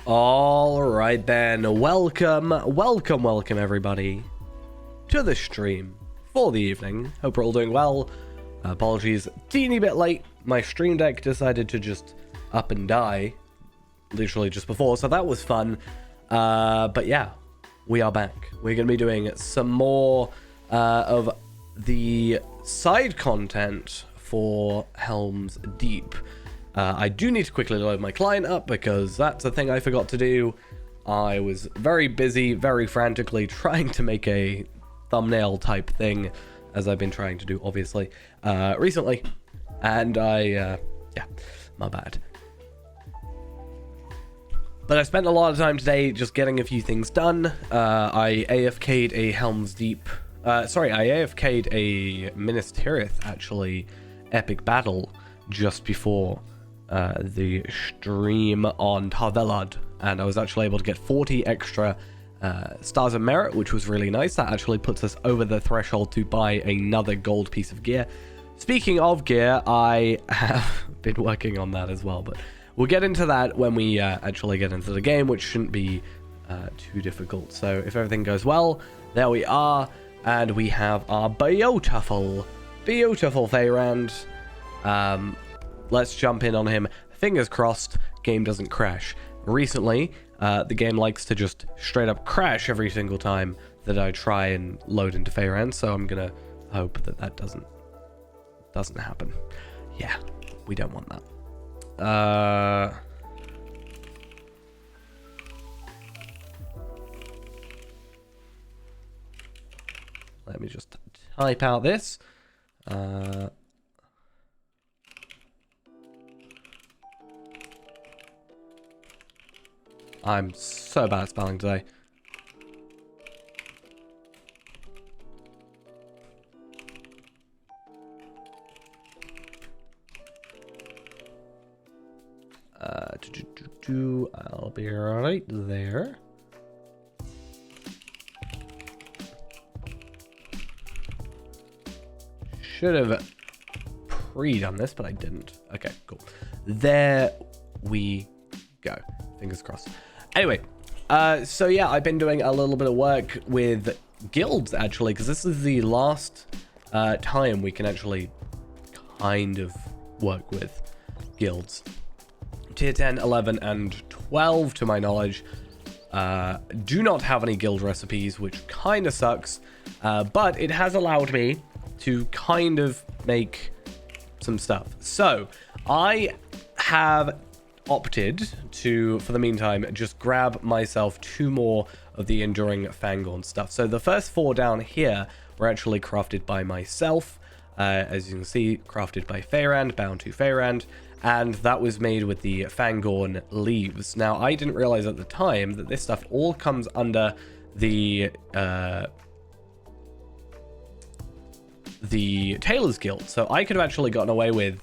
All right then, welcome everybody to the stream for the evening. Hope we're all doing well. Apologies, teeny bit late. My stream deck decided to just up and die literally just before, so that was fun. But yeah, we are back. We're going to be doing some more of the side content for Helms Deep. I do need to quickly load my client up because that's a thing I forgot to do. I was very busy, very frantically trying to make a thumbnail type thing, as I've been trying to do, obviously, recently. And yeah, my bad. But I spent a lot of time today just getting a few things done. I AFK'd a Helms Deep. I AFK'd a Minas Tirith, actually, epic battle just before the stream on Tarvelad, and I was actually able to get 40 extra stars of merit, which was really nice. That actually puts us over the threshold to buy another gold piece of gear. Speaking of gear, I have been working on that as well, but we'll get into that when we actually get into the game, which shouldn't be too difficult. So if everything goes well, there we are, and we have our beautiful Feyrand. Let's jump in on him. Fingers crossed, game doesn't crash. Recently, the game likes to just straight up crash every single time that I try and load into Feyrand, so I'm gonna hope that that doesn't happen. Yeah, we don't want that. Let me just type out this. I'm so bad at spelling today. I'll be right there. Should have pre-done this, but I didn't. Okay, cool. There we go. Fingers crossed. Anyway, so yeah, I've been doing a little bit of work with guilds, actually, because this is the last time we can actually kind of work with guilds. Tier 10, 11, and 12, to my knowledge, do not have any guild recipes, which kind of sucks, but it has allowed me to kind of make some stuff. So, I have opted to, for the meantime, just grab myself 2 more of the Enduring Fangorn stuff. So the first 4 down here were actually crafted by myself. As you can see, crafted by Feyrand, bound to Feyrand, and that was made with the Fangorn leaves. Now, I didn't realize at the time that this stuff all comes under the Tailor's Guild. So I could have actually gotten away with,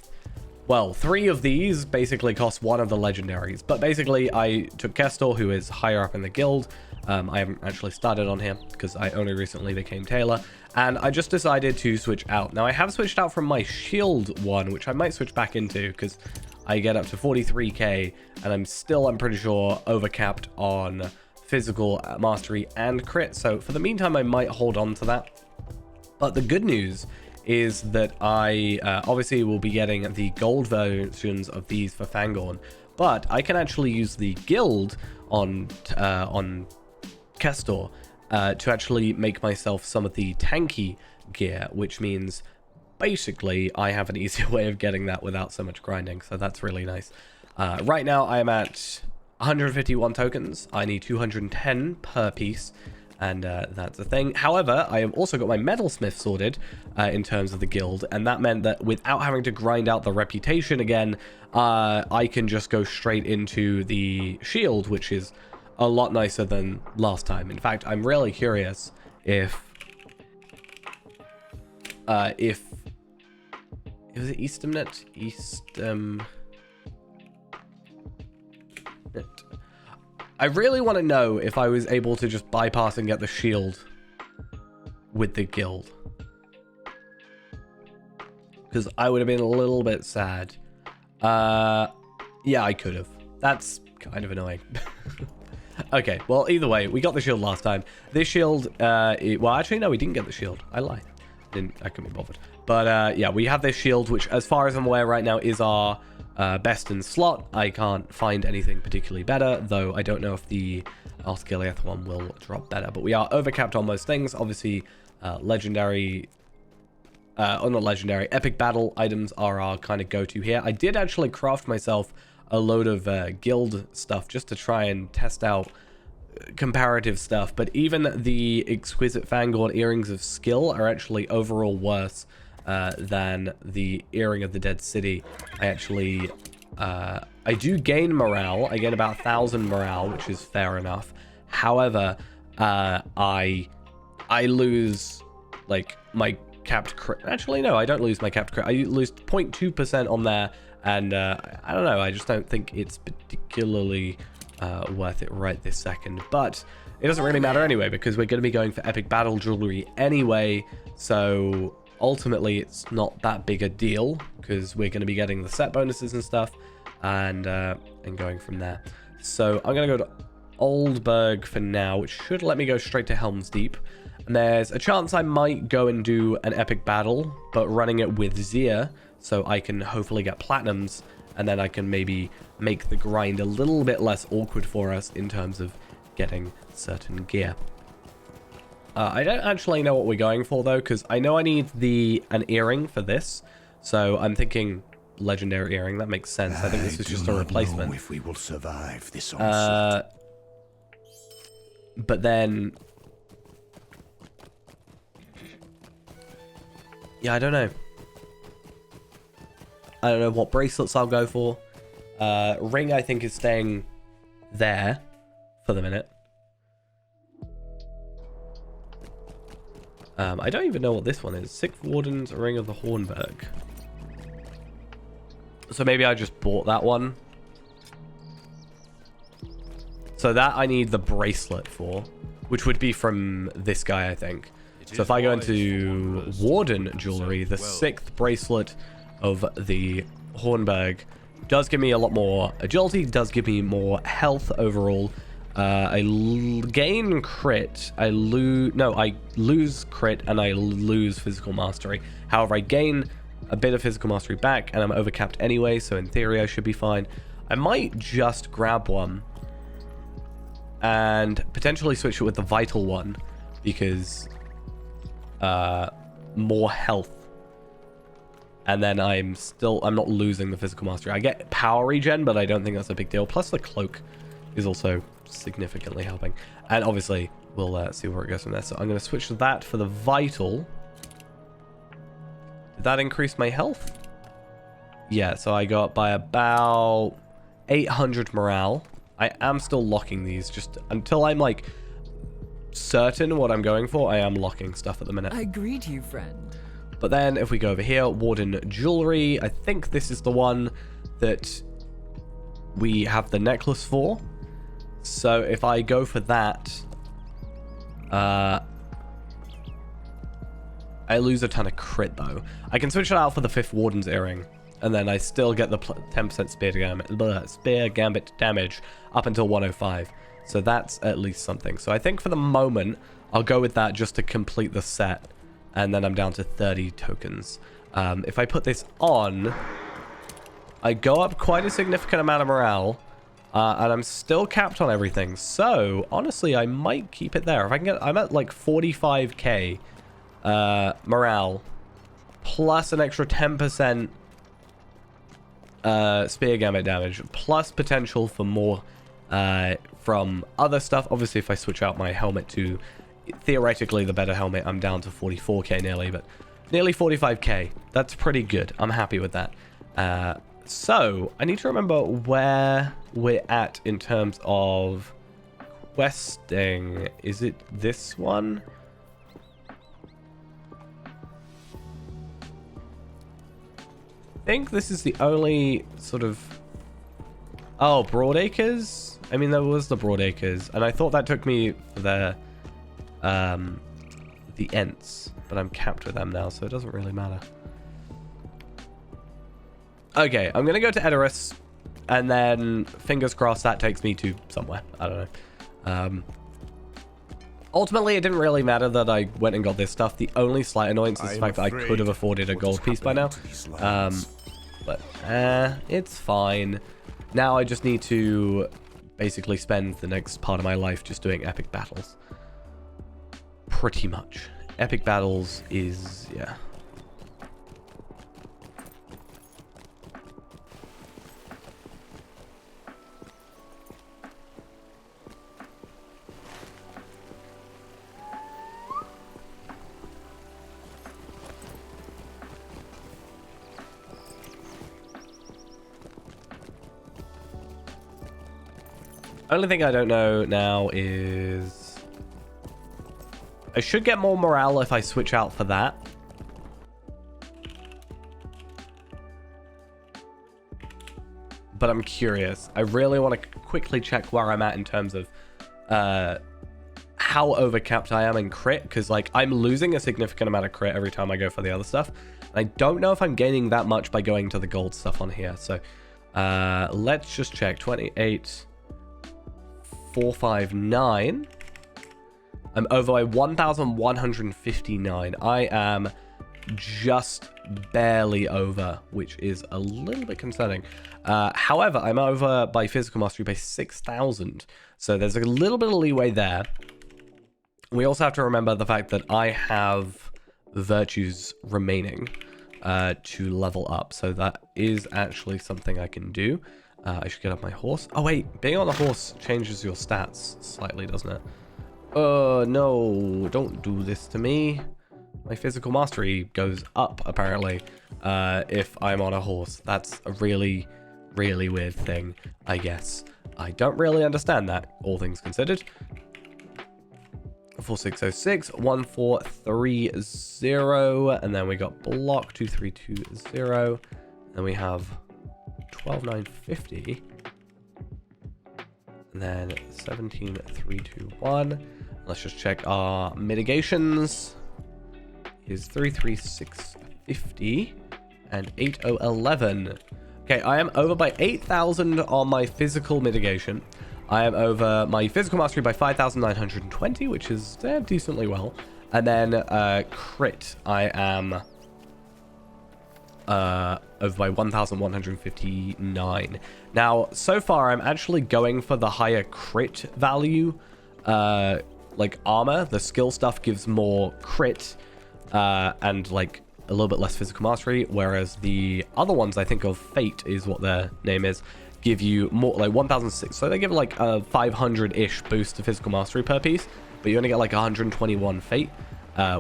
well, 3 of these basically cost 1 of the legendaries. But basically, I took Kestor, who is higher up in the guild. I haven't actually started on him because I only recently became Tailor. And I just decided to switch out. Now, I have switched out from my shield one, which I might switch back into because I get up to 43k. And I'm pretty sure, overcapped on physical mastery and crit. So for the meantime, I might hold on to that. But the good news is that I obviously will be getting the gold versions of these for Fangorn, but I can actually use the guild on Kestor to actually make myself some of the tanky gear, which means basically I have an easier way of getting that without so much grinding, so that's really nice. Right now I am at 151 tokens. I need 210 per piece. And that's the thing. However, I have also got my metalsmith sorted in terms of the guild, and that meant that without having to grind out the reputation again, I can just go straight into the shield, which is a lot nicer than last time. In fact, I'm really curious if it was Eastamnet? I really want to know if I was able to just bypass and get the shield with the guild. Because I would have been a little bit sad. Yeah, I could have. That's kind of annoying. Okay, well, either way, we got the shield last time. This shield, well, actually, no, we didn't get the shield. I lied. I couldn't be bothered. But, yeah, we have this shield, which, as far as I'm aware right now, is our best in slot. I can't find anything particularly better, though I don't know if the Osgiliath one will drop better. But we are overcapped on most things. Obviously, legendary... not legendary, epic battle items are our kind of go-to here. I did actually craft myself a load of guild stuff just to try and test out comparative stuff, but even the exquisite Fangorn earrings of skill are actually overall worse than the earring of the dead city. I actually I do gain morale. I gain about 1,000 morale, which is fair enough. However, I lose like my capped crit. Actually, no, I don't lose my capped crit. I lose 0.2% on there, and I don't know. I just don't think it's particularly worth it right this second. But it doesn't really matter anyway, because we're going to be going for epic battle jewelry anyway. So ultimately, it's not that big a deal, because we're going to be getting the set bonuses and stuff, and going from there. So I'm going to go to Oldburg for now, which should let me go straight to Helms Deep. And there's a chance I might go and do an epic battle, but running it with Zia, so I can hopefully get platinums, and then I can maybe make the grind a little bit less awkward for us in terms of getting certain gear. I don't actually know what we're going for, though, because I know I need an earring for this, so I'm thinking legendary earring. That makes sense. I think this is just a replacement. Know if we will survive this onslaught. But then... yeah, I don't know. I don't know what bracelets I'll go for. Ring, I think, is staying there for the minute. I don't even know what this one is. Sixth Warden's Ring of the Hornburg. So maybe I just bought that one. So that I need the bracelet for, which would be from this guy, I think. So if I go into Warden Jewelry, the 6th bracelet of the Hornburg does give me a lot more agility, does give me more health overall. I gain crit, I lose crit, and I lose physical mastery. However, I gain a bit of physical mastery back, and I'm overcapped anyway, so in theory I should be fine. I might just grab one and potentially switch it with the vital one, because more health, and then I'm not losing the physical mastery. I get power regen, but I don't think that's a big deal. Plus the cloak is also significantly helping, and obviously we'll see where it goes from there. So I'm going to switch to that for the vital. Did that increase my health? Yeah, so I got by about 800 morale. I am still locking these just until I'm like certain what I'm going for. I am locking stuff at the minute. I greet you, friend. But then if we go over here, Warden Jewelry, I think this is the one that we have the necklace for. So if I go for that, I lose a ton of crit though. I can switch it out for the 5th Warden's earring, and then I still get the 10% spear gambit damage up until 105. So that's at least something. So I think for the moment, I'll go with that just to complete the set. And then I'm down to 30 tokens. If I put this on, I go up quite a significant amount of morale. And I'm still capped on everything. So, honestly, I might keep it there. If I can get... I'm at like 45k morale. Plus an extra 10% spear gambit damage. Plus potential for more... from other stuff. Obviously, if I switch out my helmet to theoretically the better helmet, I'm down to 44k nearly, but nearly 45k. That's pretty good. I'm happy with that. So I need to remember where we're at in terms of questing. Is it this one? I think this is the only sort of... oh, Broadacres? I mean, there was the Broadacres, and I thought that took me for the Ents, but I'm capped with them now, so it doesn't really matter. Okay, I'm gonna go to Edoras. And then, fingers crossed, that takes me to somewhere. I don't know. Ultimately, it didn't really matter that I went and got this stuff. The only slight annoyance is the fact that I could have afforded a gold piece by now. But it's fine. Now I just need to basically spend the next part of my life just doing epic battles. Pretty much. Epic battles is, yeah. Only thing I don't know now is I should get more morale if I switch out for that. But I'm curious. I really want to quickly check where I'm at in terms of how overcapped I am in crit, because like I'm losing a significant amount of crit every time I go for the other stuff. And I don't know if I'm gaining that much by going to the gold stuff on here. So let's just check. 28. 459. I'm over by 1,159. I am just barely over, which is a little bit concerning. However, I'm over by physical mastery by 6,000. So there's a little bit of leeway there. We also have to remember the fact that I have virtues remaining to level up. So that is actually something I can do. I should get up my horse. Oh, wait. Being on a horse changes your stats slightly, doesn't it? No. Don't do this to me. My physical mastery goes up, apparently, if I'm on a horse. That's a really, really weird thing, I guess. I don't really understand that, all things considered. 4606, 1430, and then we got block 2320. Then we have 12,950, and then 17,321. Let's just check our mitigations. Is 33650 and 8011. Okay, I am over by 8,000 on my physical mitigation. I am over my physical mastery by 5,920, which is decently well. And then crit, I am over by 1,159. Now, so far, I'm actually going for the higher crit value, like armor. The skill stuff gives more crit, and like a little bit less physical mastery, whereas the other ones, I think of Fate is what their name is, give you more, like 1,006. So they give like a 500-ish boost to physical mastery per piece, but you only get like 121 Fate,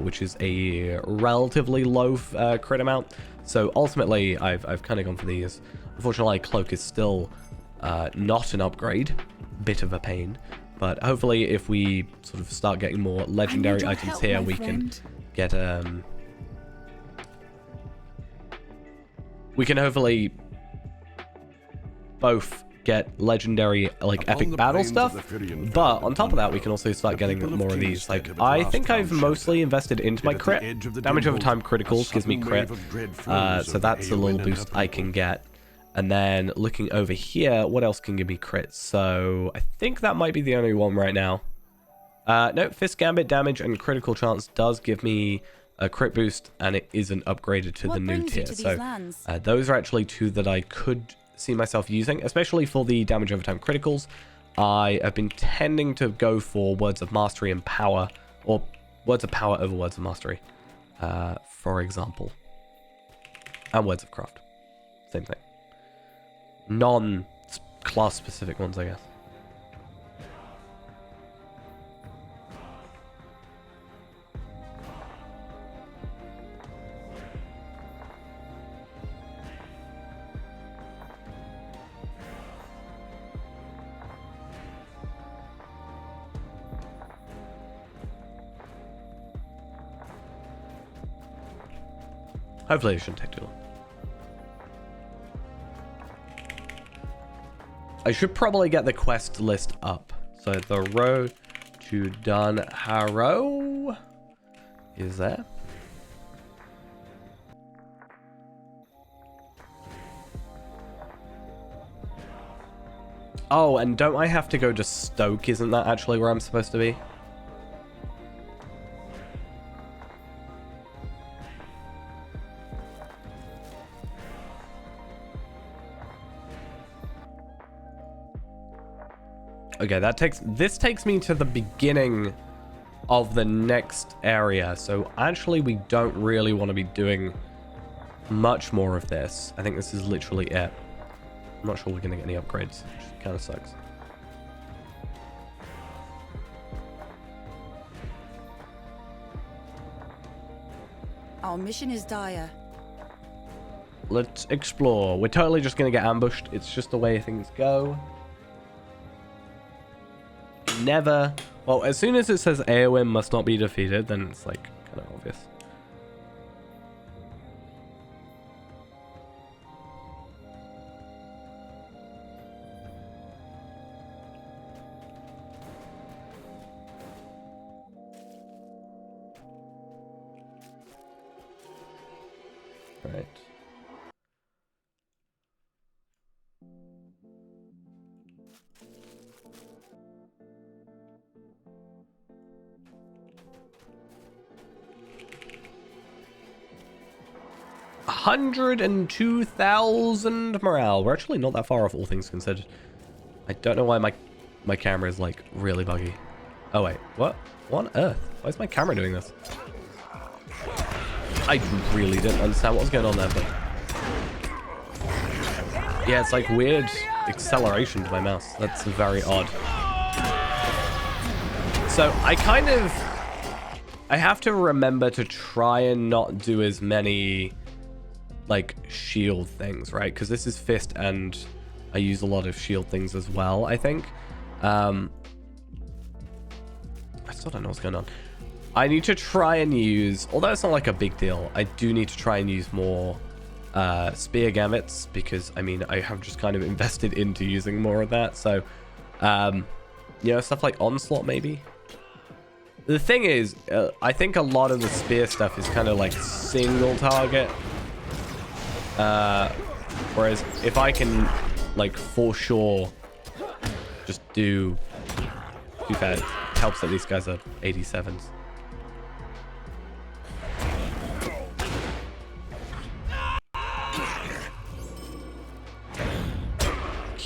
which is a relatively low crit amount. So ultimately, I've kind of gone for these. Unfortunately, Cloak is still not an upgrade. Bit of a pain. But hopefully, if we sort of start getting more legendary items here, we can get... we can hopefully both get legendary, like, epic battle stuff. But on top of that, we can also start getting more of these. Like, I think I've mostly invested into my crit. Damage over time criticals gives me crit. So that's a little boost I can get. And then looking over here, what else can give me crit? So I think that might be the only one right now. No, Fist Gambit damage and critical chance does give me a crit boost, and it isn't upgraded to the new tier. So those are actually two that I could see myself using, especially for the damage over time criticals. I have been tending to go for Words of Mastery and Power, or Words of Power over Words of Mastery, for example. And Words of Craft. Same thing. Non-class specific ones, I guess. Hopefully it shouldn't take too long. I should probably get the quest list up. So the road to Dun Harrow is there. Oh, and don't I have to go to Stoke? Isn't that actually where I'm supposed to be? Okay, this takes me to the beginning of the next area. So actually we don't really want to be doing much more of this. I think this is literally it. I'm not sure we're going to get any upgrades, which kind of sucks. Our mission is dire. Let's explore. We're totally just going to get ambushed. It's just the way things go. Never. Well, as soon as it says Eowyn must not be defeated, then it's like kind of obvious. Right. $102,000 morale. We're actually not that far off, all things considered. I don't know why my camera is like really buggy. Oh wait, what? What on earth? Why is my camera doing this? I really didn't understand what was going on there, but yeah, it's like weird acceleration to my mouse. That's very odd. So I have to remember to try and not do as many like shield things, right? Because this is fist and I use a lot of shield things as well, I think. I still don't know what's going on. I need to try and use, although it's not like a big deal, I do need to try and use more spear gamuts, because I mean I have just kind of invested into using more of that. So you know, stuff like onslaught maybe. The thing is, I think a lot of the spear stuff is kind of like single target, whereas if I can like for sure just do that, it helps that these guys are 87s.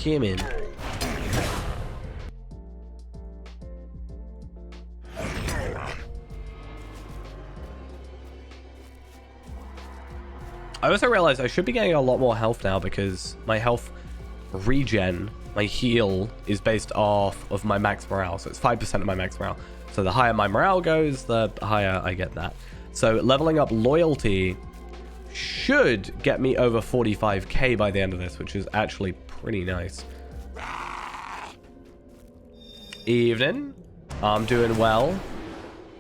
Come in. I also realized I should be getting a lot more health now, because my health regen, my heal, is based off of my max morale. So it's 5% of my max morale. So the higher my morale goes, the higher I get that. So leveling up loyalty should get me over 45k by the end of this, which is actually pretty nice. Evening. I'm doing well.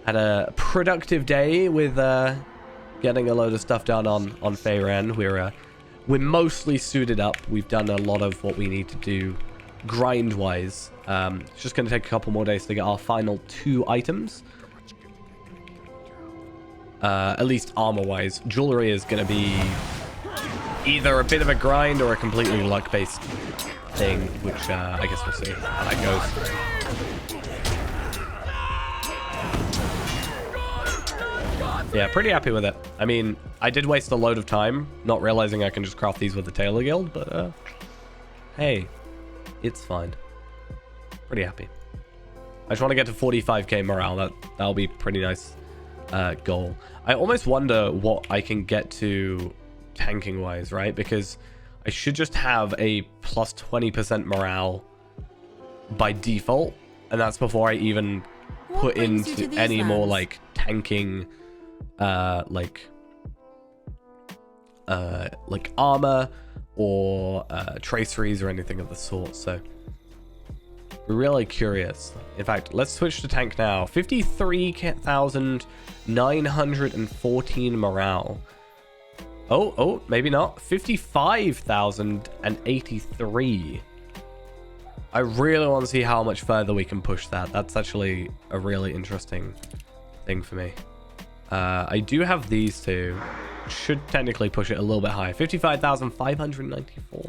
Had a productive day with getting a load of stuff done on Feyren. We're mostly suited up. We've done a lot of what we need to do grind-wise. It's just going to take a couple more days to get our final 2 items. At least armor-wise. Jewelry is going to be either a bit of a grind or a completely luck-based thing, which I guess we'll see how that goes. Yeah, pretty happy with it. I mean, I did waste a load of time not realizing I can just craft these with the Tailor Guild, but hey, it's fine. Pretty happy. I just want to get to 45k morale. That'll be pretty nice goal. I almost wonder what I can get to tanking wise, right? Because I should just have a plus 20% morale by default, and that's before I even put into any more like tanking like armor or traceries or anything of the sort. So we're really curious. In fact, let's switch to tank now. 53,914 morale. Oh, maybe not. 55,083. I really want to see how much further we can push that. That's actually a really interesting thing for me. I do have these two. Should technically push it a little bit higher. 55,594.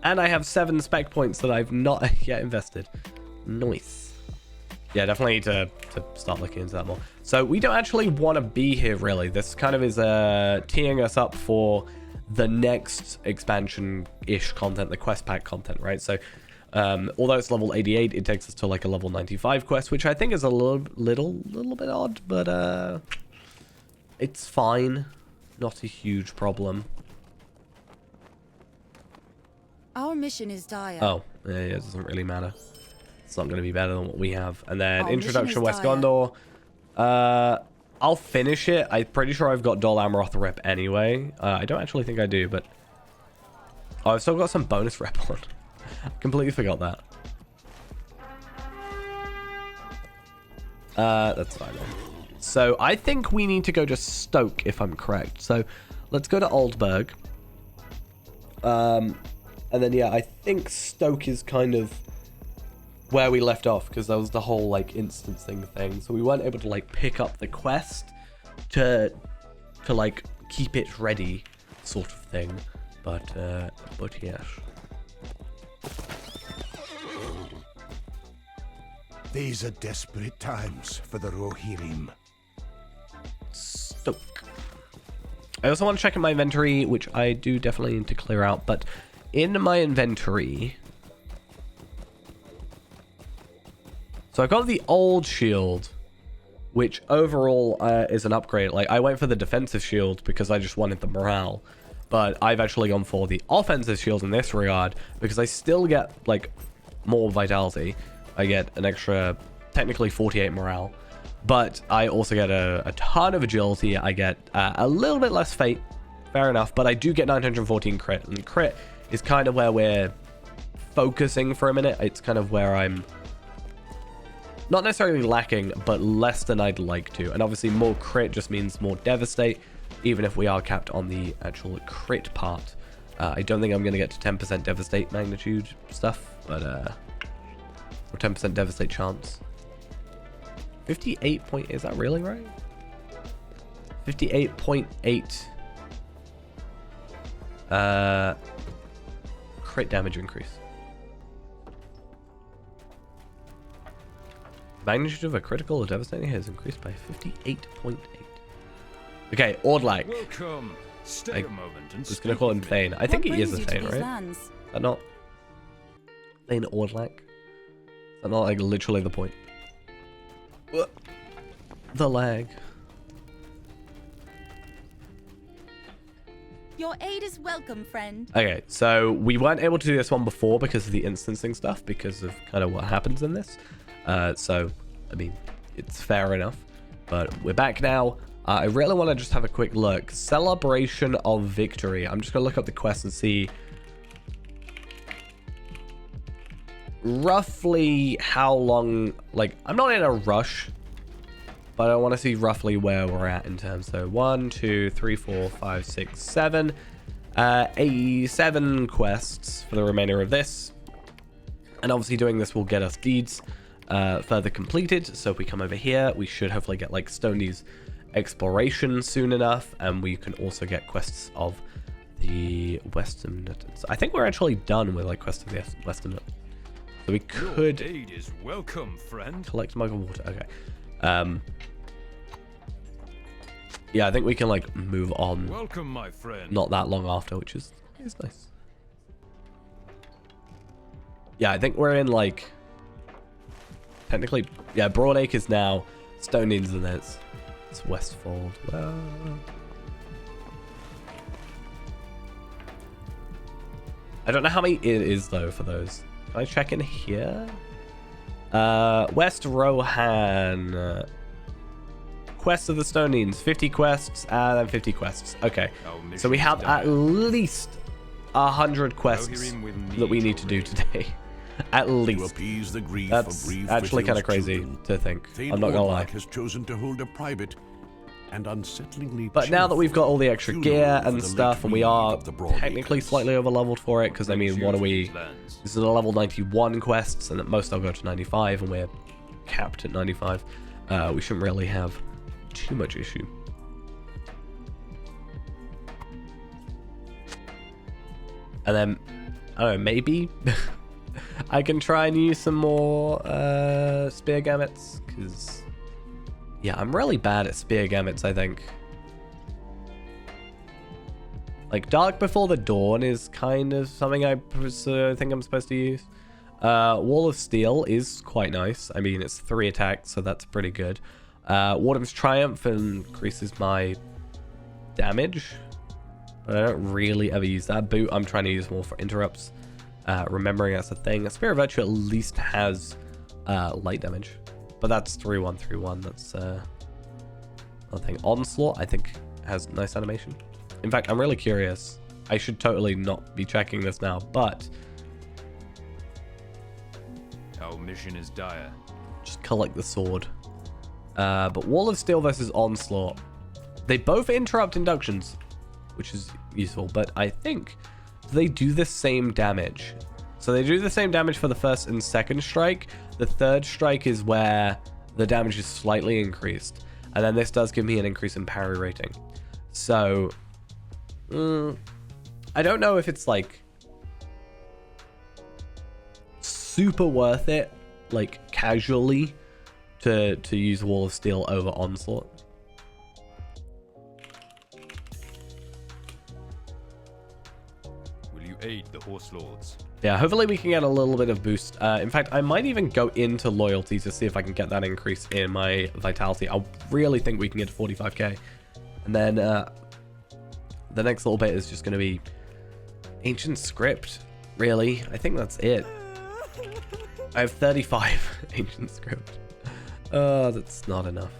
And I have 7 spec points that I've not yet invested. Nice. Yeah, definitely need to start looking into that more. So we don't actually want to be here, really. This kind of is teeing us up for the next expansion-ish content, the quest pack content, right? So although it's level 88, it takes us to like a level 95 quest, which I think is a little bit odd, but it's fine. Not a huge problem. Our mission is dire. Oh, yeah, it doesn't really matter. It's not going to be better than what we have. And then Our Introduction mission is West dire. Gondor. I'll finish it. I'm pretty sure I've got Dol Amroth rep anyway. I don't actually think I do, but... Oh, I've still got some bonus rep on. Completely forgot that. That's fine. So I think we need to go to Stoke, if I'm correct. So let's go to Oldburg. And then, yeah, I think Stoke is kind of where we left off, because that was the whole, like, instancing thing. So we weren't able to, like, pick up the quest to like, keep it ready, sort of thing. But yes. These are desperate times for the Rohirrim. Stoke. I also want to check in my inventory, which I do definitely need to clear out, but in my inventory... So I've got the old shield, which overall is an upgrade. Like, I went for the defensive shield because I just wanted the morale, but I've actually gone for the offensive shield in this regard because I still get, like, more vitality. I get an extra, technically 48 morale, but I also get a ton of agility. I get a little bit less fate, fair enough, but I do get 914 crit, and crit is kind of where we're focusing for a minute. It's kind of where I'm not necessarily lacking, but less than I'd like to. And obviously more crit just means more devastate, even if we are capped on the actual crit part. I don't think I'm going to get to 10% devastate magnitude stuff, but or 10% devastate chance. 58 point, is that really right? 58.8 crit damage increase. Magnitude of a critical or devastating hit is increased by 58.8. Okay, Ordlac. Welcome. Stay a moment and Just gonna call him Thane. I think he is a Thane, right? Lands? Is that not Thane Ordlac? Is that not like literally the point? The lag. Your aid is welcome, friend. Okay, so we weren't able to do this one before because of the instancing stuff, because of kind of what happens in this. So, I mean, it's fair enough. But we're back now. I really want to just have a quick look. Celebration of Victory. I'm just going to look up the quest and see roughly how long... Like, I'm not in a rush, but I want to see roughly where we're at in terms. So 1, 2, 3, 4, 5, 6, 7. 7 quests for the remainder of this. And obviously doing this will get us deeds further completed. So if we come over here, we should hopefully get like Stoney's exploration soon enough. And we can also get quests of the Western... I think we're actually done with like quests of the Western... So we could... Your aid is welcome, friend. Collect mug of water. Okay. Yeah, I think we can like move on. Welcome, my friend. Not that long after, which is nice. Yeah, I think we're in like technically, yeah, Broadacre is now Stoney's, and then it's Westfold. Well, I don't know how many it is though for those. Can I check in here? West Rohan. Quest of the Stonines. 50 quests and then 50 quests. Okay. So we have at least 100 quests that we need to do today. At least. To appease the grief That's of bereaved actually kind of Vithil's crazy children, to think. Thane I'm not gonna lie. Ordlac has chosen to hold a private and unsettlingly But now that we've got all the extra cheerful gear funeral and for the stuff, late and we reeve are of the Broad technically Acres. slightly over leveled for it, because I mean, what are we? Lands. This is a level 91 quests, and at most I'll go to 95, and we're capped at 95. We shouldn't really have too much issue. And then I don't know, maybe I can try and use some more spear gamuts, because yeah, I'm really bad at spear gamuts, I think. Like Dark Before the Dawn is kind of something I think I'm supposed to use. Wall of Steel is quite nice. I mean, it's 3 attacks, so that's pretty good. Warden's Triumph increases my damage, but I don't really ever use that. Boot I'm trying to use more for interrupts. Remembering that's a thing. Spirit of Virtue at least has light damage, but that's 3-1, 3-1. That's another thing. Onslaught I think has nice animation. In fact, I'm really curious. I should totally not be checking this now, but Our mission is dire. just collect the sword. But Wall of Steel versus Onslaught, they both interrupt inductions, which is useful, but I think they do the same damage. So they do the same damage for the first and second strike. The third strike is where the damage is slightly increased, and then this does give me an increase in parry rating. So I don't know if it's like super worth it, like casually, to use Wall of Steel over Onslaught. Will you aid the Horse Lords? Yeah, hopefully we can get a little bit of boost. In fact, I might even go into loyalty to see if I can get that increase in my vitality. I really think we can get to 45k. And then the next little bit is just going to be Ancient Script, really. I think that's it. I have 35 Ancient Script. That's not enough.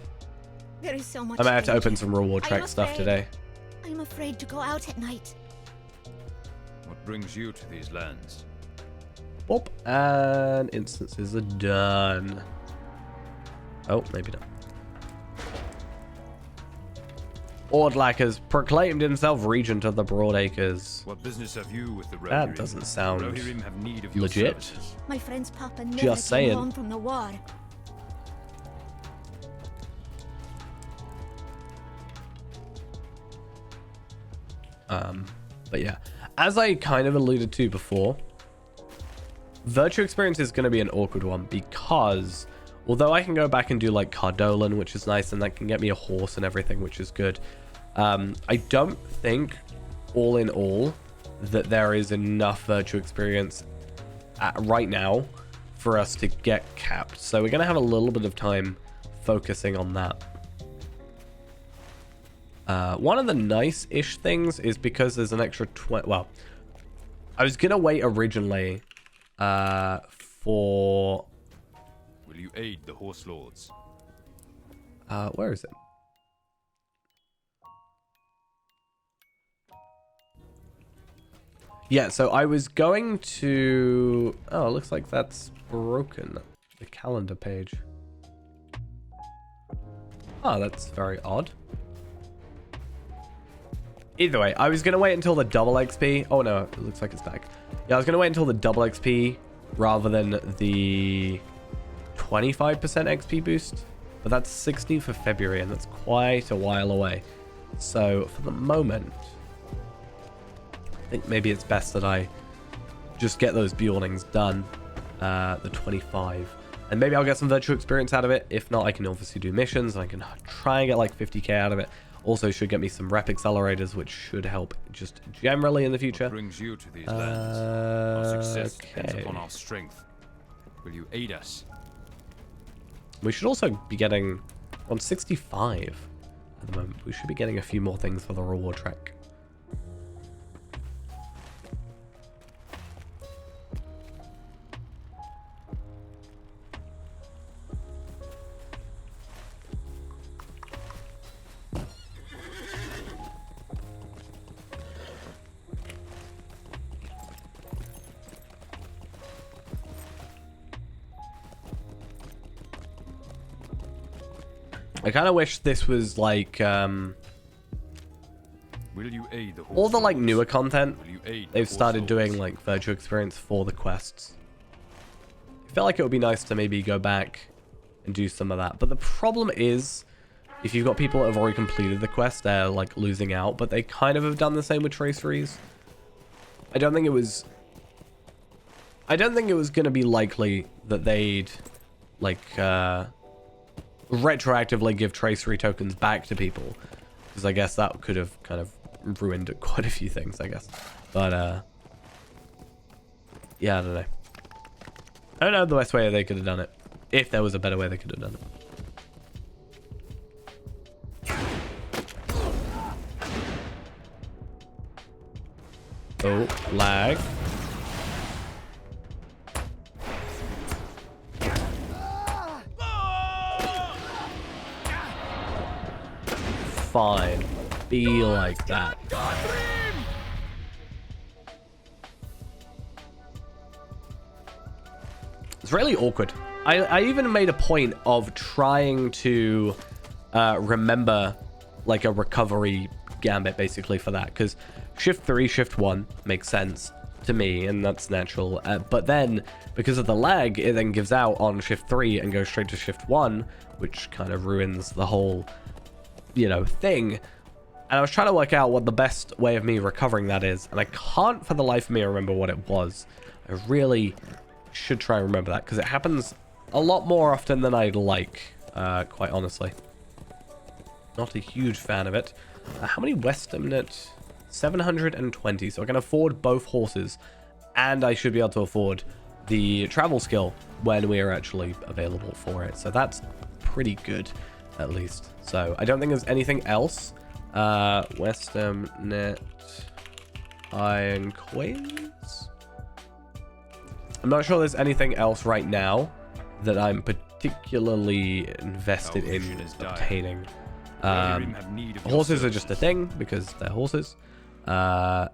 There is so much I might have to danger. open some reward I'm track stuff afraid. today. I'm afraid to go out at night. What brings you to these lands? Boop, and instances are done. Oh, maybe not. Ordlac has proclaimed himself regent of the Broadacres. What business have you with the Rohirrim? That doesn't sound Rohirrim have need of your legit. services. My friend's papa never Just came saying. home from the war. But yeah, as I kind of alluded to before, Virtue Experience is going to be an awkward one, because although I can go back and do like Cardolan, which is nice, and that can get me a horse and everything, which is good, I don't think all in all that there is enough Virtue Experience right now for us to get capped. So we're going to have a little bit of time focusing on that. One of the nice-ish things is because there's an extra 20... Well, I was going to wait originally for... Will you aid the Horse Lords? Where is it? Yeah, so I was going to... Oh, it looks like that's broken. The calendar page. Oh, that's very odd. Either way, I was going to wait until the double XP. Oh, no, it looks like it's back. Yeah, I was going to wait until the double XP rather than the 25% XP boost. But that's 16th of February, and that's quite a while away. So, for the moment, I think maybe it's best that I just get those Bjornings done, the 25. And maybe I'll get some virtual experience out of it. If not, I can obviously do missions, and I can try and get like 50k out of it. Also should get me some rep accelerators, which should help just generally in the future. What brings you to these lands? Our success depends okay. upon our strength. Will you aid us? We should also be getting on 65 at the moment. We should be getting a few more things for the reward track. I kind of wish this was like Will you aid the Horse all the like Lords? newer content. Will you aid the They've Horse started Lords? doing like virtual experience for the quests. I felt like it would be nice to maybe go back and do some of that. But the problem is, if you've got people that have already completed the quest, they're like losing out. But they kind of have done the same with traceries. I don't think it was I don't think it was going to be likely that they'd like retroactively give tracery tokens back to people, because I guess that could have kind of ruined quite a few things, I guess. But yeah, I don't know. I don't know the best way they could have done it. If there was a better way they could have done it. Oh, lag. Fine. Be like that. It's really awkward. I even made a point of trying to remember like a recovery gambit basically for that, because shift 3, shift 1 makes sense to me, and that's natural. But then because of the lag, it then gives out on shift 3 and goes straight to shift 1, which kind of ruins the whole, you know, thing. And I was trying to work out what the best way of me recovering that is, and I can't for the life of me remember what it was. I really should try and remember that, because it happens a lot more often than I'd like, quite honestly. Not a huge fan of it. How many Westamnet? 720, so I can afford both horses, and I should be able to afford the travel skill when we are actually available for it. So that's pretty good, at least. So I don't think there's anything else. Westamnet Iron Coins. I'm not sure there's anything else right now that I'm particularly invested in obtaining. Horses are just a thing because they're horses. Then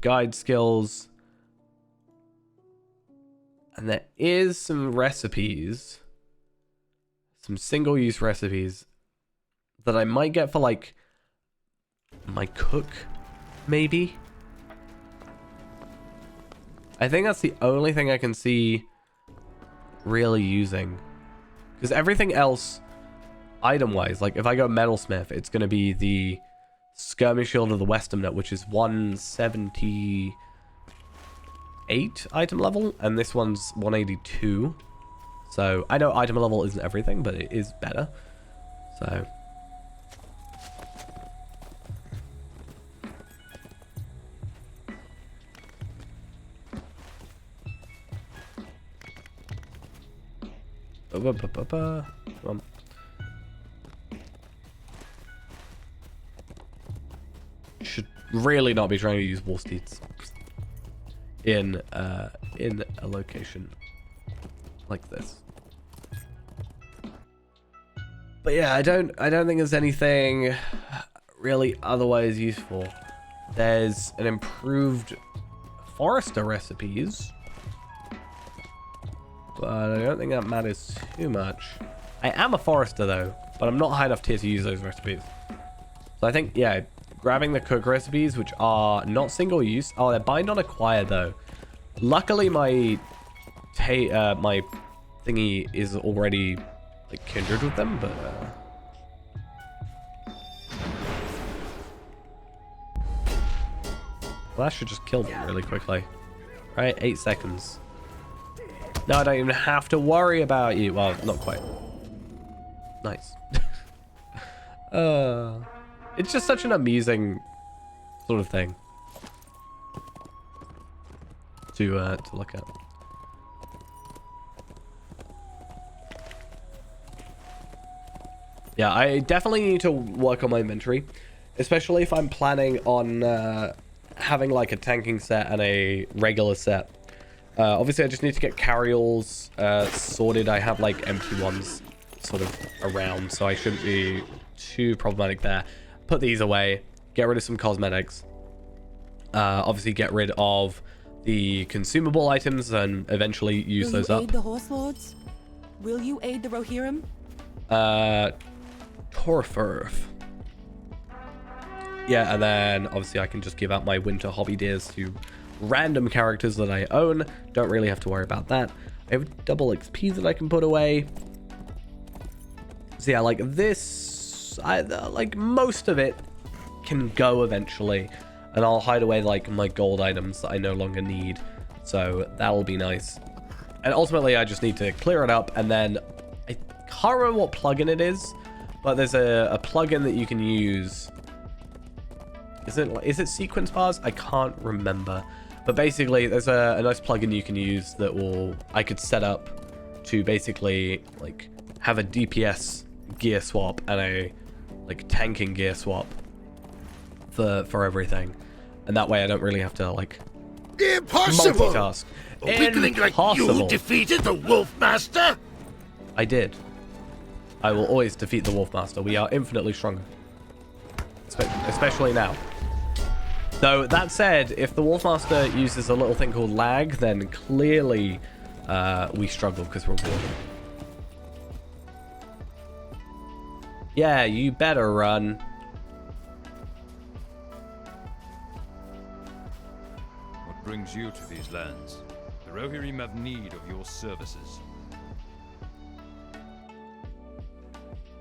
guide skills. And there is some recipes. Some single-use recipes that I might get for, like, my cook, maybe. I think that's the only thing I can see really using. Because everything else, item-wise, like, if I go metalsmith, it's going to be the skirmish shield of the Westamnet, which is 178 item level, and this one's 182. So I know item level isn't everything, but it is better. So come on. Should really not be trying to use war steeds in a location like this. But yeah, I don't think there's anything really otherwise useful. There's an improved forester recipes, but I don't think that matters too much. I am a forester though, but I'm not high enough tier to use those recipes. So I think, yeah, grabbing the cook recipes, which are not single use. Oh, they're bind on acquire though. Luckily, my thingy is already like kindred with them, but well, that should just kill them really quickly. Right, 8 seconds. No, I don't even have to worry about you. Well, not quite. Nice. It's just such an amusing sort of thing to look at. Yeah, I definitely need to work on my inventory, especially if I'm planning on having like a tanking set and a regular set. Obviously, I just need to get carryalls sorted. I have like empty ones sort of around, so I shouldn't be too problematic there. Put these away, get rid of some cosmetics. Obviously, get rid of the consumable items and eventually use those up. Will you aid the horse lords? Will you aid the Rohirrim? Torfurf. Yeah, and then obviously I can just give out my winter hobby deers to random characters that I own. Don't really have to worry about that. I have double XP that I can put away. So yeah, like this, like most of it can go eventually. And I'll hide away like my gold items that I no longer need. So that'll be nice. And ultimately I just need to clear it up, and then I can't remember what plugin it is, but there's a plugin that you can use. Is it sequence bars? I can't remember. But basically there's a nice plugin you can use that I could set up to basically like have a DPS gear swap and a like tanking gear swap for everything. And that way I don't really have to like Impossible! multitask. A weakling like you defeated the Wolfmaster? I did. I will always defeat the Wolfmaster. We are infinitely stronger. Especially now. Though, that said, if the Wolfmaster uses a little thing called lag, then clearly we struggle because we're warden. Yeah, you better run. What brings you to these lands? The Rohirrim have need of your services.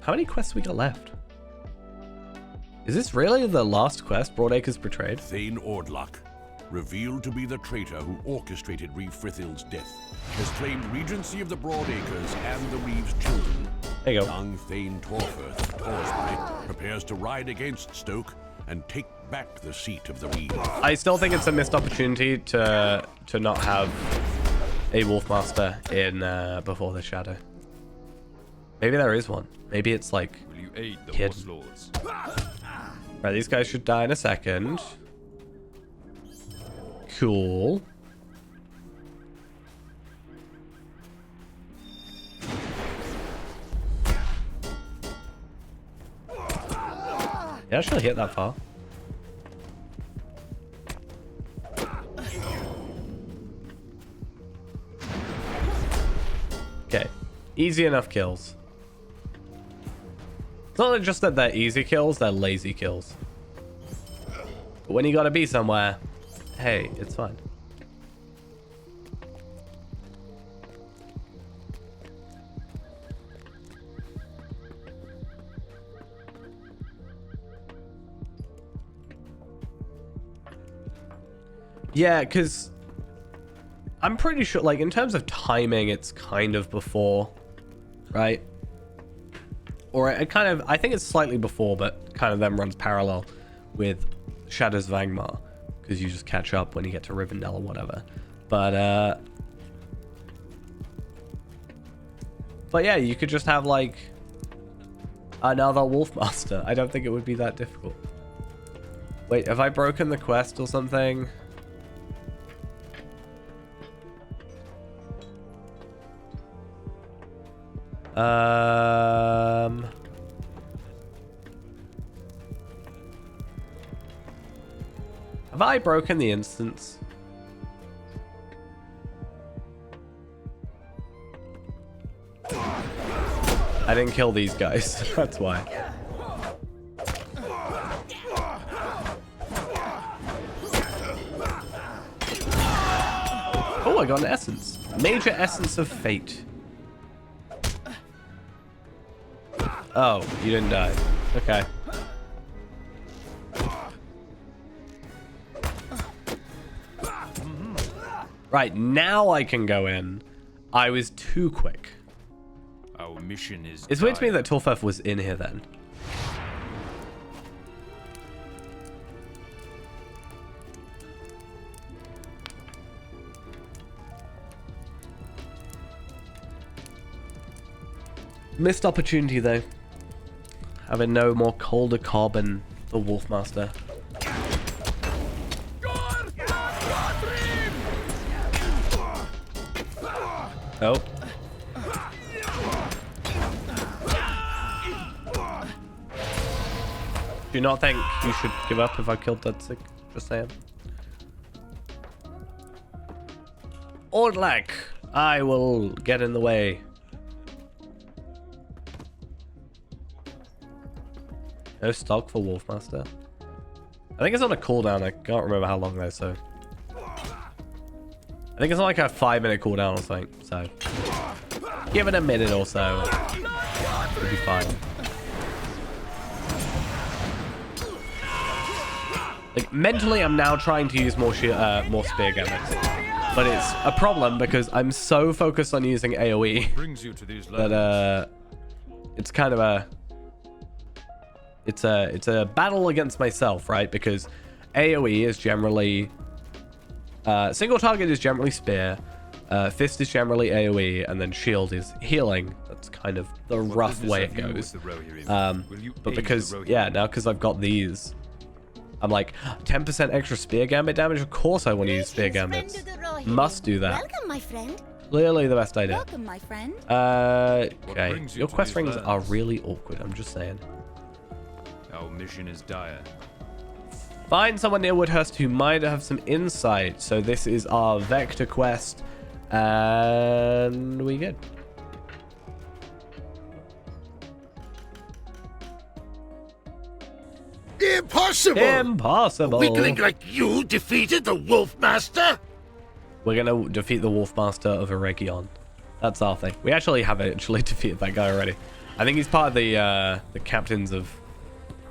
How many quests we got left? Is this really the last quest? Broadacre's betrayed? Thane Ordlock, revealed to be the traitor who orchestrated Reeve Frithild's death, has claimed regency of the Broadacres and the Reeve's children. There you go. Young Thane Torfirth, Torsby, prepares to ride against Stoke and take back the seat of the Reeve. I still think it's a missed opportunity to not have a Wolfmaster in Before the Shadow. Maybe there is one. Maybe it's like Will you aid the hidden. Horse Lords? Right, these guys should die in a second. Cool. Yeah, I should hit that far. Okay. Easy enough kills. It's not just that they're easy kills, they're lazy kills. But when you gotta be somewhere, hey, it's fine. Yeah, because I'm pretty sure, like, in terms of timing, it's kind of before, right? Or it kind of, I think it's slightly before, but kind of then runs parallel with Shadows of Angmar, because you just catch up when you get to Rivendell or whatever. But yeah, you could just have like another Wolfmaster. I don't think it would be that difficult. Wait, have I broken the quest or something? Have I broken the instance? I didn't kill these guys. That's why. Oh, I got an essence. Major essence of fate. Oh, you didn't die. Okay. Right, now I can go in. I was too quick. Our mission is It's weird to me dire. that Torfirth was in here then. Missed opportunity though. Having no more colder carbon, the Wolfmaster. Oh. Do you not think you should give up if I killed that sick? Just saying. Ordlac, I will get in the way. No stock for Wolfmaster. I think it's on a cooldown. I can't remember how long though, so. I think it's on like a 5-minute cooldown or something, so. Give it a minute or so. It'll be fine. Like, mentally, I'm now trying to use more spear gambits. But it's a problem because I'm so focused on using AoE Brings you to these lands. that it's kind of a it's a battle against myself, right? Because AoE is generally single target is generally spear, fist is generally AoE, and then shield is healing. That's kind of the rough way it goes. But because now because I've got these, I'm like 10% extra spear gambit damage. Of course I want to use spear gambits. Must do that. Welcome, my friend. Clearly the best idea. Welcome, my friend. Okay. brings you Your to quest these rings lands? are really awkward. I'm just saying. Our mission is dire. Find someone near Woodhurst who might have some insight. So this is our vector quest, and we good. Impossible! Impossible. Weakling like you defeated the Wolf Master? We're gonna defeat the Wolf Master of Eregion. That's our thing. We actually have defeated that guy already. I think he's part of the captains of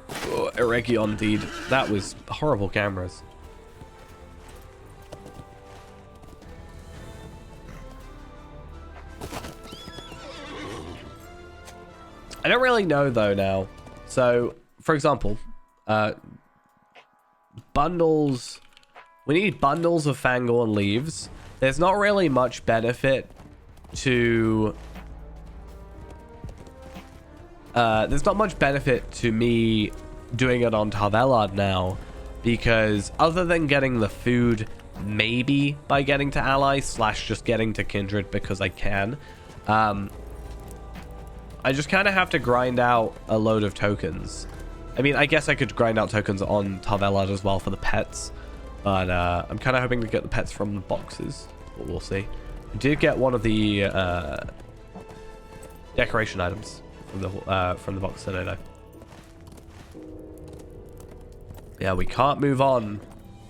Eregion deed. That was horrible cameras. I don't really know though now. So, for example, bundles. We need bundles of Fangorn leaves. There's not really much benefit to... there's not much benefit to me doing it on Tarvelard now, because other than getting the food, maybe by getting to ally / just getting to kindred because I can, I just kind of have to grind out a load of tokens. I mean, I guess I could grind out tokens on Tarvelard as well for the pets, but I'm kind of hoping to get the pets from the boxes, but we'll see. I did get one of the decoration items from the box today, though. Yeah, we can't move on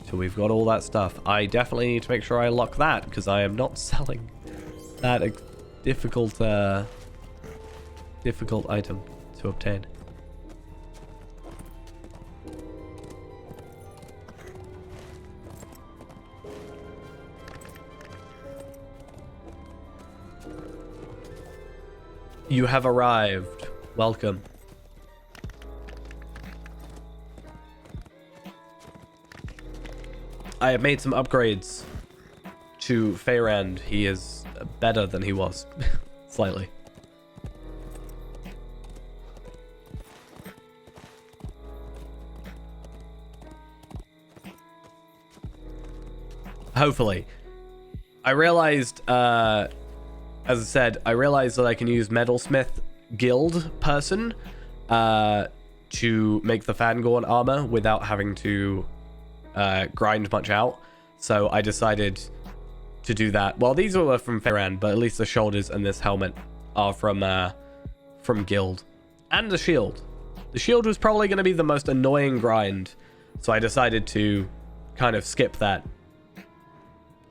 till we've got all that stuff. I definitely need to make sure I lock that, because I am not selling that difficult item to obtain. You have arrived. Welcome. I have made some upgrades to Feyrand. He is better than he was. Slightly. Hopefully. I realized, as I said, I realized that I can use Metalsmith Guild person to make the Fangorn armor without having to grind much out. So I decided to do that. Well, these were from Feyrand, but at least the shoulders and this helmet are from Guild. And the shield. The shield was probably going to be the most annoying grind, so I decided to kind of skip that.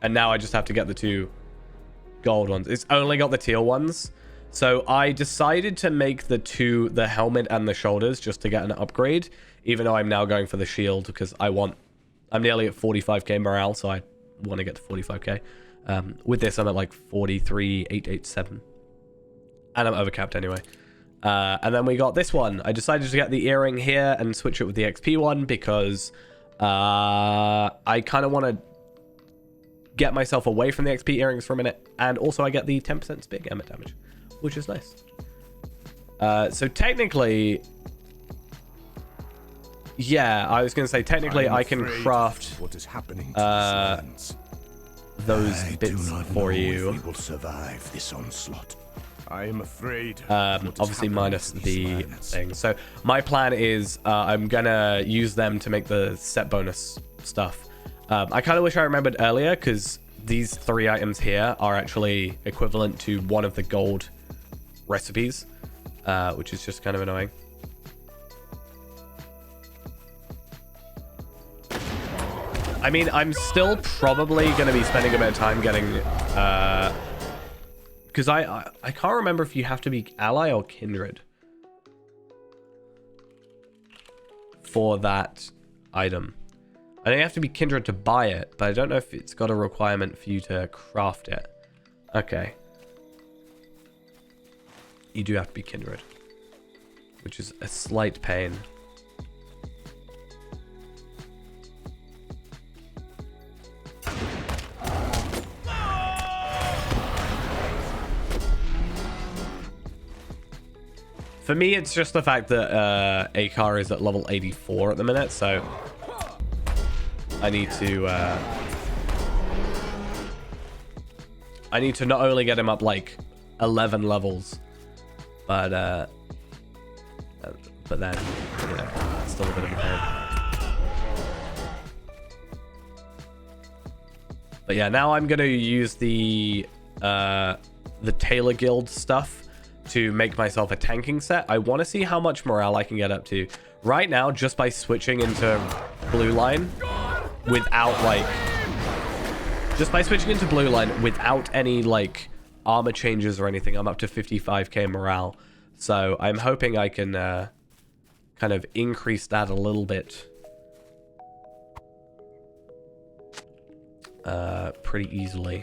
And now I just have to get the 2 gold ones. It's only got the teal ones. So I decided to make the helmet and the shoulders just to get an upgrade, even though I'm now going for the shield because I'm nearly at 45k morale, so I want to get to 45k. With this, I'm at like 43,887. And I'm overcapped anyway. And then we got this one. I decided to get the earring here and switch it with the XP one because I kind of want to get myself away from the XP earrings for a minute. And also I get the 10% spear gamut damage, which is nice. So technically... Yeah, I was going to say, technically I can craft what is happening to these lands. those I bits do not for know you. if we will survive this onslaught. I am afraid. Obviously minus the thing. So my plan is I'm gonna use them to make the set bonus stuff. I kind of wish I remembered earlier because these 3 items here are actually equivalent to one of the gold recipes, which is just kind of annoying. I mean, I'm still probably going to be spending a bit of time getting... Because I can't remember if you have to be ally or kindred for that item. I don't have to be kindred to buy it, but I don't know if it's got a requirement for you to craft it. Okay. You do have to be kindred, which is a slight pain. For me, it's just the fact that Akar is at level 84 at the minute, so I need to not only get him up like 11 levels, but then, you know, it's still a bit of a pain. But yeah, now I'm gonna use the Tailor Guild stuff to make myself a tanking set. I want to see how much morale I can get up to. Right now, just by switching into blue line without like... Just by switching into blue line without any like armor changes or anything, I'm up to 55k morale. So I'm hoping I can kind of increase that a little bit. Pretty easily.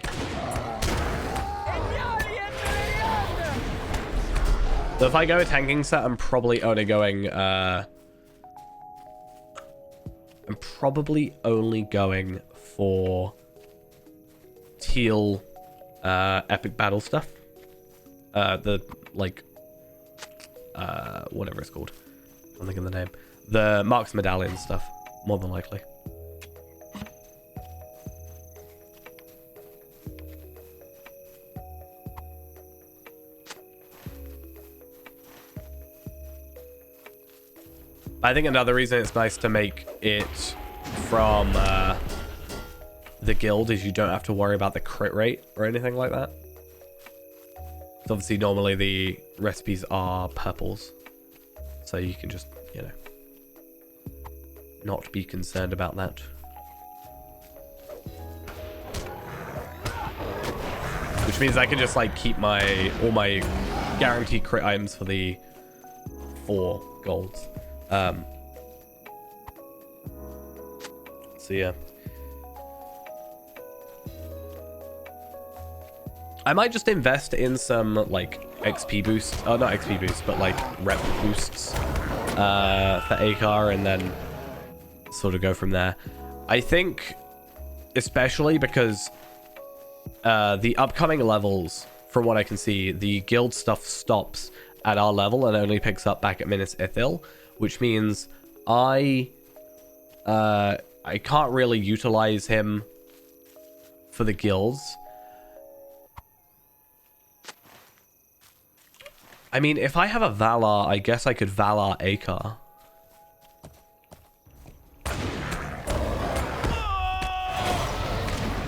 So if I go a tanking set, I'm probably only going for teal epic battle stuff. The like whatever it's called. I'm thinking the name. The Mark's Medallion stuff, more than likely. I think another reason it's nice to make it from the guild is you don't have to worry about the crit rate or anything like that. So obviously normally the recipes are purples, so you can just, you know, not be concerned about that. Which means I can just like keep all my guaranteed crit items for the 4 golds. So yeah, I might just invest in some like XP boost, oh not XP boost, but like rep boosts for Akar, and then sort of go from there. I think especially because the upcoming levels, from what I can see, the guild stuff stops at our level and only picks up back at Minas Ithil, which means I can't really utilize him for the guilds. I mean, if I have a Valar, I guess I could Valar Akar.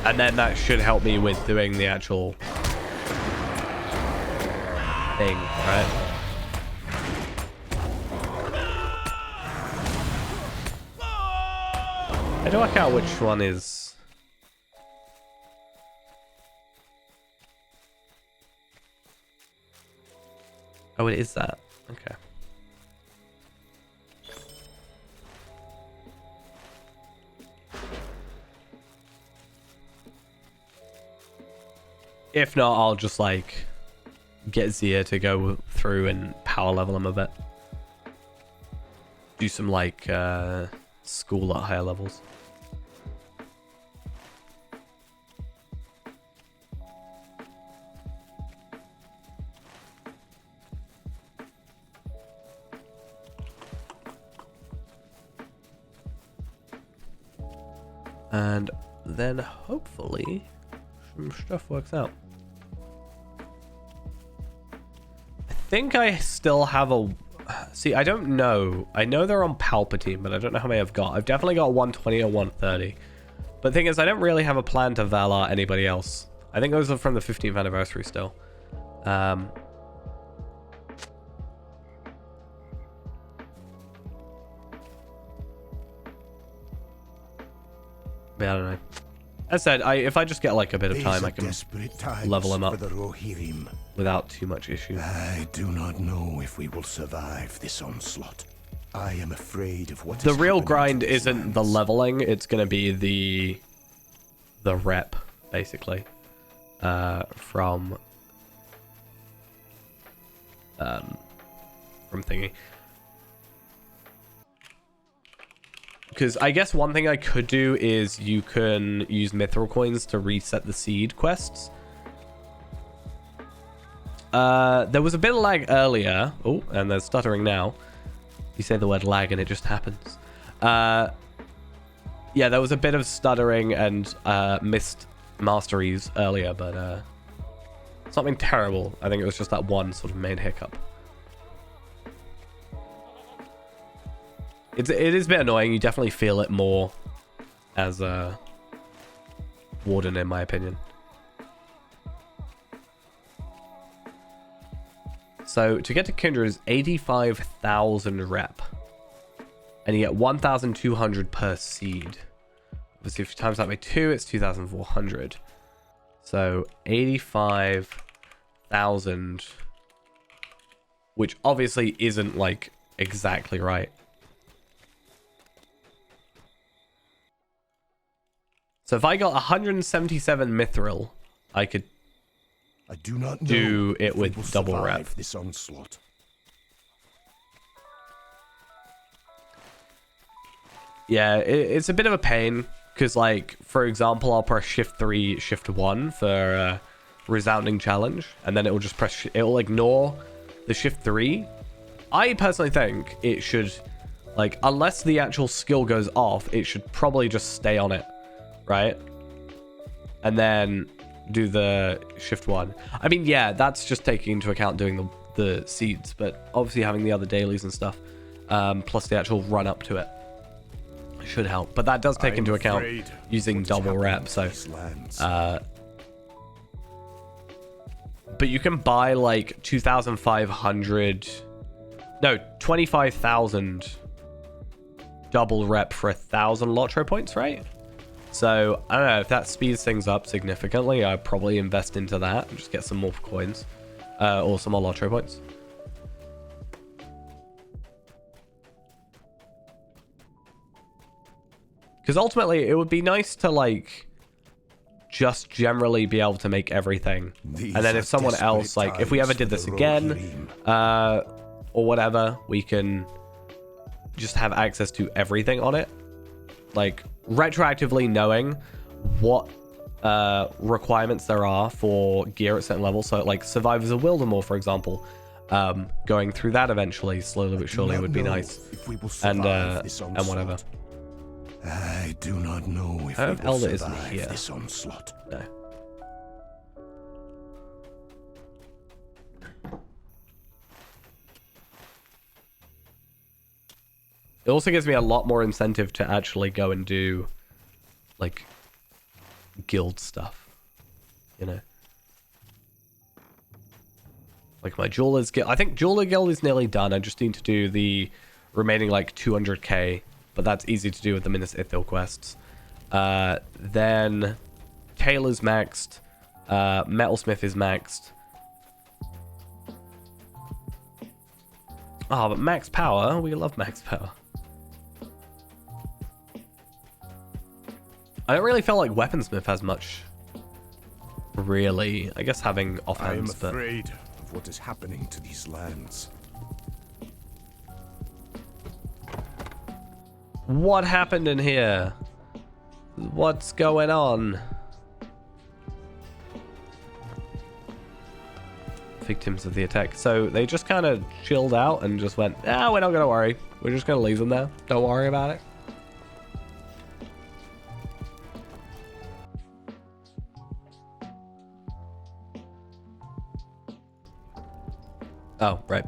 And then that should help me with doing the actual thing, right? I don't work out which one is... Oh, it is that. Okay. If not, I'll just like get Zia to go through and power level him a bit. Do some like school at higher levels. And then hopefully some stuff works out. I think I still have a... See, I don't know. I know they're on Palpatine, but I don't know how many I've got. I've definitely got 120 or 130. But the thing is, I don't really have a plan to Valar anybody else. I think those are from the 15th anniversary still. But I don't know. As I said, if I just get like a bit of time, I can level him up without too much issue. I do not know if we will survive this onslaught. I am afraid of what The is real happening grind to these isn't the lands. leveling, it's going to be the rep, basically, from thingy. Because I guess one thing I could do is you can use mithril coins to reset the seed quests. There was a bit of lag earlier. Oh, and there's stuttering now. You say the word lag and it just happens. Yeah, there was a bit of stuttering and missed masteries earlier, but something terrible. I think it was just that one sort of main hiccup. It is a bit annoying. You definitely feel it more as a warden, in my opinion. So to get to Kindra is 85,000 rep. And you get 1,200 per seed. Obviously, if you times that by 2, it's 2,400. So 85,000, which obviously isn't like exactly right. So if I got 177 mithril, I could I do not know do it if we with will double rep. survive this onslaught. Yeah, it's a bit of a pain because, like, for example, I'll press shift 3, shift 1 for resounding challenge, and then it will just press, it will ignore the shift 3. I personally think it should, like, unless the actual skill goes off, it should probably just stay on it, right? And then do the shift 1. I mean, yeah, that's just taking into account doing the seeds, but obviously having the other dailies and stuff, plus the actual run up to it should help. But that does take into account using double rep, so but you can buy like 25,000 double rep for 1,000 Lotro points, right? So I don't know if that speeds things up significantly. I'd probably invest into that and just get some more coins, or some more Lotro points. Because ultimately, it would be nice to, like, just generally be able to make everything. These And then are if someone else, like, if we ever times did for this the again, Rohirrim. or whatever, we can just have access to everything on it. Like, retroactively knowing what requirements there are for gear at certain levels. So, like, Survivors of Wildermore, for example, going through that eventually, slowly but surely, would be nice. If we will And survive this and whatever. onslaught. I do not know if I we hope will Elder isn't survive here. this onslaught. No. It also gives me a lot more incentive to actually go and do, like, guild stuff, you know? Like my Jeweler's Guild. I think Jeweler Guild is nearly done. I just need to do the remaining, like, 200k, but that's easy to do with the Minas Ithil quests. Then Tailor's maxed. Metalsmith is maxed. Oh, but max power. We love max power. I don't really feel like Weaponsmith has much. Really. I guess having I am offhands, but... afraid of what is happening to these lands. What happened in here? What's going on? Victims of the attack. So they just kind of chilled out and just went, ah, we're not going to worry. We're just going to leave them there. Don't worry about it. Oh, right.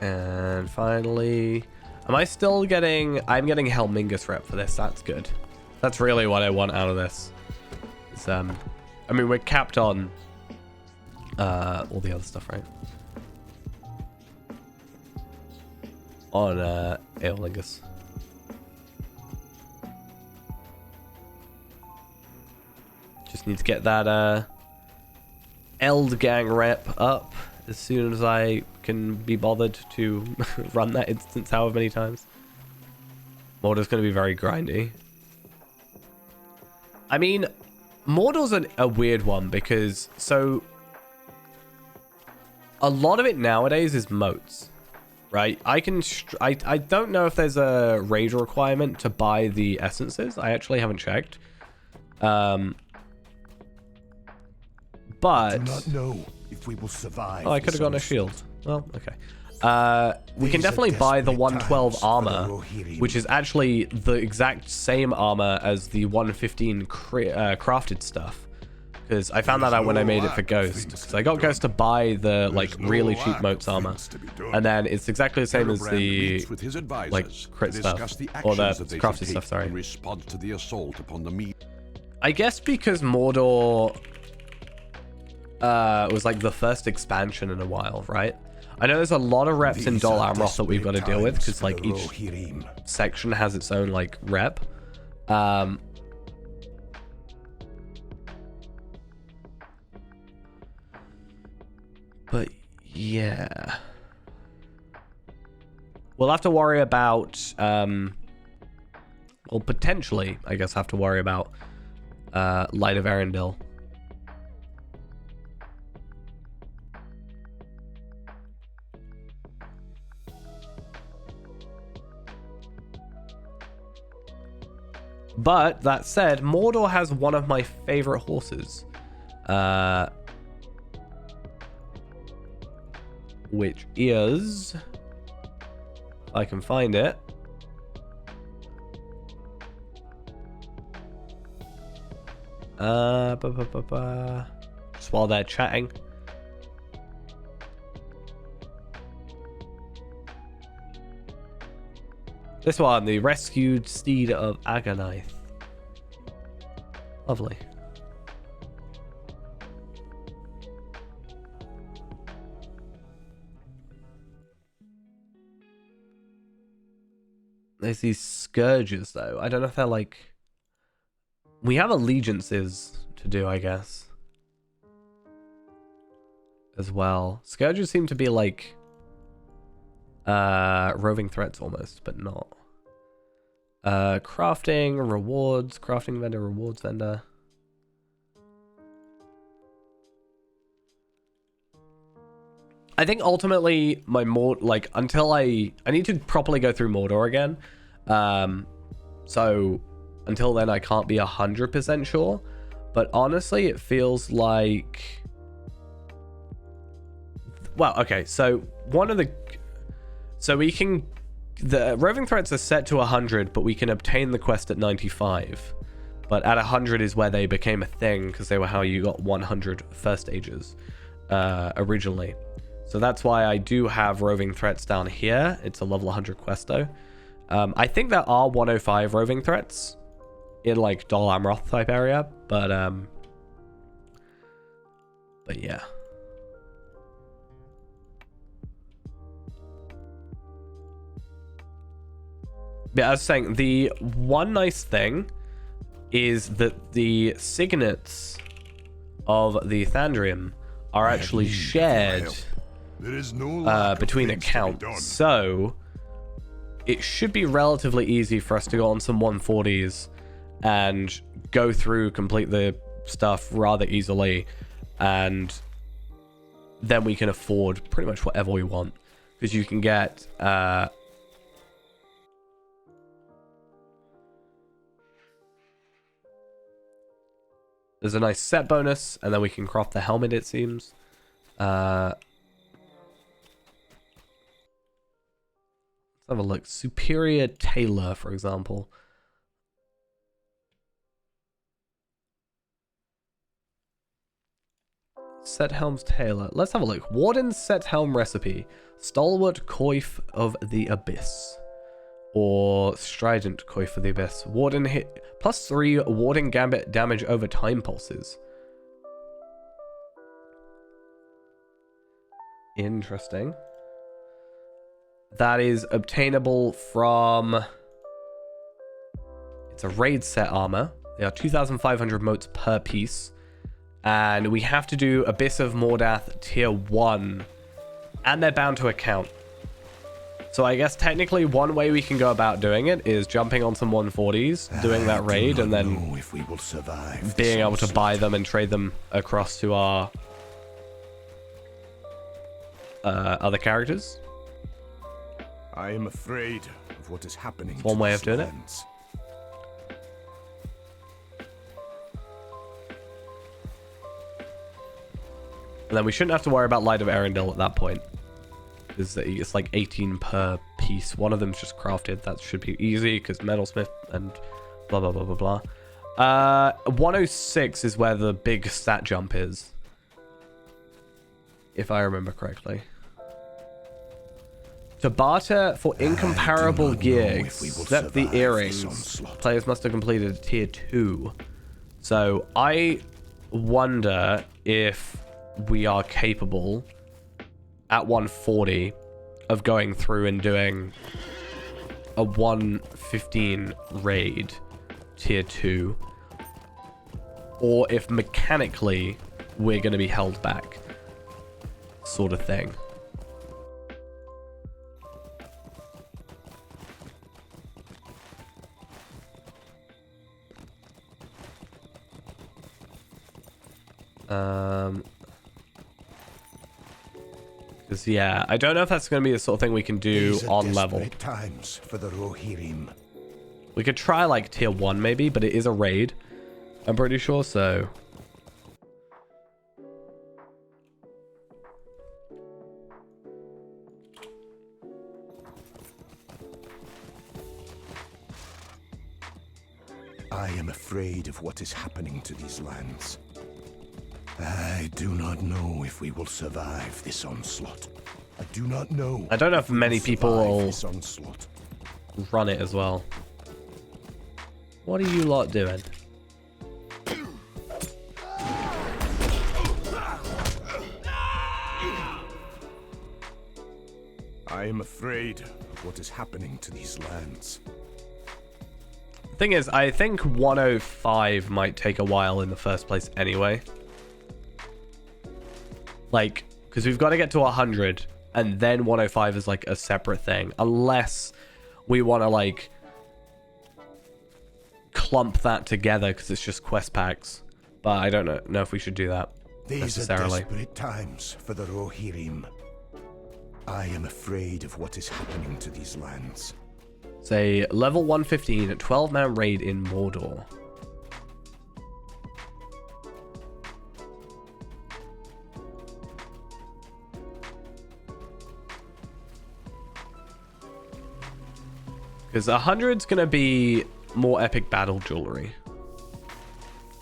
And finally, am I still getting... I'm getting Helmingus rep for this. That's good. That's really what I want out of this. It's, I mean, we're capped on all the other stuff, right? on Aeolingus. Just need to get that Eldgang rep up as soon as I can be bothered to run that instance however many times. Mordor's going to be very grindy. I mean, Mordor's a weird one because, so, a lot of it nowadays is moats, right? I don't know if there's a raid requirement to buy the essences. I actually haven't checked. But... Do not know if we will survive. Oh, I could have gotten a shield. Well, okay. We can definitely buy the 112 armor, which is actually the exact same armor as the 115 crafted stuff. Because I found that out when I made it for Ghost. Because I got Ghost to buy the like really cheap moats armor, and then it's exactly the same as the like crit stuff or the crafted stuff. Sorry. In response to the assault upon the I guess because Mordor was like the first expansion in a while, right? I know there's a lot of reps in Dol Amroth that we've got to deal with because like each section has its own like rep. But yeah, we'll have to worry about well, potentially I guess have to worry about Light of Arendelle. But that said, Mordor has one of my favorite horses, which is, if I can find it, just while they're chatting. This one, the rescued steed of Agonith. Lovely. There's these scourges, though. I don't know if they're like... We have allegiances to do, I guess. As well. Scourges seem to be like... roving threats almost, but not. Crafting, rewards, crafting vendor, rewards vendor. I think ultimately my like until I need to properly go through Mordor again. So until then I can't be 100% sure, but honestly it feels like, well, okay, so we can, the roving threats are set to 100, but we can obtain the quest at 95. But at 100 is where they became a thing, because they were how you got 100 first stages originally. So that's why I do have roving threats down here. It's a level 100 quest though. I think there are 105 roving threats in like Dol Amroth type area, but yeah. Yeah, I was saying, the one nice thing is that the signets of the Thandrium are actually shared between accounts. So it should be relatively easy for us to go on some 140s and go through, complete the stuff rather easily, and then we can afford pretty much whatever we want, because you can get there's a nice set bonus, and then we can craft the helmet, it seems. Let's have a look. Superior Tailor, for example. Set Helm's Tailor. Let's have a look. Warden's Set Helm recipe. Stalwart Coif of the Abyss. Or Strident Coif of the Abyss. Warden hit +3 Warden Gambit damage over time pulses. Interesting. that is obtainable from... It's a raid set armor. They are 2,500 motes per piece. And we have to do Abyss of Mordath tier 1. And they're bound to account. So I guess technically one way we can go about doing it is jumping on some 140s, doing that raid, and then if we will survive being able to buy them and trade them across to our other characters. I am afraid of what is happening. It's one way of doing it. And then we shouldn't have to worry about Light of Arendelle at that point. Because it's like 18 per piece. One of them's just crafted. That should be easy because metalsmith and blah, blah, blah, blah, blah. 106 is where the big stat jump is. If I remember correctly. To barter for incomparable gear, except the earrings, players must have completed tier 2. So I wonder if we are capable at 140 of going through and doing a 115 raid tier 2, or if mechanically we're going to be held back, sort of thing. Because yeah, I don't know if that's going to be the sort of thing we can do on level. Times for the Rohirrim. We could try like tier 1 maybe, but it is a raid, I'm pretty sure, so... I am afraid of what is happening to these lands. I do not know if we will survive this onslaught. I do not know. I don't know if many people will this onslaught. run it as well. What are you lot doing? I am afraid of what is happening to these lands. Thing is, I think 105 might take a while in the first place anyway. Like, because we've got to get to 100, and then 105 is like a separate thing. Unless we want to like clump that together because it's just quest packs. But I don't know if we should do that necessarily. These are desperate times for the Rohirrim. I am afraid of what is happening to these lands. Say level 115 at 12-man raid in Mordor. Because 100's going to be more epic battle jewelry.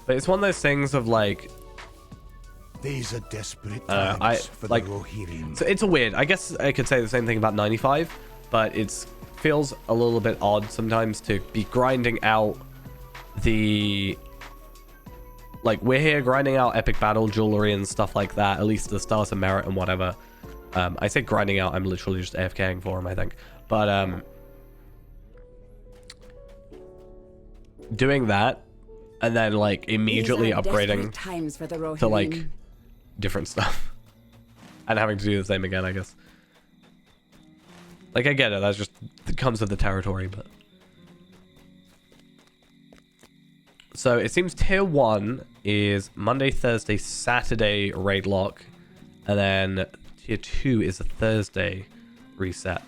But it's one of those things of like... These are desperate times for the Rohirrim. So it's a weird... I guess I could say the same thing about 95, but it's feels a little bit odd sometimes to be grinding out the... Like, we're here grinding out epic battle jewelry and stuff like that, at least the Stars of Merit and whatever. I say grinding out, I'm literally just AFKing for them, I think. But, doing that, and then, like, immediately upgrading times for the to, like, different stuff. And having to do the same again, I guess. Like, I get it, that's just, it comes with the territory, but... So, it seems tier 1 is Monday, Thursday, Saturday raid lock. And then tier 2 is a Thursday reset.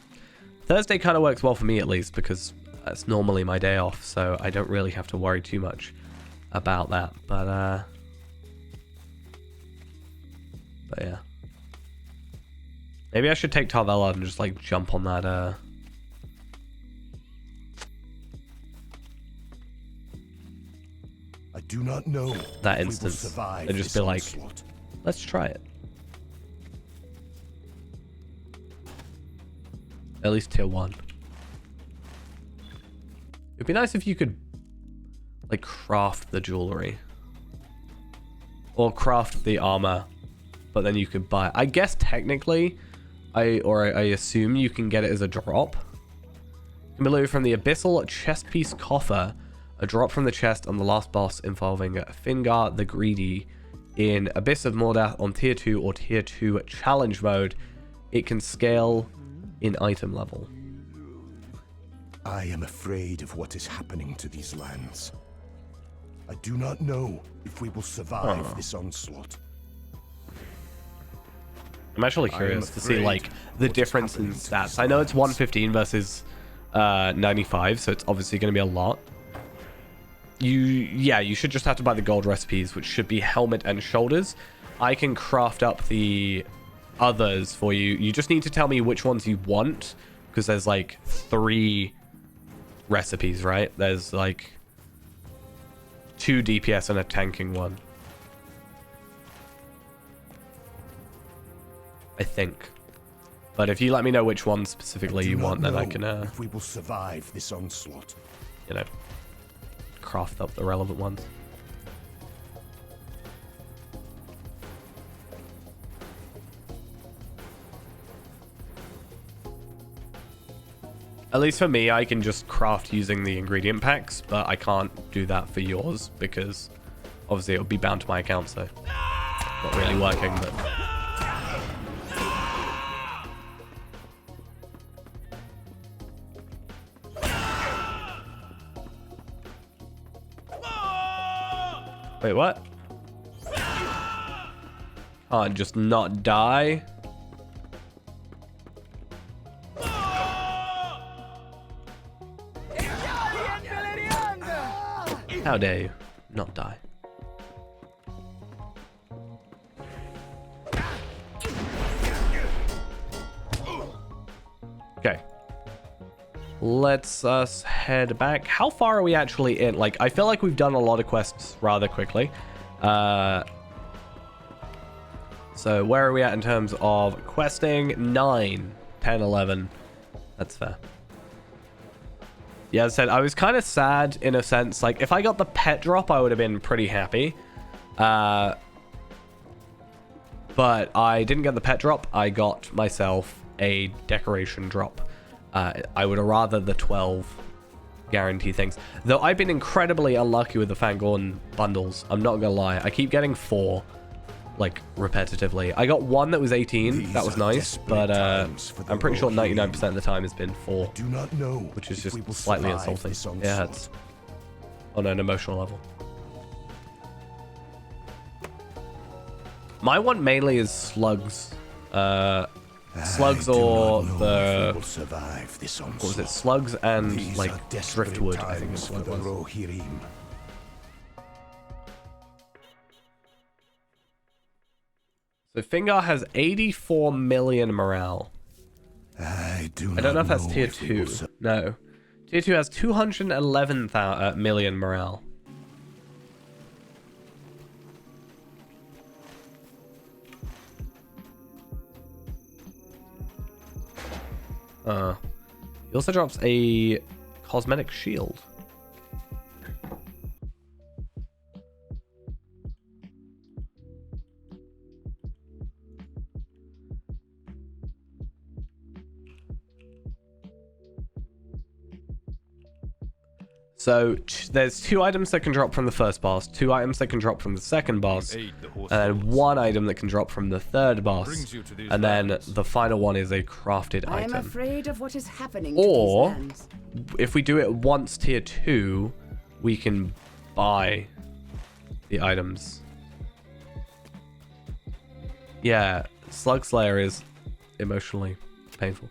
Thursday kind of works well for me, at least, because that's normally my day off. So, I don't really have to worry too much about that. But yeah. Maybe I should take Tarvella and just, like, jump on that, I do not know that instance and just be like, let's try it. At least tier 1. It'd be nice if you could, like, craft the jewelry. Or craft the armor, but then you could buy it. I guess technically, I assume you can get it as a drop. Can be looted from the Abyssal chest piece coffer. A drop from the chest on the last boss involving Fingar the Greedy in Abyss of Mordath on tier 2 or tier 2 challenge mode. It can scale in item level. I am afraid of what is happening to these lands. I do not know if we will survive this onslaught. I'm actually curious to see like the difference in stats. I know it's 115 versus 95, so it's obviously going to be a lot. You should just have to buy the gold recipes, which should be helmet and shoulders. I can craft up the others for you. You just need to tell me which ones you want, because there's like 3 recipes, right? There's like 2 DPS and a tanking one, I think. But if you let me know which one specifically you want, then I can if we will survive this onslaught. You know, craft up the relevant ones. At least for me, I can just craft using the ingredient packs, but I can't do that for yours because obviously it would be bound to my account, so not really working, but... Wait, what? Can't just not die? How dare you not die? Okay. Let's head back. How far are we actually in? Like, I feel like we've done a lot of quests rather quickly. So where are we at in terms of questing? 9, 10, 11. That's fair. Yeah, as I said, I was kind of sad in a sense. Like, if I got the pet drop, I would have been pretty happy. But I didn't get the pet drop. I got myself a decoration drop. I would have rather the 12 guarantee things. Though I've been incredibly unlucky with the Fangorn bundles. I'm not gonna lie. I keep getting 4, like, repetitively. I got 1 that was 18. That was nice. But I'm pretty sure 99% of the time has been 4. Do not know, which is just slightly insulting. Yeah, it's on an emotional level. My one mainly is slugs. Slugs or the... What was it? Slugs and, like, driftwood, I think is what it was. So Fingar has 84 million morale. I don't know if that's tier 2. No. Tier 2 has 211 million morale. He also drops a cosmetic shield. So there's 2 items that can drop from the first boss, 2 items that can drop from the second boss, and 1 item that can drop from the third boss, and then the final one is a crafted item. I am afraid of what is happening or, to these lands. If we do it once tier 2, we can buy the items. Yeah, Slug Slayer is emotionally painful.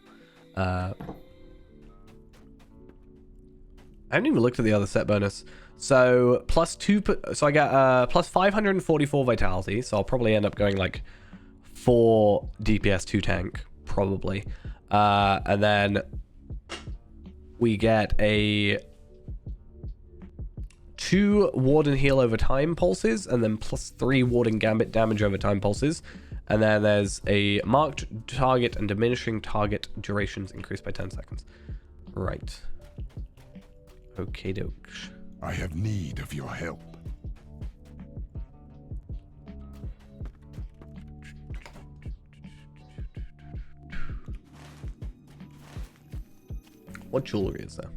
I haven't even looked at the other set bonus. So so I get plus 544 vitality. So I'll probably end up going like 4 DPS 2 tank, probably. And then we get a 2 ward and heal over time pulses, and then plus 3 ward and gambit damage over time pulses. And then there's a marked target and diminishing target durations increased by 10 seconds. Right. Okay, dokes. I have need of your help. What jewelry is there?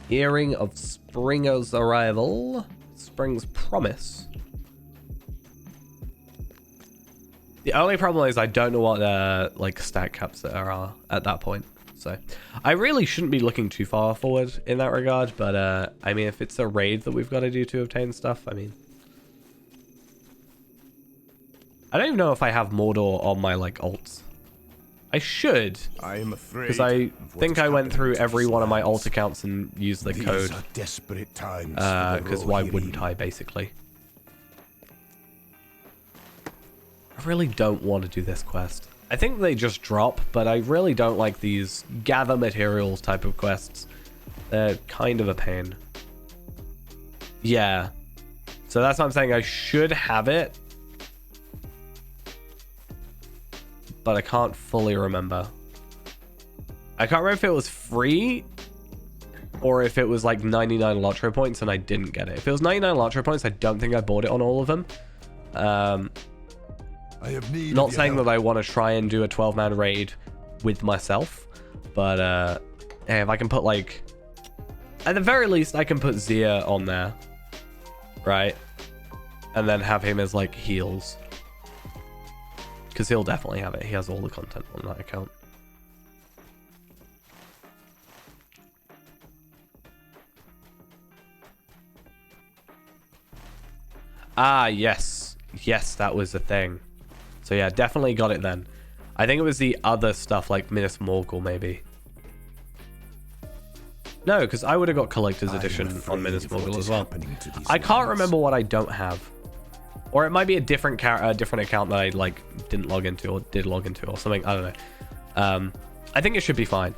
Earring of Springer's Arrival. Spring's Promise. The only problem is I don't know what like stat caps there are at that point. So I really shouldn't be looking too far forward in that regard. But I mean, if it's a raid that we've got to do to obtain stuff, I mean, I don't even know if I have Mordor on my like alts. I should. I am afraid. Because I think I went through every one of my alt accounts and used the These code. are desperate times. Because why wouldn't I, basically? I really don't want to do this quest. I think they just drop, but I really don't like these gather materials type of quests. They're kind of a pain. Yeah. So that's what I'm saying. I should have it. But I can't fully remember. I can't remember if it was free or if it was like 99 Lotro points and I didn't get it. If it was 99 Lotro points, I don't think I bought it on all of them. I have need Not saying that I want to try and do a 12-man raid with myself, but hey, if I can put like, at the very least, I can put Zia on there, right? And then have him as like heals. Because he'll definitely have it. He has all the content on that account. Ah, yes. Yes, that was the thing. So yeah, definitely got it then. I think it was the other stuff like Minas Morgul, maybe. No, because I would have got Collector's Edition on Minas Morgul as well. I can't remember what I don't have. Or it might be a different account that I like didn't log into or did log into or something. I don't know. I think it should be fine.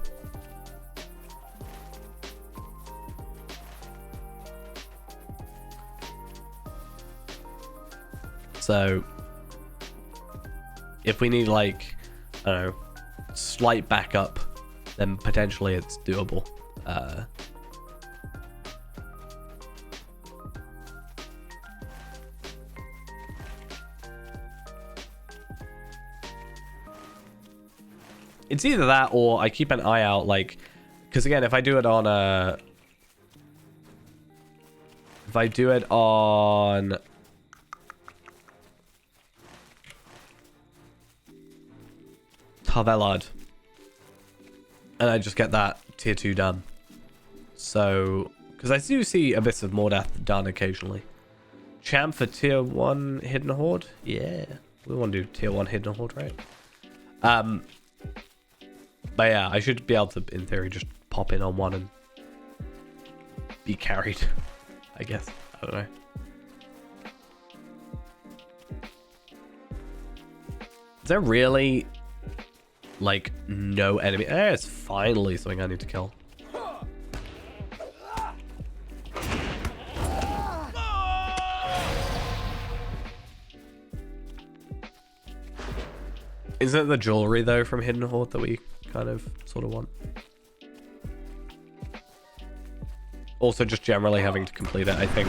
So if we need like, I don't know, slight backup, then potentially it's doable. It's either that or I keep an eye out, like, because again, if I do it on Tarvelard, and I just get that tier 2 done. So, because I do see Abyss of Mordath done occasionally. Champ for tier 1 Hidden Horde? Yeah, we want to do tier 1 Hidden Horde, right? But yeah, I should be able to, in theory, just pop in on one and be carried, I guess. I don't know. Is there really, like, no enemy? It's finally something I need to kill. Isn't it the jewelry, though, from Hidden Horde that we kind of sort of want? Also, just generally having to complete it, I think,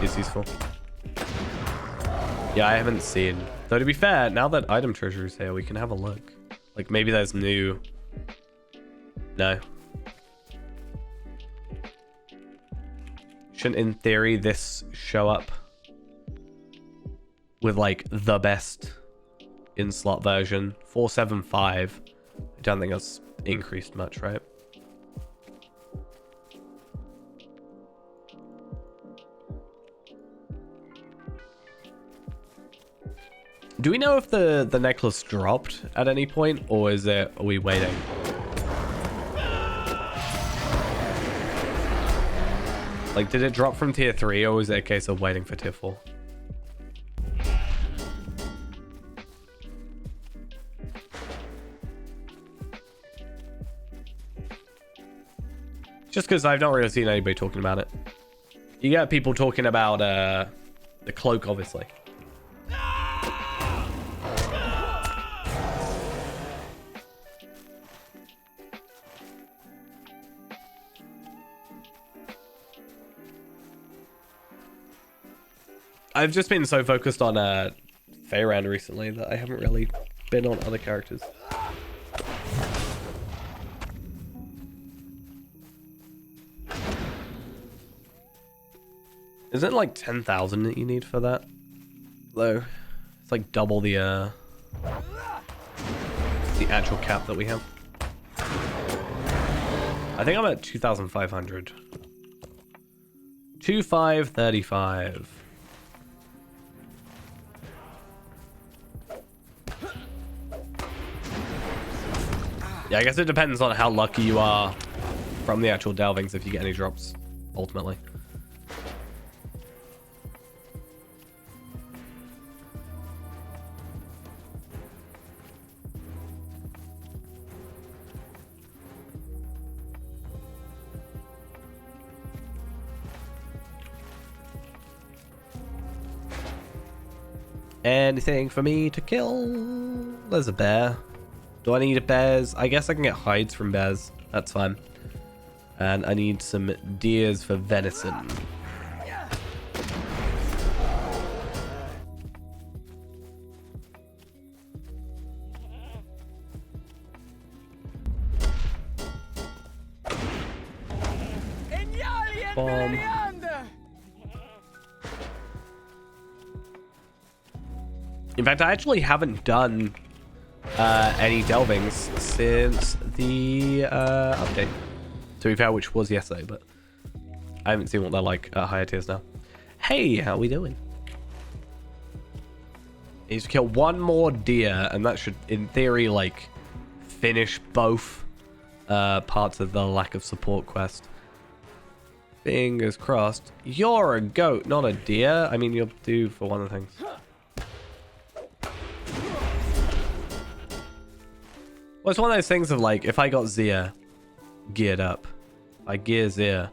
is useful. Yeah, I haven't seen. Though, to be fair, now that item treasure is here, we can have a look. Like, maybe there's new... No. Shouldn't, in theory, this show up with, like, the best in-slot version? 475. I don't think that's increased much, right? Do we know if the necklace dropped at any point, or is it, are we waiting? Like, did it drop from tier 3, or was it a case of waiting for tier 4? Just because I've not really seen anybody talking about it. You get people talking about the cloak, obviously. I've just been so focused on Feyran recently that I haven't really been on other characters. Isn't it like 10,000 that you need for that? Though it's like double the actual cap that we have. I think I'm at 2,500. 2,535. Yeah, I guess it depends on how lucky you are from the actual delvings if you get any drops, ultimately. Anything for me to kill? There's a bear. Do I need bears? I guess I can get hides from bears. That's fine. And I need some deers for venison. Bomb. In fact, I actually haven't done any delvings since the update. To be fair, which was yesterday, but I haven't seen what they're like at higher tiers now. Hey, how we doing? Needs to kill one more deer, and that should, in theory, like, finish both parts of the lack of support quest. Fingers crossed. You're a goat, not a deer. I mean, you'll do for one of the things. Well, it's one of those things of like, if I got Zia geared up, I gear Zia,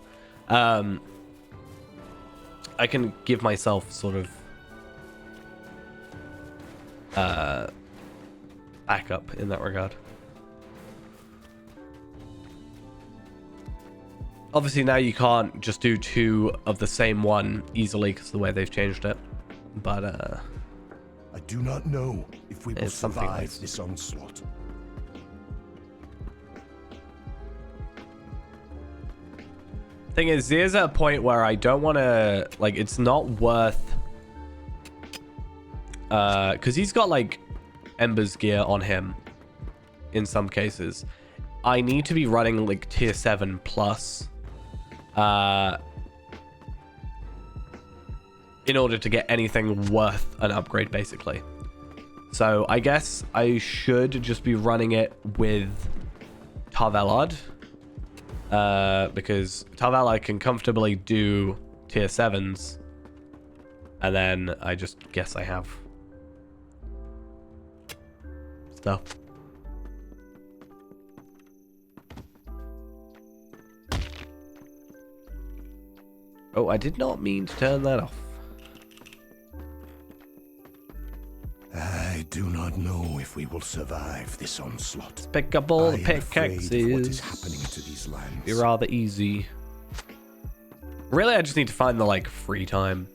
I can give myself sort of backup in that regard. Obviously now you can't just do two of the same one easily because of the way they've changed it, but I do not know if we will it's something survive like this onslaught. thing is, there's a point where I don't want to, like, it's not worth, because he's got like Ember's gear on him in some cases. I need to be running like tier 7 plus in order to get anything worth an upgrade, basically. So I guess I should just be running it with Tarvelard, because Tarvelard can comfortably do tier 7s, and then I just guess I have stuff. Oh, I did not mean to turn that off. I do not know if we will survive this onslaught. Pick up all the I am afraid of what is pickaxes. happening to these lands. Be rather easy. Really, I just need to find the like free time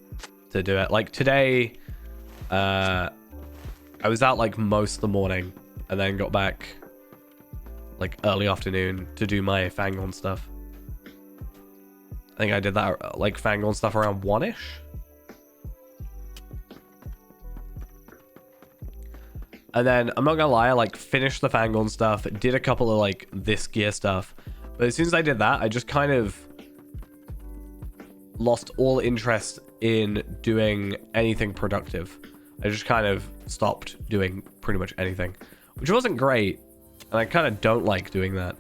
to do it. Like today, I was out like most of the morning and then got back like early afternoon to do my Fangorn stuff. I think I did that like Fangorn stuff around 1-ish. And then, I'm not gonna lie, I like finished the Fangorn stuff, did a couple of like this gear stuff. But as soon as I did that, I just kind of lost all interest in doing anything productive. I just kind of stopped doing pretty much anything, which wasn't great. And I kind of don't like doing that.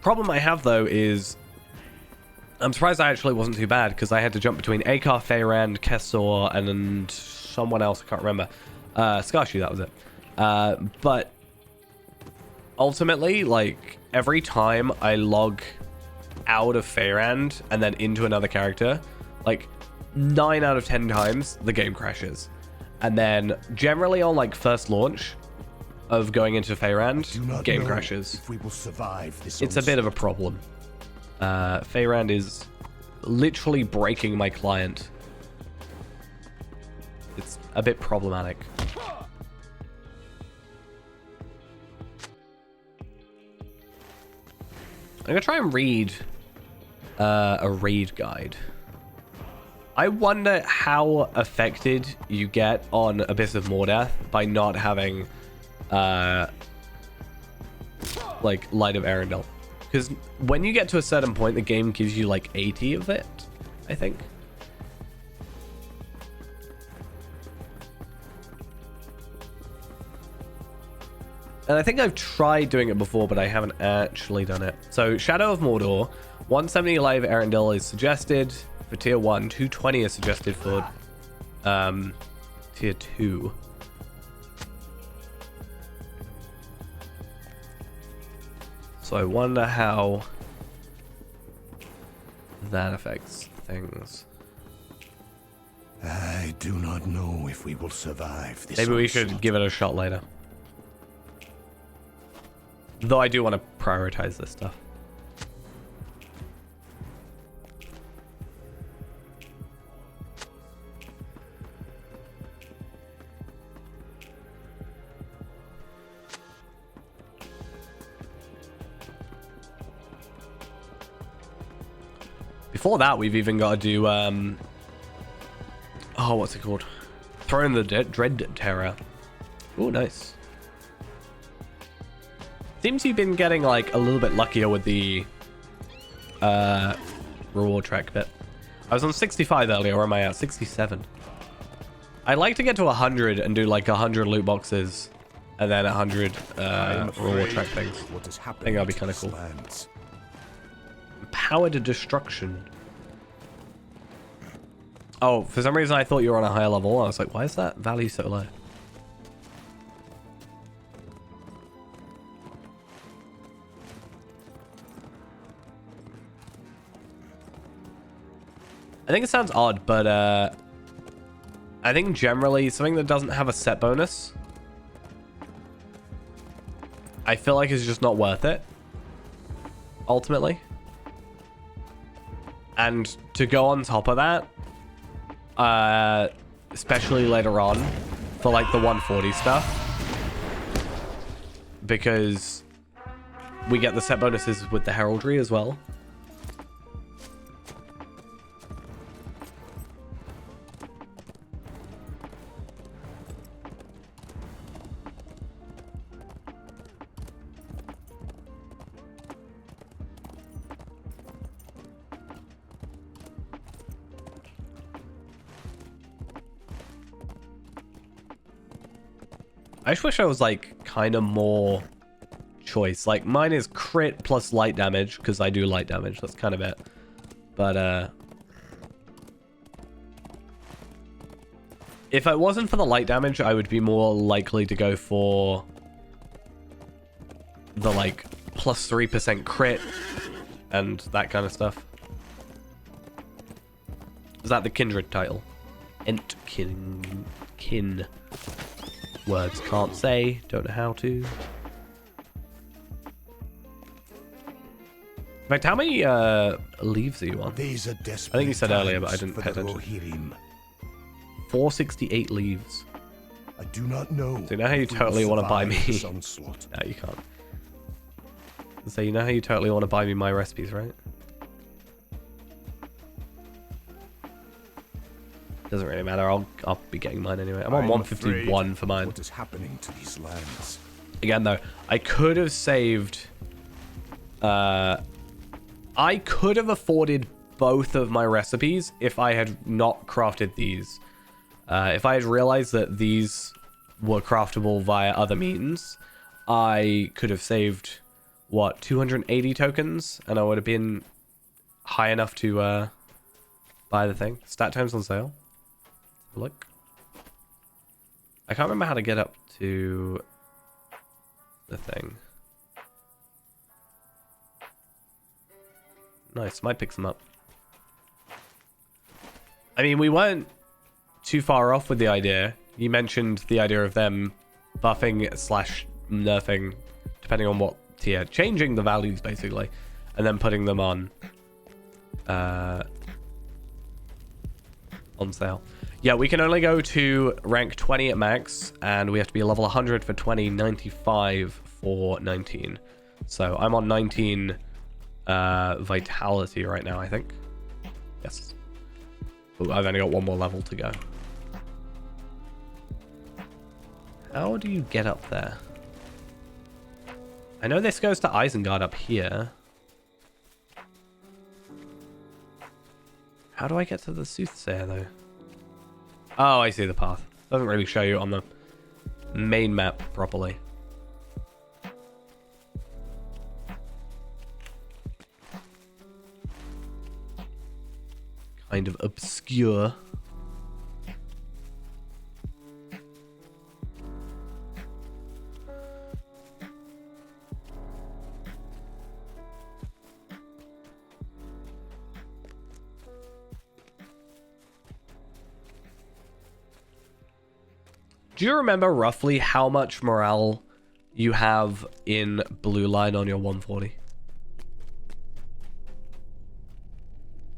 Problem I have though is I'm surprised I actually wasn't too bad, because I had to jump between Akar, Feyrand, Kessor, and someone else, I can't remember. Skarshu, that was it. But ultimately, like, every time I log out of Feyrand and then into another character, like, 9 out of 10 times, the game crashes. And then, generally on, like, first launch of going into Feyrand, game crashes. If we will survive this It's a bit of a problem. Feyrand is literally breaking my client. It's a bit problematic. I'm gonna try and read a raid guide. I wonder how affected you get on Abyss of Mordeath by not having like Light of Arendelle. Because when you get to a certain point, the game gives you like 80 of it, I think. And I think I've tried doing it before, but I haven't actually done it. So Shadow of Mordor, 170 Light of Arendelle is suggested for tier 1, 220 is suggested for tier 2. So I wonder how that affects things. I do not know if we will survive this. Maybe we should onslaught. give it a shot later. Though I do want to prioritize this stuff. Before that, we've even got to do, oh, what's it called? Throne of the Dread Terror. Oh, nice. Seems you've been getting, like, a little bit luckier with the reward track bit. I was on 65 earlier, or am I at 67? I'd like to get to 100 and do, like, 100 loot boxes and then 100 reward track things. What is I happening think that'd be to kind of these cool. lands? Power to destruction. Oh, for some reason I thought you were on a higher level. I was like, why is that value so low? I think it sounds odd, but I think generally something that doesn't have a set bonus, I feel like is just not worth it, ultimately. And to go on top of that, especially later on for like the 140 stuff, because we get the set bonuses with the heraldry as well. I just wish I was like kind of more choice. Like mine is crit plus light damage because I do light damage. That's kind of it. But if it wasn't for the light damage, I would be more likely to go for the like plus 3% crit and that kind of stuff. Is that the Kindred title? Kin. Words can't say, don't know how to. In fact, how many leaves are you on? These are I desperate think you said earlier, but I times didn't for pay the attention. Rohirrim. 468 leaves. I do not know. So you know how you if we will totally want to buy me? survive this onslaught. No, you can't. So you know how you totally want to buy me my recipes, right? Doesn't really matter. I'll be getting mine anyway. I'm on 151 for mine. What is happening to these lands? Again, though, I could have saved... I could have afforded both of my recipes if I had not crafted these. If I had realized that these were craftable via other means, I could have saved, what, 280 tokens? And I would have been high enough to buy the thing. Stat times on sale. Look. I can't remember how to get up to the thing. Nice, might pick some up. I mean, we weren't too far off with the idea. You mentioned the idea of them buffing / nerfing, depending on what tier, changing the values basically, and then putting them on sale. Yeah, we can only go to rank 20 at max, and we have to be level 100 for 20, 95 for 19. So I'm on 19 vitality right now, I think. Yes. Ooh, I've only got one more level to go. How do you get up there? I know this goes to Isengard up here. How do I get to the Soothsayer, though? Oh, I see the path. Doesn't really show you on the main map properly. Kind of obscure. Do you remember roughly how much morale you have in blue line on your 140?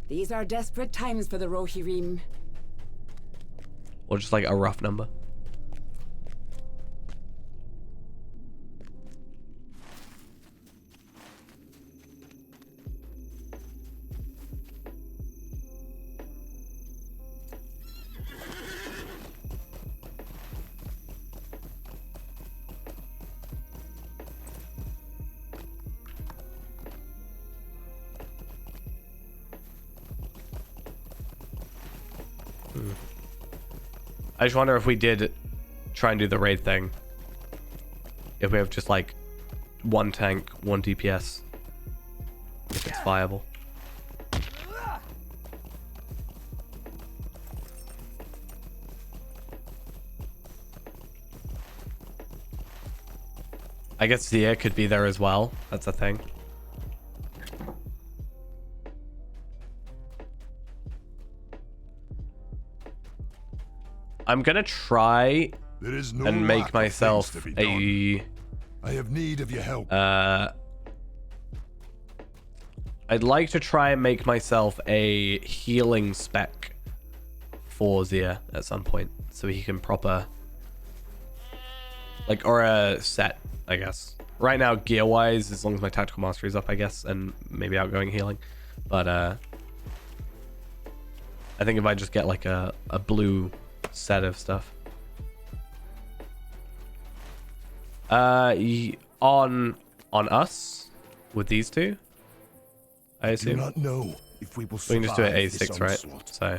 These are desperate times for the Rohirrim. Or just like a rough number? I just wonder if we did try and do the raid thing, if we have just like one tank, one DPS, if it's viable. I guess Zia could be there as well. That's a thing. I'm gonna try There is no and lack make of myself things to be done. a... I have need of your help. I'd like to try and make myself a healing spec for Zia at some point, so he can proper... Like, or a set, I guess. Right now, gear-wise, as long as my tactical mastery is up, I guess, and maybe outgoing healing. But, I think if I just get, like, a blue set of stuff. On us, with these two, I I do assume. not know if we will We can just do it survive this A6, right? onslaught. So,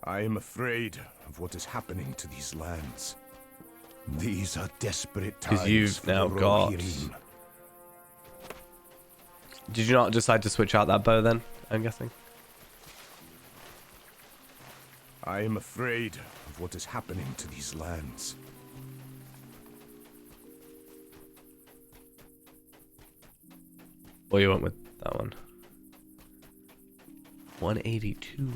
I am afraid of what is happening to these lands. These are desperate times. because you've for now the got... Rohirrim. Did you not decide to switch out that bow then, I'm guessing? I am afraid of what is happening to these lands. Or you went with that one. 182.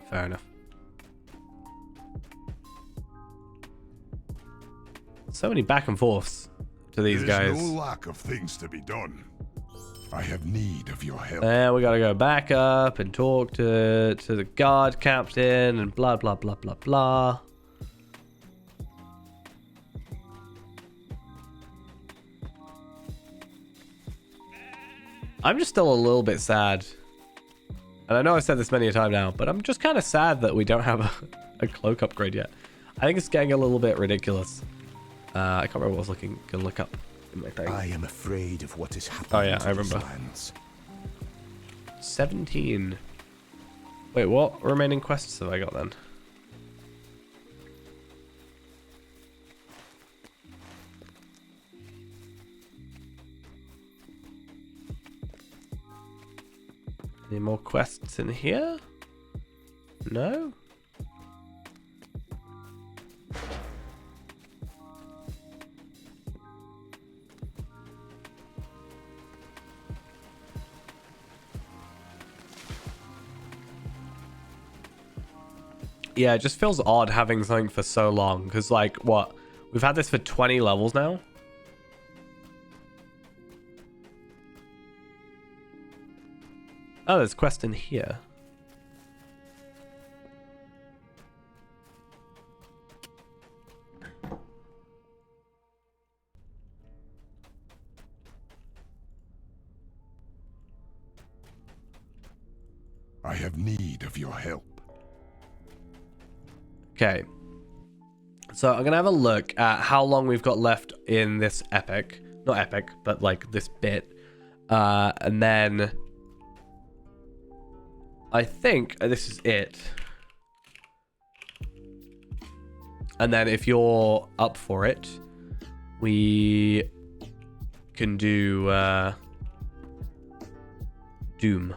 Fair enough. So many back and forths to these There is guys. no lack of things to be done. I have need of your help. And we gotta go back up and talk to the guard captain and blah blah blah blah blah. I'm just still a little bit sad. And I know I've said this many a time now, but I'm just kind of sad that we don't have a cloak upgrade yet. I think it's getting a little bit ridiculous. I can't remember what I was gonna look up in my thing. I am afraid of what is happening Oh yeah, to I these remember. lands. 17. Wait, what remaining quests have I got then? Any more quests in here? No? Yeah, it just feels odd having something for so long. Because, like, what? We've had this for 20 levels now? Oh, there's a quest in here. I have need of your help. Okay. So I'm going to have a look at how long we've got left in this epic. Not epic, but like this bit. And then I think this is it. And then if you're up for it, we can do Doom.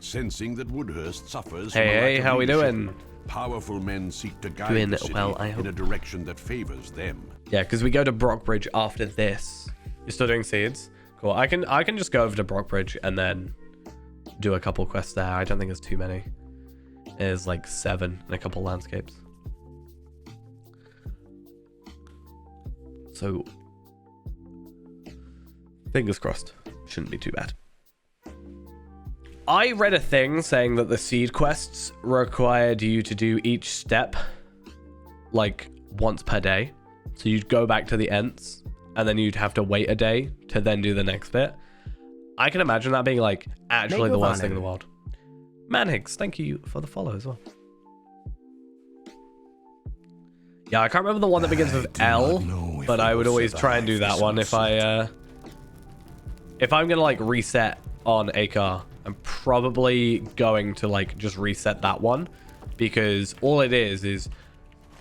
Sensing that Woodhurst suffers Hey, from a lack hey, of how we leadership, doing? powerful men seek to guide Doing the city well, I in a hope. direction that favors them. Yeah, because we go to Brockbridge after this. You're still doing seeds? Cool. I can just go over to Brockbridge and then do a couple quests there. I don't think there's too many. There's like 7 and a couple landscapes. So, fingers crossed. Shouldn't be too bad. I read a thing saying that the seed quests required you to do each step like once per day. So you'd go back to the Ents and then you'd have to wait a day to then do the next bit. I can imagine that being like actually the worst thing in the world. Manhiggs, thank you for the follow as well. Yeah, I can't remember the one that begins with L, but I would always try and do that one if I'm gonna like reset on Akar. I'm probably going to like just reset that one because all it is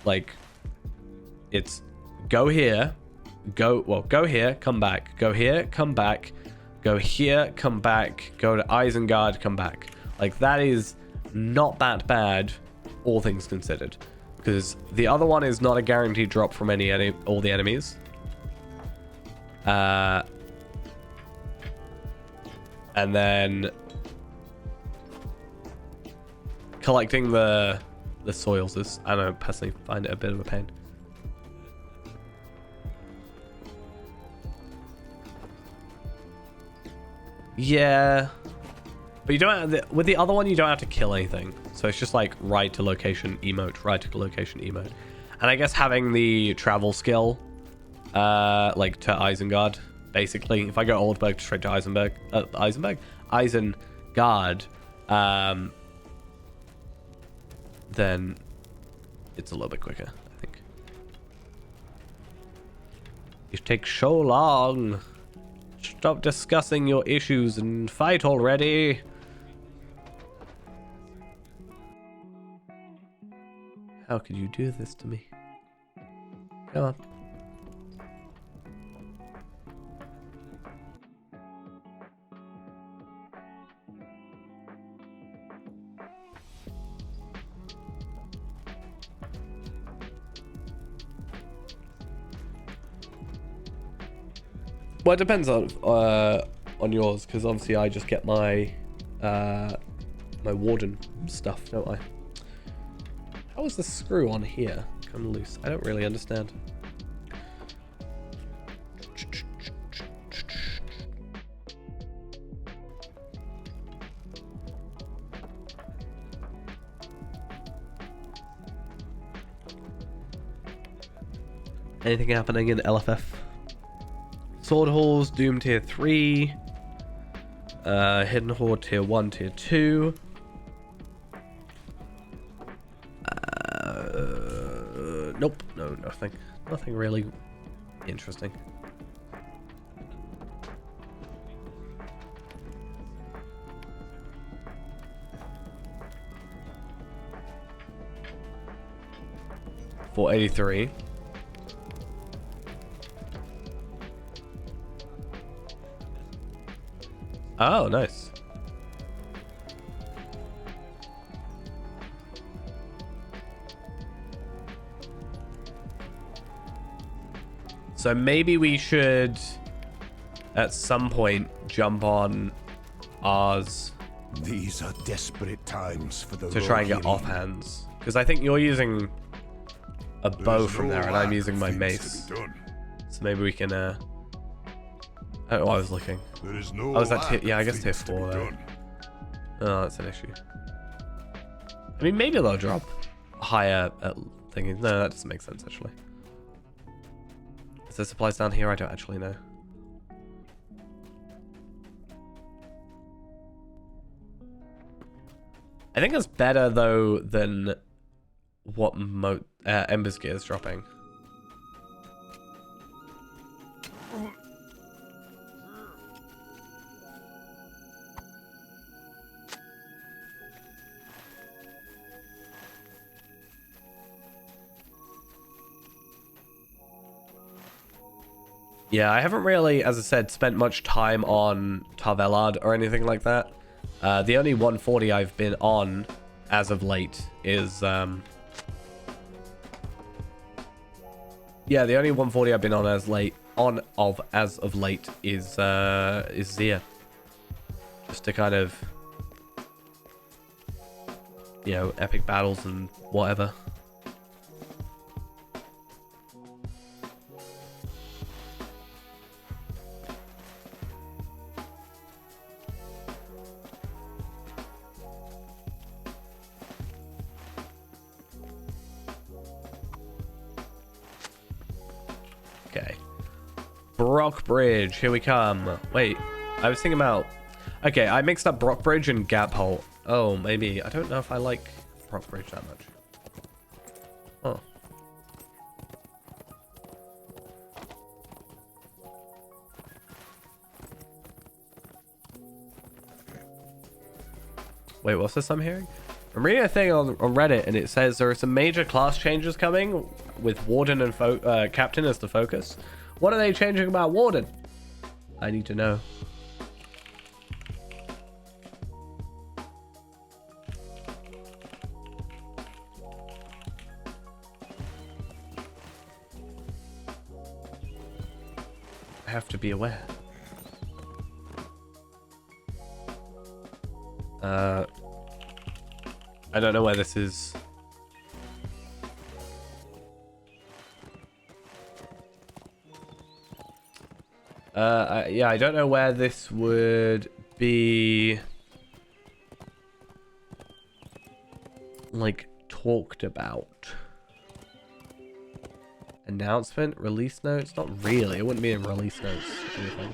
like it's go here, go here, come back, go here, come back, go here, come back, go to Isengard, come back. Like that is not that bad, all things considered, because the other one is not a guaranteed drop from all the enemies. And then collecting the soils is, I don't know, personally find it a bit of a pain. Yeah, but you don't have with the other one you don't have to kill anything, so it's just like ride to location emote, ride to location emote. And I guess having the travel skill like to Isengard, basically if I go Oldberg straight to Isengard, then it's a little bit quicker, I think. It takes so long. Stop discussing your issues and fight already. How could you do this to me? Come on. Well, it depends on yours, because obviously I just get my my warden stuff, don't I? How is the screw on here come loose? I don't really understand. Anything happening in LFF? Sword Halls, Doom Tier 3. Hidden Horde Tier 1, Tier 2. Nope, no, nothing. Nothing really interesting. $483. Oh, nice. So maybe we should, at some point, jump on ours These are desperate times for the to try and get offhands. Because I think you're using a bow from there, and I'm using my mace. So maybe we can, I don't know why I was looking. There is no Oh, is that tier? Yeah, I guess tier 4 though. Oh, that's an issue. I mean, maybe they'll drop higher at thinking. No, that doesn't make sense actually. Is there supplies down here? I don't actually know. I think it's better though than what Ember's Gear is dropping. Yeah, I haven't really, as I said, spent much time on Tarvelard or anything like that. The only 140 I've been on as of late is... yeah, the only 140 I've been on as of late is Zia. Just to kind of, you know, epic battles and whatever. Okay. Brockbridge, here we come. Wait, I was thinking about... Okay, I mixed up Brockbridge and Gap Hole. Oh, maybe. I don't know if I like Brockbridge that much. Oh. Wait, what's this I'm hearing? I'm reading a thing on Reddit, and it says there are some major class changes coming with Warden and Captain as the focus. What are they changing about Warden? I need to know. I have to be aware. I don't know where this is. Yeah, I don't know where this would be, like, talked about. Announcement? Release notes? Not really. It wouldn't be in release notes or anything.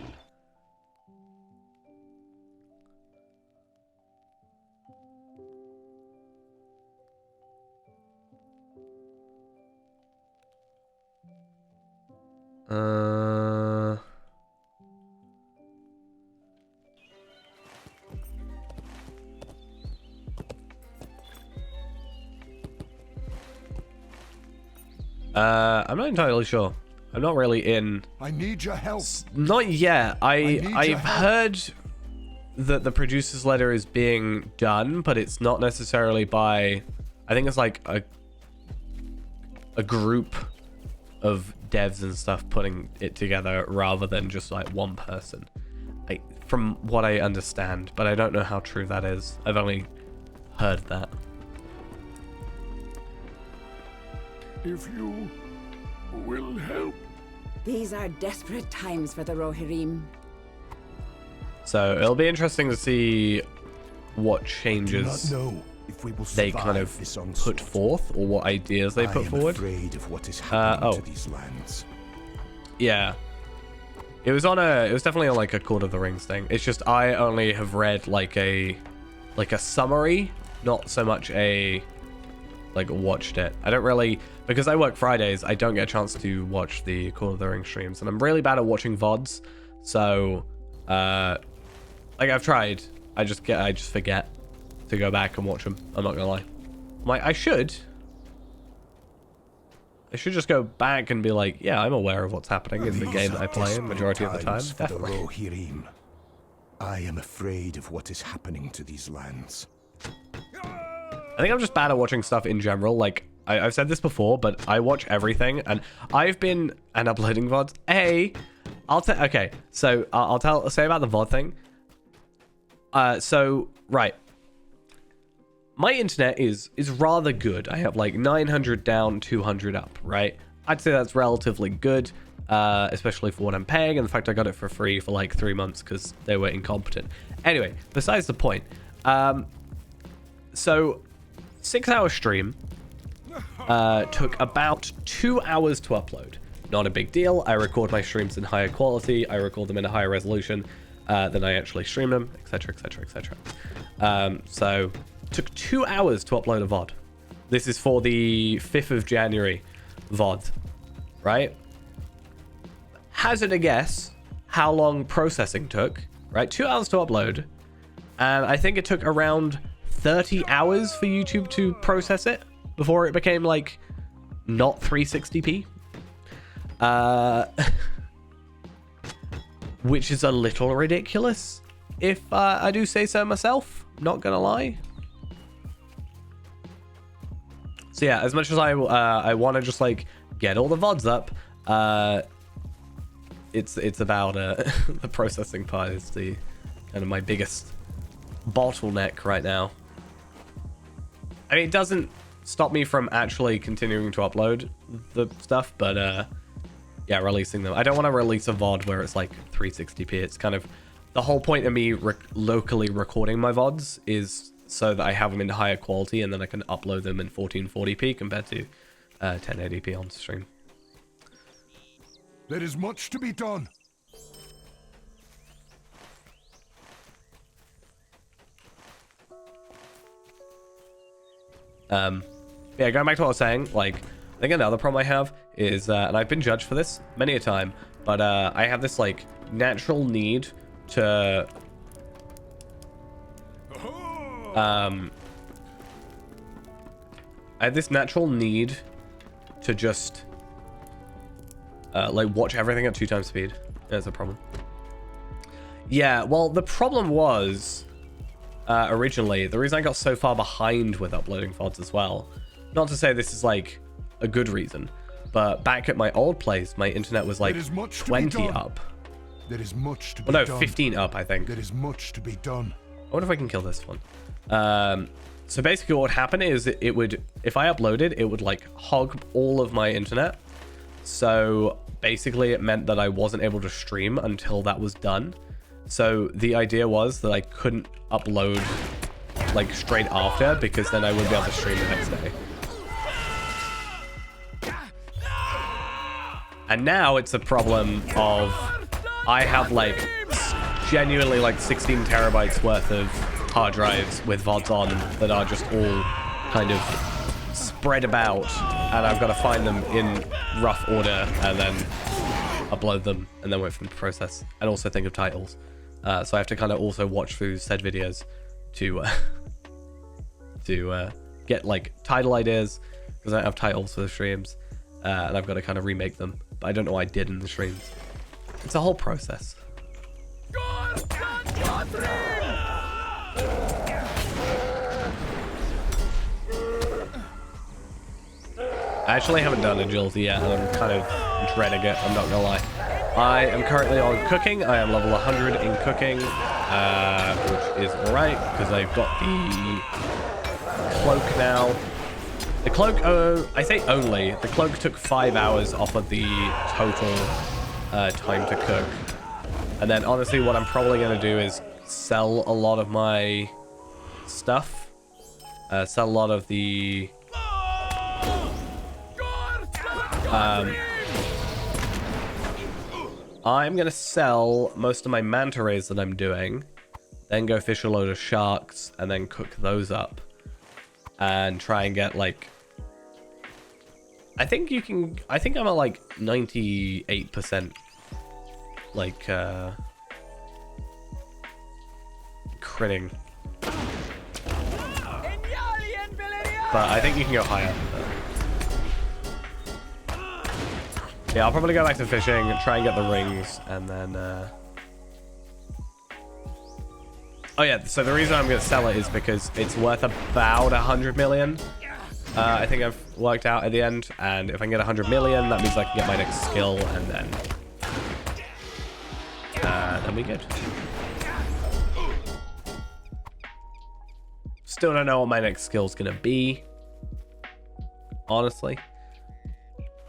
I'm not entirely sure. I'm not really in. I need your help. Not yet. I've heard that the producer's letter is being done, but it's not necessarily by. I think it's like a group of devs and stuff putting it together rather than just like one person. From what I understand, but I don't know how true that is. I've only heard that. If you will help. These are desperate times for the Rohirrim. So it'll be interesting to see what changes they kind of put forth, or what ideas they put forward. Afraid of what is happening to these lands. Yeah. It was definitely on like a Court of the Rings thing. It's just I only have read like a summary, not so much watched it. I don't really, because I work Fridays, I don't get a chance to watch the Court of the Rings streams, and I'm really bad at watching VODs. So like I've tried, I just forget to go back and watch them. I'm not gonna lie. I'm like, I should just go back and be like, yeah, I'm aware of what's happening in the game that I play majority of the time. Definitely. Rohirrim. I am afraid of what is happening to these lands. I think I'm just bad at watching stuff in general. Like, I've said this before, but I watch everything, and I've been uploading VODs. Okay, so I'll say about the VOD thing. So, right. My internet is rather good. I have like 900 down, 200 up, right? I'd say that's relatively good, especially for what I'm paying, and the fact I got it for free for like 3 months because they were incompetent. Anyway, besides the point. So, 6-hour stream took about 2 hours to upload. Not a big deal. I record my streams in higher quality. I record them in a higher resolution than I actually stream them, etc., etc., etc. So Took 2 hours to upload a VOD. This is for the 5th of January VOD, right? Hazard a guess how long processing took, right? 2 hours to upload. And I think it took around 30 hours for YouTube to process it before it became like not 360p. Which is a little ridiculous, if I do say so myself. Not gonna lie. So yeah, as much as I want to just like get all the VODs up, it's about the processing part is the kind of my biggest bottleneck right now. I mean, it doesn't stop me from actually continuing to upload the stuff, but yeah, releasing them. I don't want to release a VOD where it's like 360p. It's kind of the whole point of me locally recording my VODs is so that I have them in higher quality and then I can upload them in 1440p compared to 1080p on stream. There is much to be done. Yeah, going back to what I was saying, like, I think another problem I have is, and I've been judged for this many a time, but I have this, like, natural need to, I have this natural need to just, like, watch everything at 2 times speed. That's a problem. Yeah, well, the problem was, originally, the reason I got so far behind with uploading VODs as well, not to say this is like a good reason, but back at my old place, my internet was like 20 up. There is much to be Well, no, done. 15 up, I think. There is much to be done. I wonder if I can kill this one. So basically what would happen is it would, if I uploaded, it would like hog all of my internet. So basically it meant that I wasn't able to stream until that was done. So the idea was that I couldn't upload like straight after because then I wouldn't be able to stream the next day. And now it's a problem of I have like genuinely like 16 terabytes worth of hard drives with VODs on that are just all kind of spread about, and I've got to find them in rough order and then upload them and then wait for them to process and also think of titles. So I have to kind of also watch through said videos to get like title ideas because I don't have titles for the streams, and I've got to kind of remake them. But I don't know what I did in the streams. It's a whole process. I actually haven't done agility yet, and I'm kind of dreading it, I'm not gonna lie. I am currently on cooking. I am level 100 in cooking, which is alright, because I've got the cloak now. The cloak, I say only, the cloak took 5 hours off of the total time to cook. And then honestly, what I'm probably going to do is sell a lot of my stuff. Sell a lot of the... I'm going to sell most of my manta rays that I'm doing, then go fish a load of sharks, and then cook those up. And try and get, like... I think you can... I think I'm at, like, 98%, like, critting. But I think you can go higher. Yeah, I'll probably go back to fishing and try and get the rings, and then, oh yeah, so the reason I'm going to sell it is because it's worth about 100 million. I think I've worked out at the end, and if I can get 100 million, that means I can get my next skill, and then we good. Still don't know what my next skill's gonna be, honestly.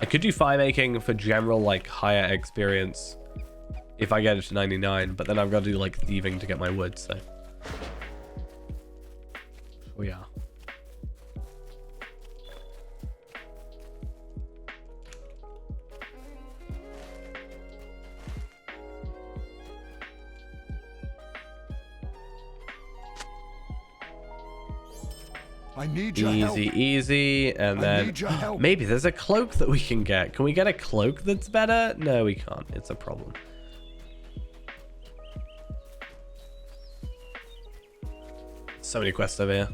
I could do fire making for general, like, higher experience if I get it to 99, but then I've got to do, like, thieving to get my wood, so yeah. I need your help. Easy, and I then need your help. maybe there's a cloak that we can get. Can we get a cloak that's better? No, we can't. It's a problem. So many quests over here.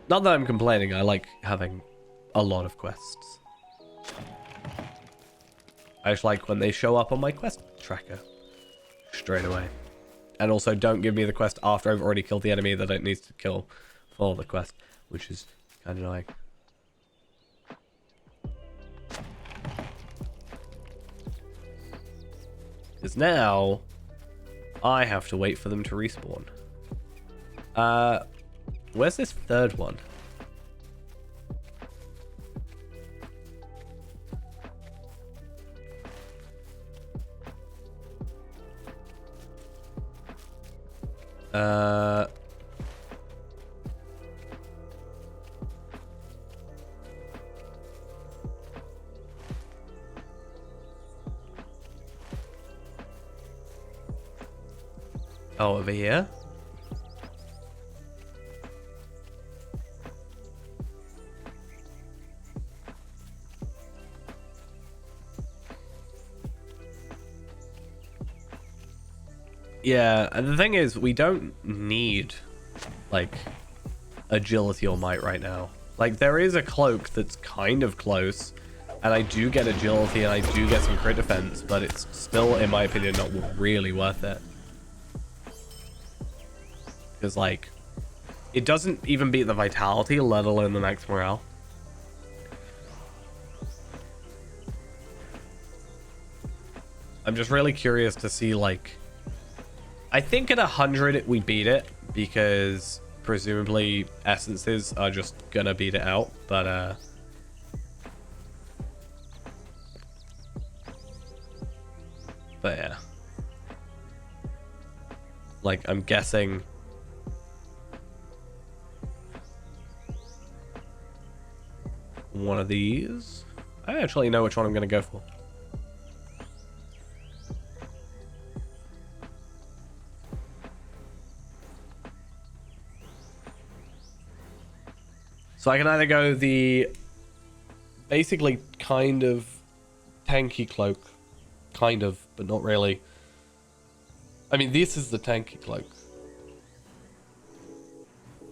Not that I'm complaining, I like having a lot of quests. I just like when they show up on my quest tracker straight away. And also don't give me the quest after I've already killed the enemy that it needs to kill for the quest, which is kind of annoying. Because now I have to wait for them to respawn. Where's this third one? Oh, over here? Yeah, and the thing is, we don't need, like, agility or might right now. Like, there is a cloak that's kind of close, and I do get agility and I do get some crit defense, but it's still, in my opinion, not really worth it. Because, like, it doesn't even beat the vitality, let alone the max morale. I'm just really curious to see, like, I think at 100 we beat it, because presumably essences are just gonna beat it out, but yeah. Like, I'm guessing one of these. I actually know which one I'm gonna go for. So I can either go the basically kind of tanky cloak, kind of, but not really. I mean, this is the tanky cloak.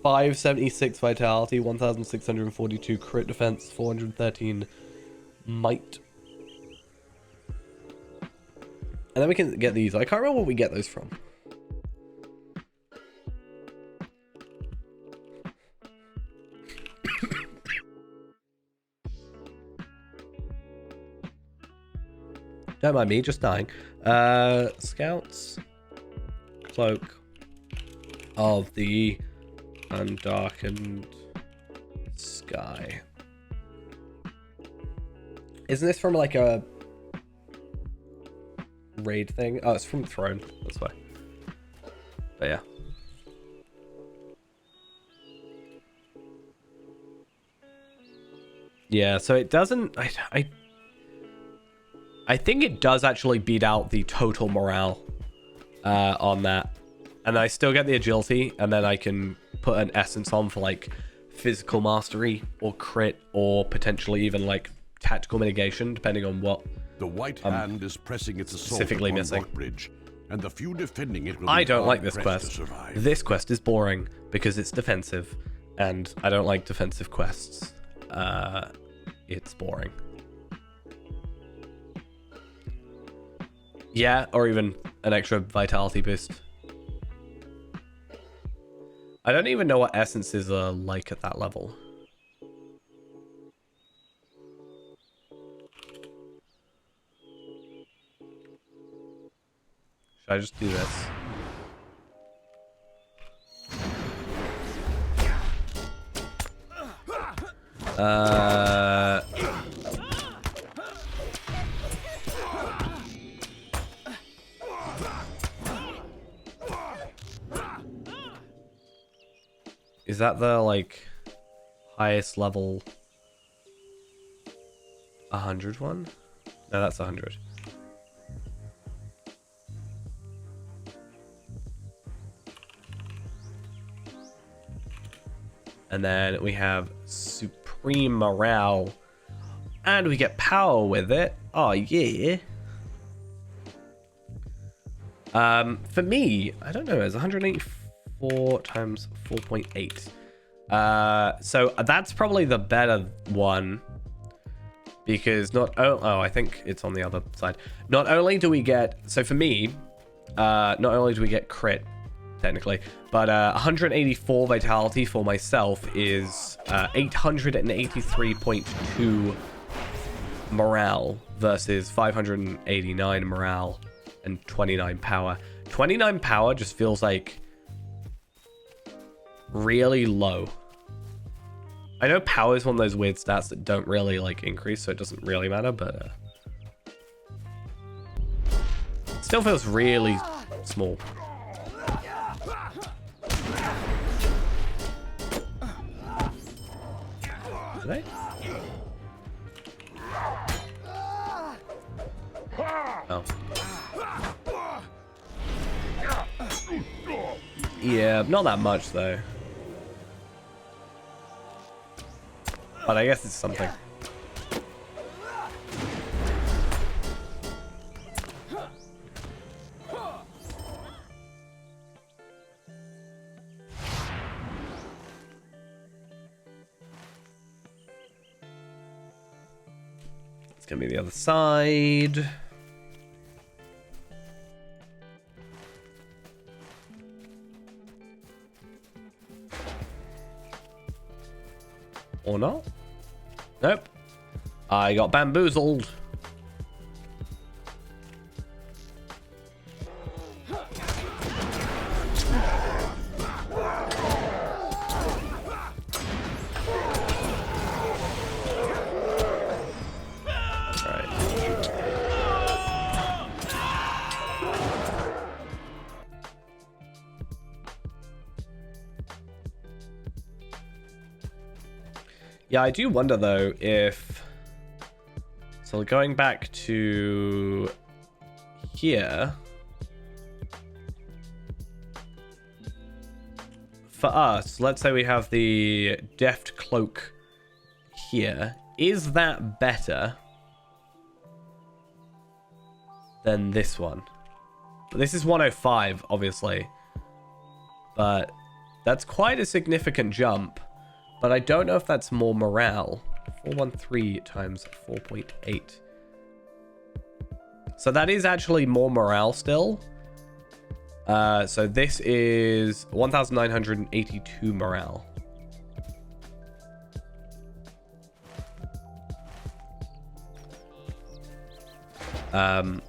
576 vitality, 1642 crit defense, 413 might. And then we can get these. I can't remember where we get those from. Don't mind me, just dying. Scouts. Cloak of the Undarkened Sky. Isn't this from like a raid thing? Oh, it's from Throne. That's why. But yeah. Yeah, so it doesn't... I think it does actually beat out the total morale on that. And I still get the agility, and then I can put an essence on for like physical mastery or crit or potentially even like tactical mitigation, depending on what The White Hand is pressing its assault specifically upon missing. Rockbridge, and the few defending it will I be don't like this hard-pressed to quest. survive. This quest is boring because it's defensive, and I don't like defensive quests. It's boring. Yeah, or even an extra vitality boost. I don't even know what essences are like at that level. Should I just do this? Is that the, like, highest level 100 one? No, that's 100. And then we have Supreme Morale. And we get power with it. Oh, yeah. For me, I don't know. It's 184 times 4.8. So that's probably the better one. Because I think it's on the other side. Not only do we get... So for me, not only do we get crit, technically, but 184 vitality for myself is 883.2 morale versus 589 morale and 29 power. 29 power just feels like really low. I know power is one of those weird stats that don't really like increase, so it doesn't really matter, but still feels really small. Did I? Oh. Yeah, not that much though. But I guess it's something. It's gonna be the other side. Or not? Nope. I got bamboozled. Yeah, I do wonder though if... So going back to here... For us, let's say we have the Deft Cloak here. Is that better than this one? This is 105, obviously. But that's quite a significant jump. But I don't know if that's more morale. 413 times 4.8. So that is actually more morale still. So this is 1,982 morale. That's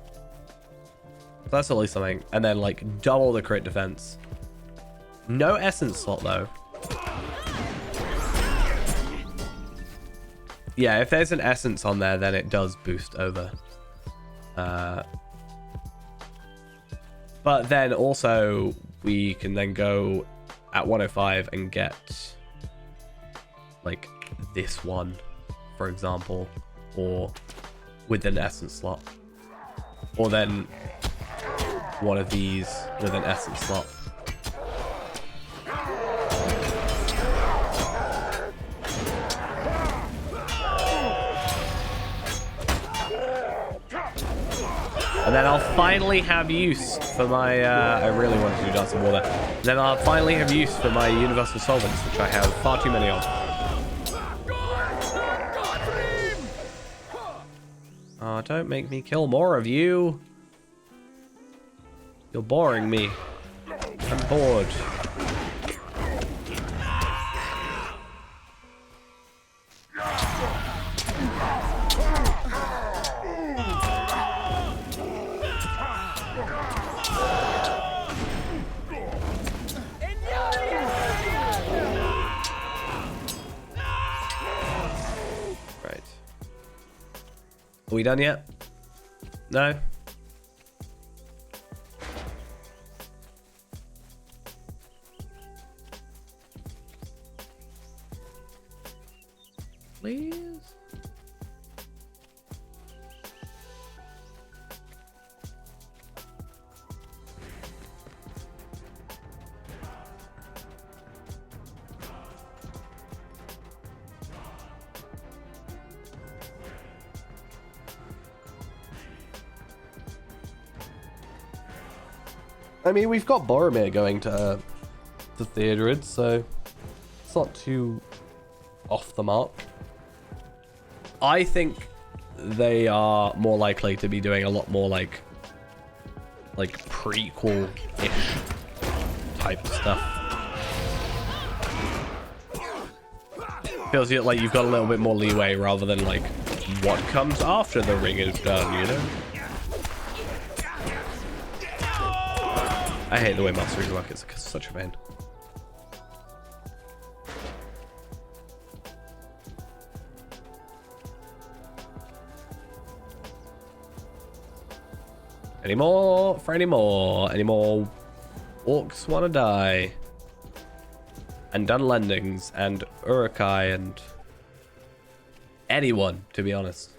at least something. And then like double the crit defense. No essence slot though. Yeah, if there's an essence on there, then it does boost over. But then also, we can then go at 105 and get, like, this one, for example. Or with an essence slot. Or then one of these with an essence slot. And then I'll finally have use for my, I really want to do Dance of Water. And then I'll finally have use for my Universal Solvents, which I have far too many of. Oh, don't make me kill more of you. You're boring me. I'm bored. Are we done yet? No? Please? I mean, we've got Boromir going to Theodred, so it's not too off the mark. I think they are more likely to be doing a lot more like prequel-ish type stuff. Feels like you've got a little bit more leeway rather than like what comes after the ring is done, you know? I hate the way mastering work is such a pain. Any more orcs want to die? And Dunlendings and Urukai and anyone, to be honest.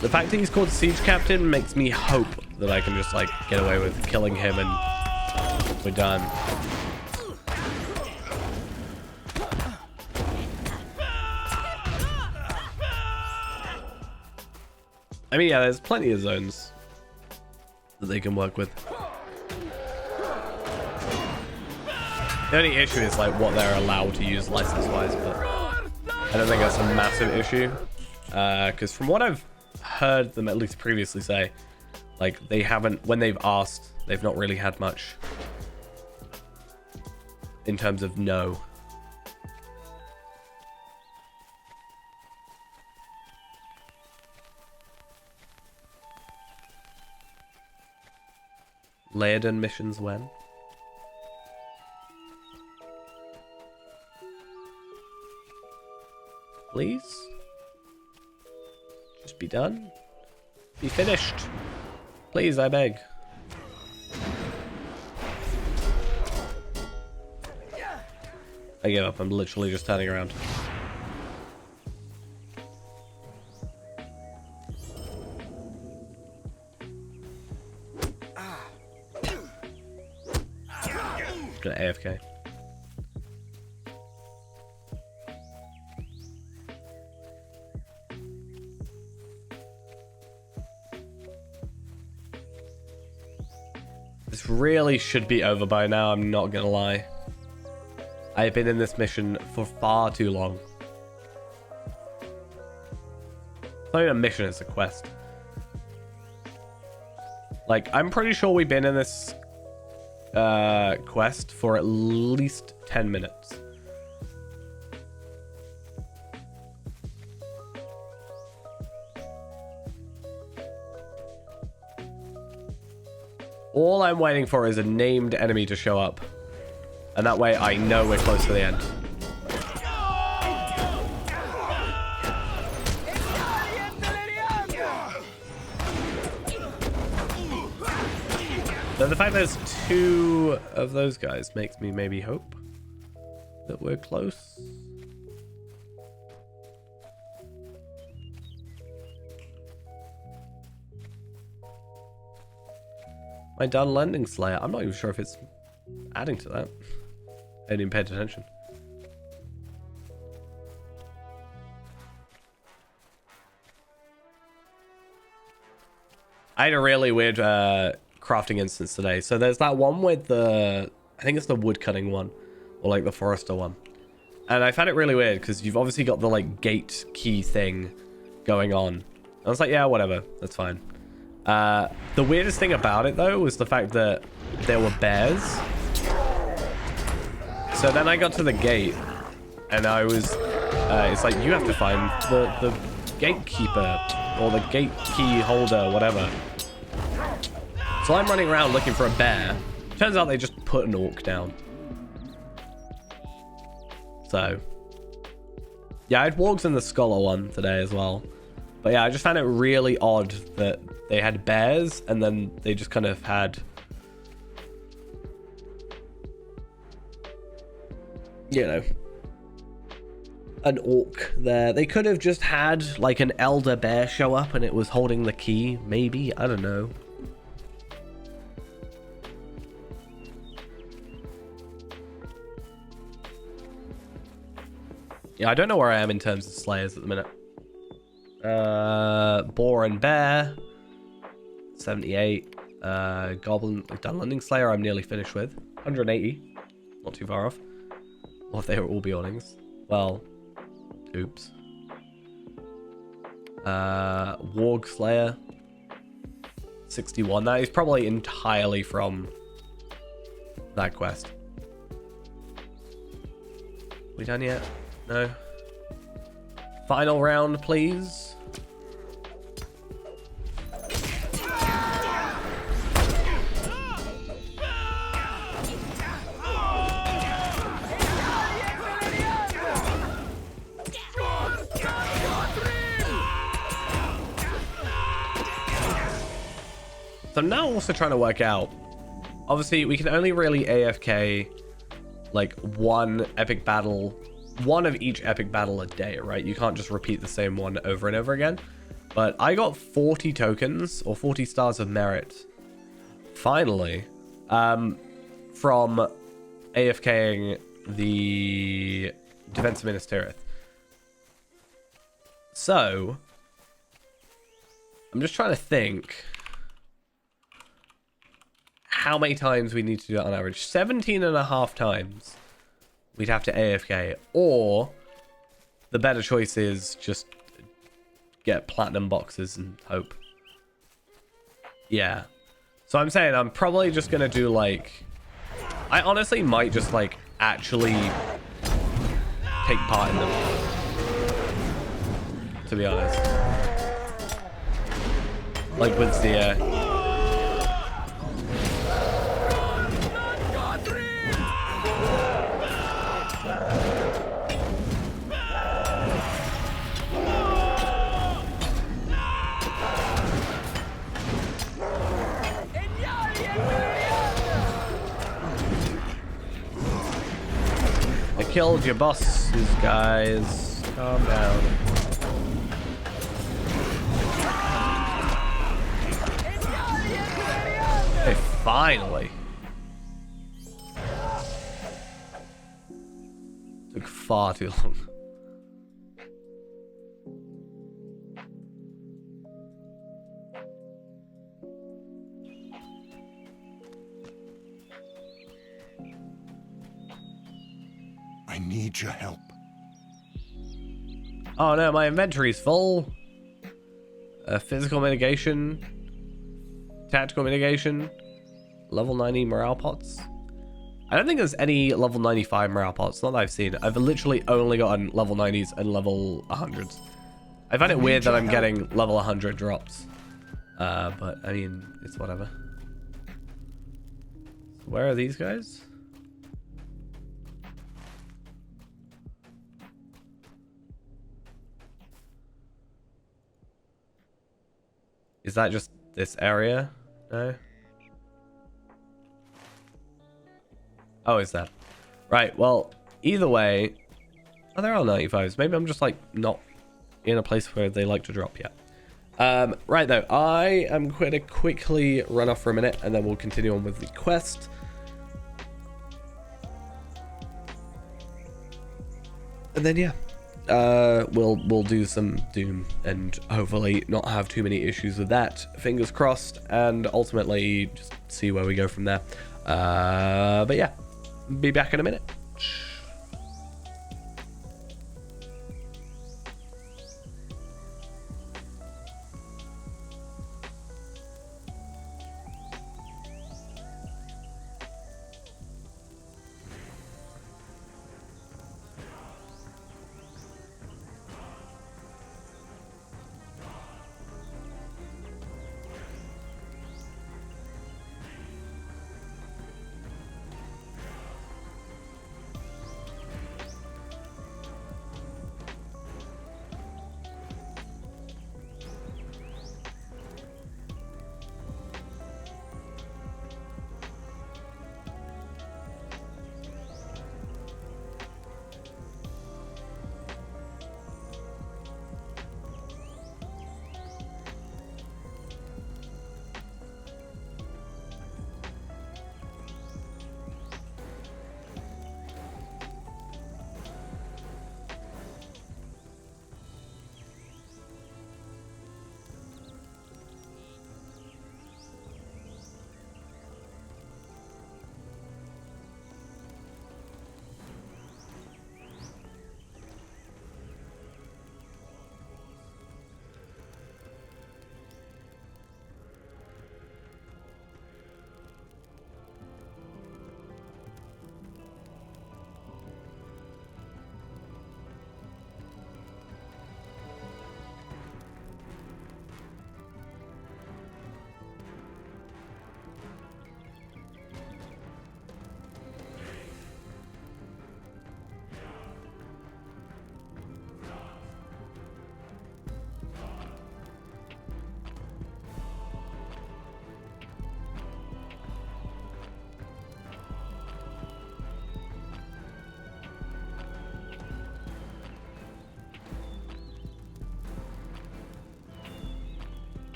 The fact that he's called Siege Captain makes me hope that I can just like get away with killing him and we're done. I mean, yeah, there's plenty of zones that they can work with. The only issue is like what they're allowed to use license-wise, but I don't think that's a massive issue. Because from what I've heard them at least previously say, like they haven't, when they've asked, they've not really had much in terms of no. Lairden missions when? Please? Just be done? Be finished? Please, I beg. I give up. I'm literally just turning around. Gonna AFK. This really should be over by now, I'm not gonna lie. I've been in this mission for far too long. It's not even a mission, it's a quest. Like, I'm pretty sure we've been in this quest for at least 10 minutes. All I'm waiting for is a named enemy to show up. And that way I know we're close to the end. So the fact there's two of those guys makes me maybe hope that we're close. My Dunlending Slayer. I'm not even sure if it's adding to that. I didn't even pay attention. I had a really weird crafting instance today. So there's that one with the, I think it's the woodcutting one, or like the forester one. And I found it really weird because you've obviously got the like gate key thing going on. I was like, yeah, whatever, that's fine. The weirdest thing about it though was the fact that there were bears. So then I got to the gate and I was, it's like, you have to find the gatekeeper or the gate key holder, whatever. So I'm running around looking for a bear. Turns out they just put an orc down. So, yeah, I had wargs in the scholar one today as well. But yeah, I just found it really odd that they had bears and then they just kind of had, you know, an orc there. They could have just had like an elder bear show up and it was holding the key, maybe. I don't know. Yeah, I don't know where I am in terms of Slayers at the minute. Boar and Bear, 78. Goblin, Dunlending Slayer, I'm nearly finished with. 180. Not too far off. Or if they were all Beornings. Well, oops. Warg Slayer, 61. That is probably entirely from that quest. We done yet? No. Final round, please. So I'm now also trying to work out. Obviously, we can only really AFK like one epic battle, one of each epic battle a day, right? You can't just repeat the same one over and over again. But I got 40 tokens or 40 stars of merit finally from AFKing the Defense of Minas Tirith. So I'm just trying to think how many times we need to do that on average. 17.5 times we'd have to AFK, or the better choice is just get platinum boxes and hope. Yeah. So I'm saying I'm probably just gonna do like, I honestly might just like actually take part in them, to be honest. Like with Zia. I killed your bosses, guys. Calm down. Hey, finally. Took far too long. I need your help. Oh no, my inventory's full. Physical mitigation. Tactical mitigation. Level 90 morale pots. I don't think there's any level 95 morale pots. Not that I've seen. I've literally only gotten level 90s and level 100s. I find it weird that I'm getting level 100 drops. But I mean, it's whatever. Where are these guys? Is that just this area? No? Oh, is that? Right, well, either way... Oh, they're all 95s. Maybe I'm just, like, not in a place where they like to drop yet. Right, though. I am going to quickly run off for a minute, and then we'll continue on with the quest. And then, yeah. We'll do some Doom and hopefully not have too many issues with that. Fingers crossed, and ultimately just see where we go from there. But yeah, be back in a minute.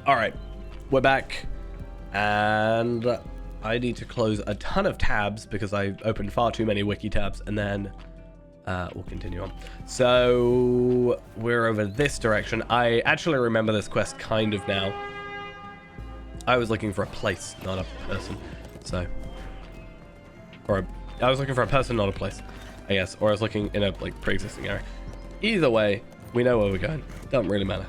All right, we're back, and I need to close a ton of tabs because I opened far too many wiki tabs, and then we'll continue on. So we're over this direction. I actually remember this quest kind of now. I was looking for a place, not a person. So, I was looking for a person, not a place, I guess. Or I was looking in a like pre-existing area. Either way, we know where we're going. Doesn't really matter.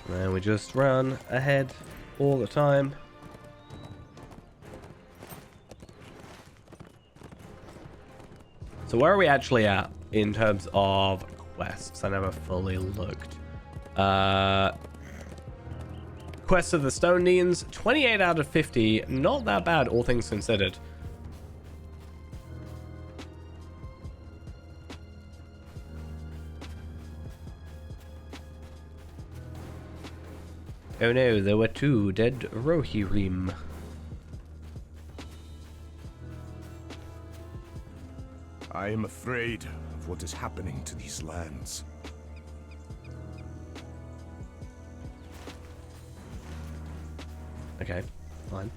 And we just run ahead all the time. So where are we actually at in terms of quests? I never fully looked. Quest of the Stone Neans, 28 out of 50. Not that bad, all things considered. Oh no, there were 2 dead Rohirrim. I am afraid of what is happening to these lands. Okay, fine.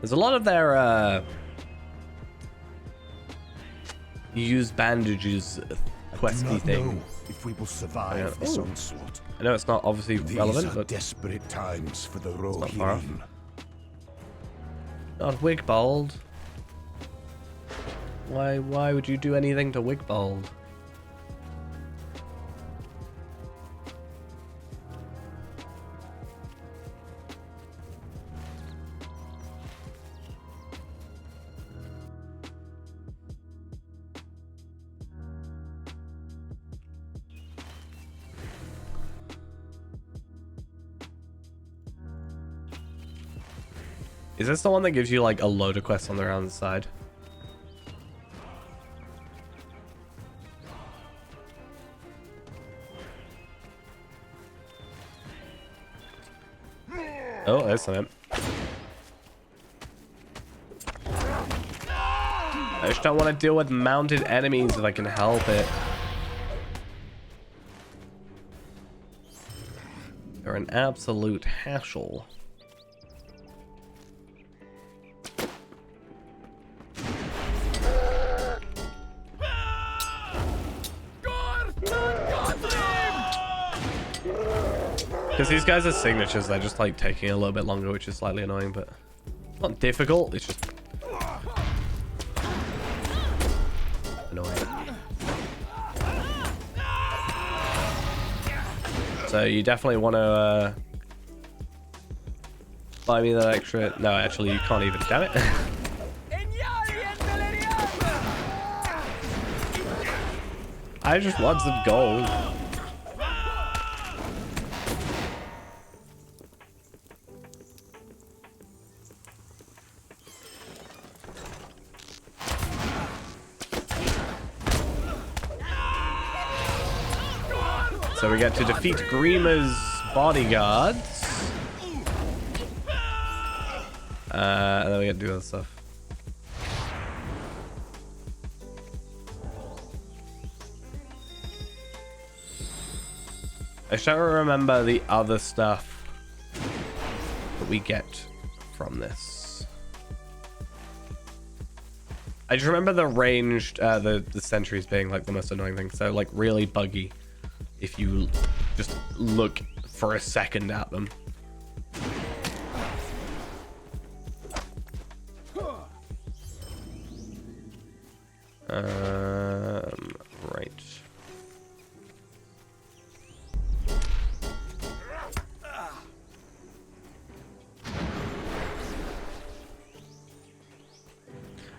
There's a lot of their use bandages questy thing. If we will survive this onslaught. I know it's not obviously relevant, These are but desperate times for the not far off. Rohirrim. Not Wigbold. Why would you do anything to Wigbold? Is this the one that gives you like a load of quests on the around the side? Oh, there's something. I just don't want to deal with mounted enemies if I can help it. They're an absolute hassle. Because these guys are signatures, they're just like taking a little bit longer, which is slightly annoying, but it's not difficult, it's just annoying. So you definitely want to buy me that extra. No, actually, you can't even. Damn it. I just want some gold. So we get to defeat Grima's bodyguards. And then we get to do other stuff. I shall remember the other stuff that we get from this. I just remember the ranged, the sentries being like the most annoying thing. So like really buggy if you just look for a second at them. Right.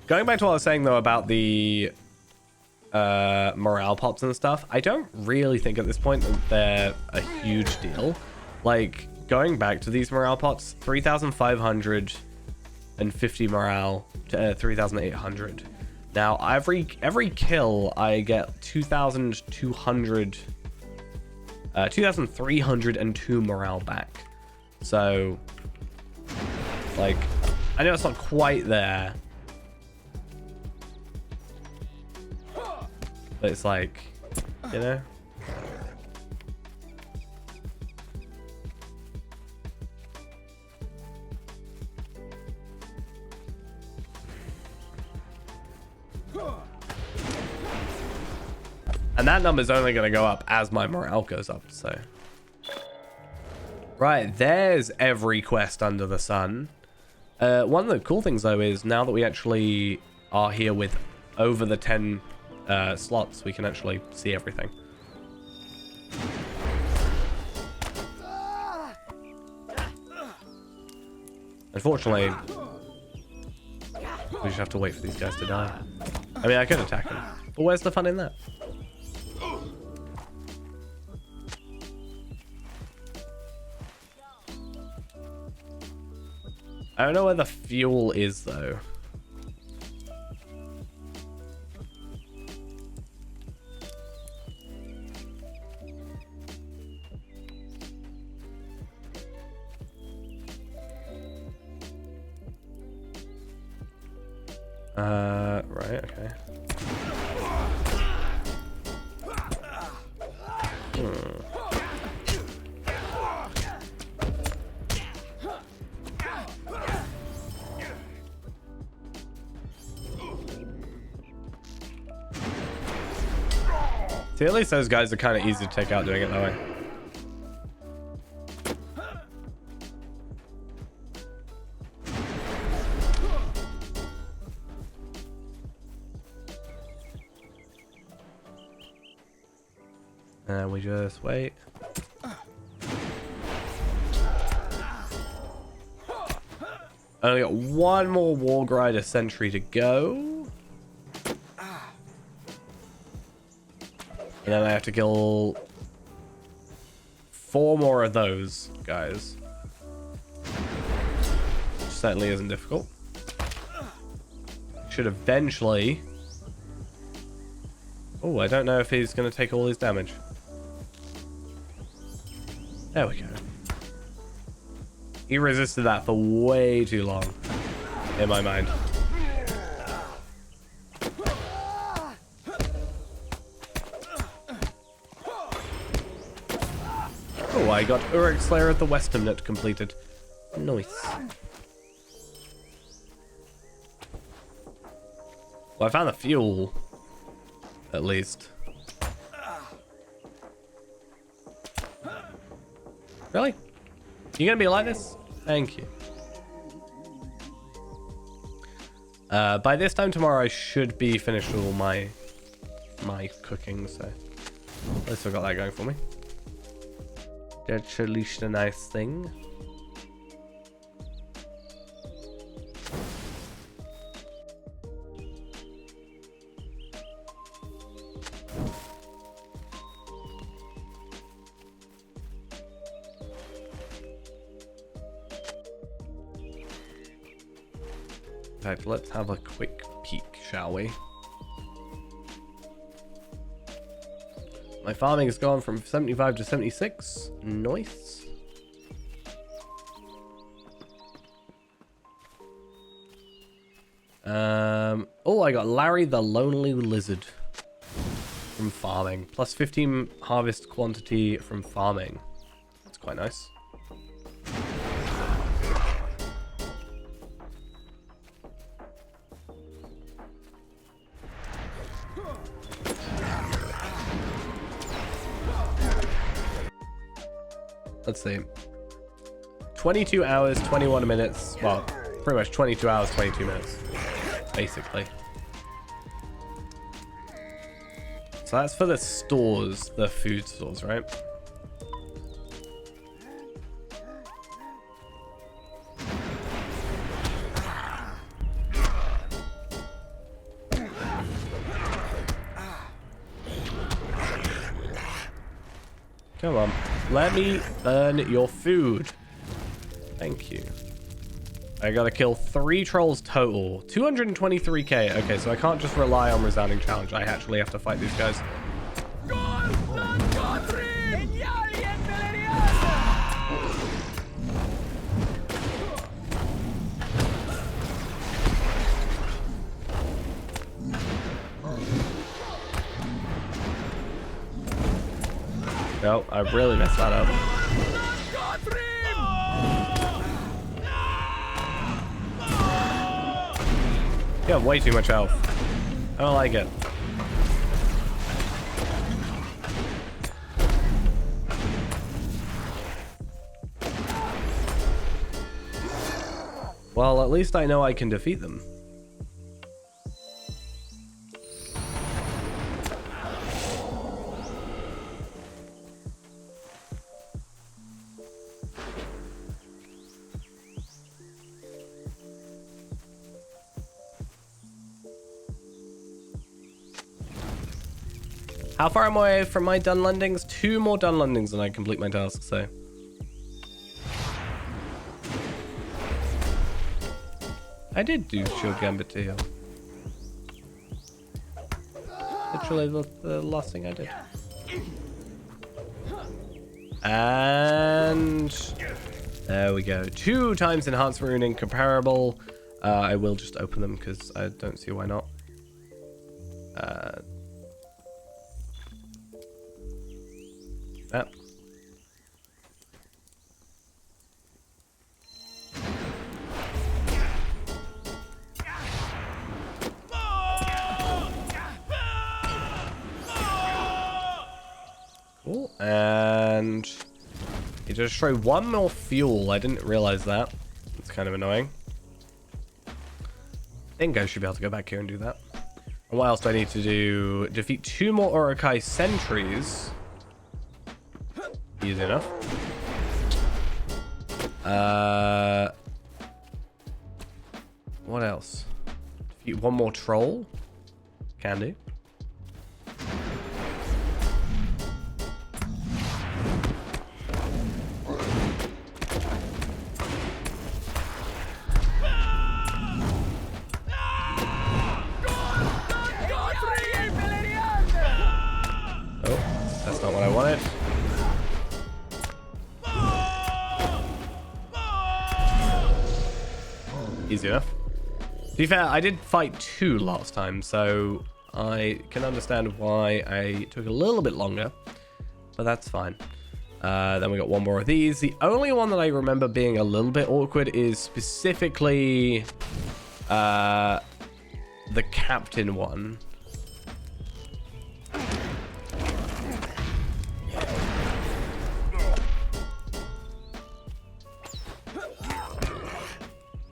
Going back to what I was saying though about the morale pops and stuff, I don't really think at this point that they're a huge deal. Like, going back to these morale pots, 3,550 morale to 3,800. Now, every kill, I get 2,302 morale back. So, like, I know it's not quite there, but it's like, you know? And that number's only going to go up as my morale goes up, so. Right, there's every quest under the sun. One of the cool things, though, is now that we actually are here with over the 10 slots, we can actually see everything. Unfortunately, we just have to wait for these guys to die. I mean, I could attack them, but where's the fun in that? I don't know where the fuel is, though. Right, okay. See, at least those guys are kind of easy to take out doing it that way. And we just wait. I only got one more War Grider sentry to go. And then I have to kill 4 more of those guys. Which certainly isn't difficult. Should eventually... Oh, I don't know if he's going to take all his damage. There we go. He resisted that for way too long, in my mind. Oh, I got Uruk Slayer at the Western Net completed. Nice. Well, I found the fuel, at least. Really? You gonna be like this? Thank you. By this time tomorrow, I should be finished with all my cooking, so at least I've got that going for me. That's at least a nice thing. In fact, let's have a quick peek, shall we? My farming has gone from 75 to 76. Nice. Oh, I got Larry the Lonely Lizard from farming. Plus 15 harvest quantity from farming. That's quite nice. Let's see. 22 hours, 21 minutes. Well, pretty much 22 hours, 22 minutes. Basically. So that's for the stores, the food stores, right? Come on. Let me burn your food. Thank you. I gotta kill 3 trolls total. 223k. Okay, so I can't just rely on resounding challenge. I actually have to fight these guys. No, I really messed that up. You have way too much health. I don't like it. Well, at least I know I can defeat them. How far am I away from my done landings? 2 more done landings and I complete my task, so. I did do Shield Gambit to heal. Literally the last thing I did. And there we go. 2 times enhancement runing comparable. I will just open them because I don't see why not. That. Cool. And you destroy 1 more fuel. I didn't realize that. It's kind of annoying. I think I should be able to go back here and do that. And what else do I need to do? Defeat 2 more Urukai sentries. Easy enough. What else? Defeat 1 more troll. Can do. Oh, that's not what I wanted. Easy enough. To be fair, I did fight 2 last time, so I can understand why I took a little bit longer, but that's fine. Then we got 1 more of these. The only one that I remember being a little bit awkward is specifically the captain one.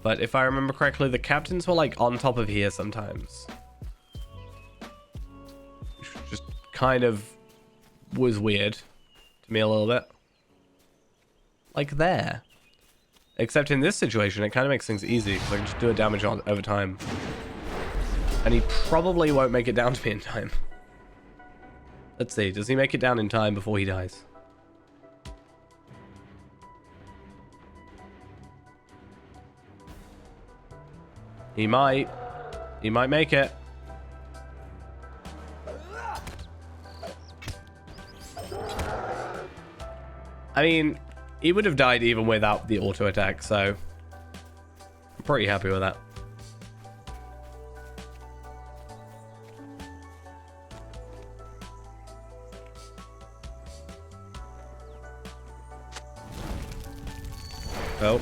But if I remember correctly, the captains were like on top of here sometimes. Which just kind of was weird to me a little bit. Like there. Except in this situation, it kind of makes things easy because I can just do a damage on over time. And he probably won't make it down to me in time. Let's see, does he make it down in time before he dies? He might. He might make it. I mean, he would have died even without the auto attack, so I'm pretty happy with that. Oh.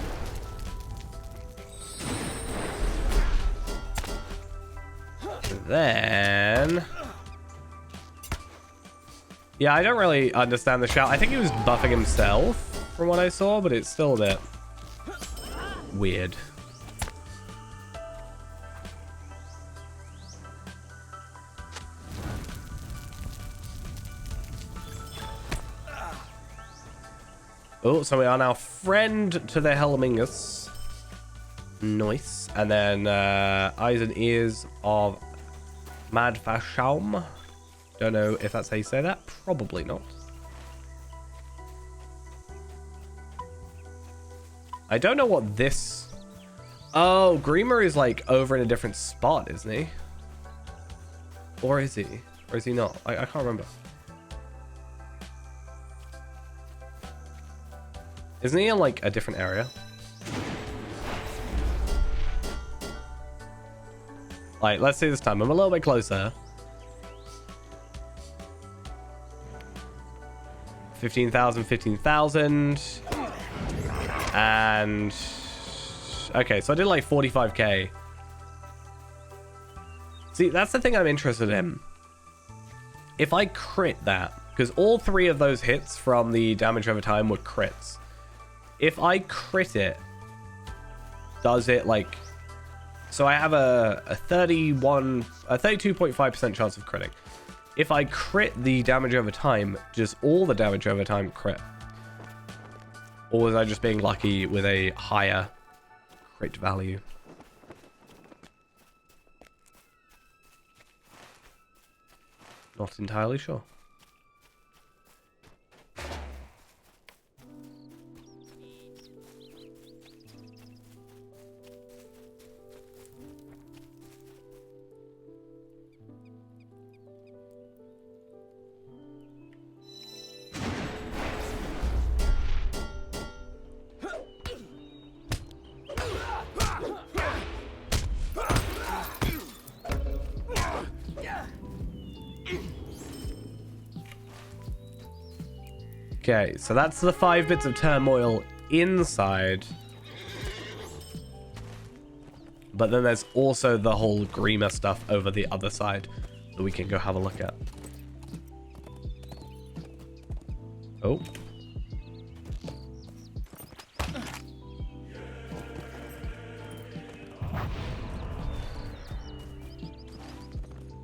Then... yeah, I don't really understand the shout. I think he was buffing himself from what I saw, but it's still a bit weird. Oh, so we are now friend to the Helmingus. Nice. And then eyes and ears of Madfashaum. Don't know if that's how you say that. Probably not. I don't know what this... Oh, Grima is like over in a different spot, isn't he? Or is he? Or is he not? I can't remember. Isn't he in like a different area? Like, let's see this time. I'm a little bit closer. 15,000, 15,000. And... Okay, so I did like 45k. See, that's the thing I'm interested in. If I crit that, because all 3 of those hits from the damage over time were crits. If I crit it, does it like... So I have a 32.5% chance of critting. If I crit the damage over time, does all the damage over time crit? Or was I just being lucky with a higher crit value? Not entirely sure. Okay, so that's the 5 bits of turmoil inside. But then there's also the whole Grima stuff over the other side that we can go have a look at. Oh.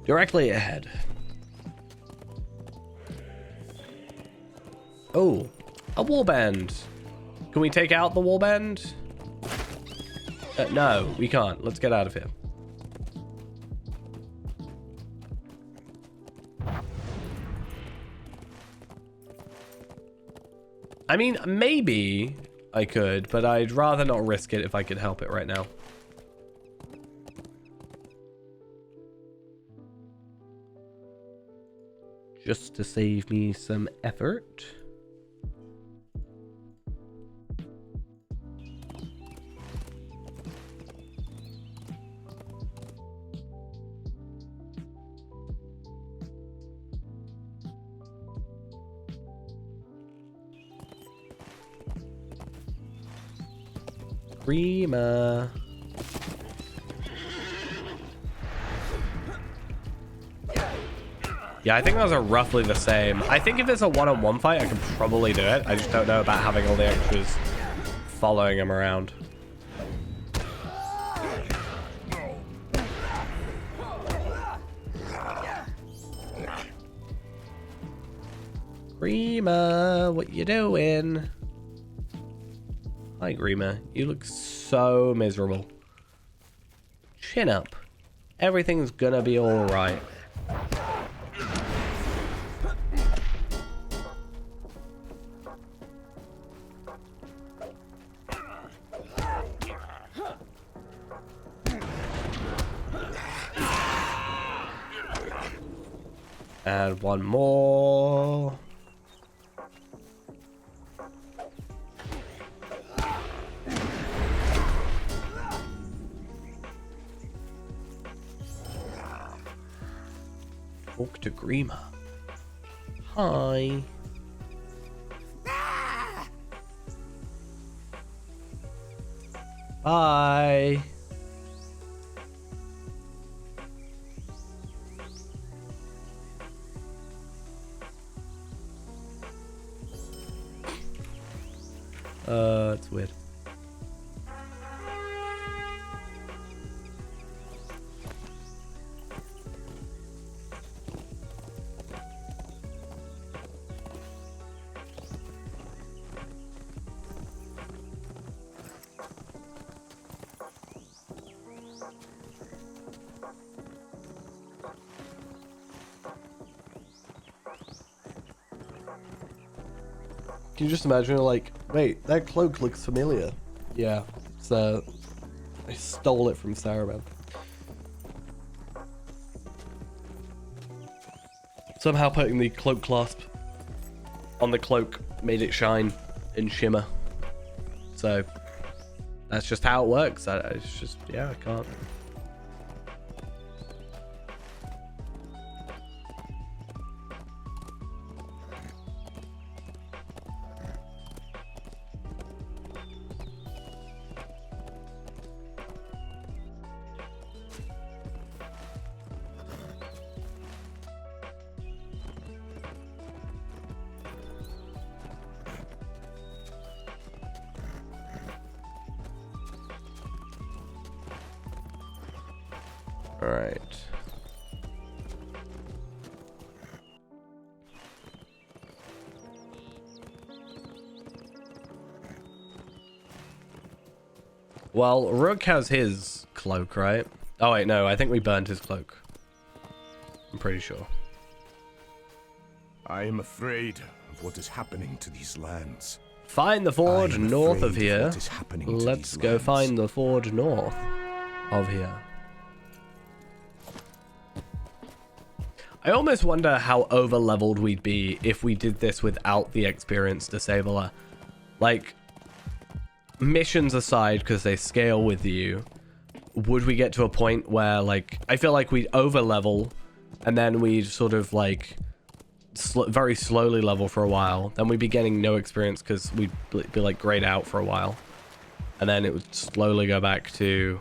Directly ahead. Oh, a warband. Can we take out the warband? No, we can't. Let's get out of here. I mean, maybe I could, but I'd rather not risk it if I could help it right now. Just to save me some effort. Grima. Yeah, I think those are roughly the same. I think if it's a one-on-one fight, I could probably do it. I just don't know about having all the extras following him around. Grima, what you doing? Hi, Grima. You look so miserable. Chin up. Everything's gonna be alright. And one more. Talk to Grima. Hi. Bye. It's weird. Can you just imagine, like, wait, that cloak looks familiar. Yeah, so I stole it from Sarah, man. Somehow putting the cloak clasp on the cloak made it shine and shimmer. So that's just how it works. It's just, yeah, I can't. All right. Well, Rook has his cloak, right? Oh wait, no, I think we burned his cloak. I'm pretty sure. I am afraid of what is happening to these lands. Find the forge north of here. What is happening to Let's these go lands. find the forge north of here. I almost wonder how over leveled we'd be if we did this without the experience disabler. Like, missions aside, because they scale with you, would we get to a point where, like, I feel like we'd over level and then we'd sort of like very slowly level for a while, then we'd be getting no experience because we'd be like grayed out for a while, and then it would slowly go back to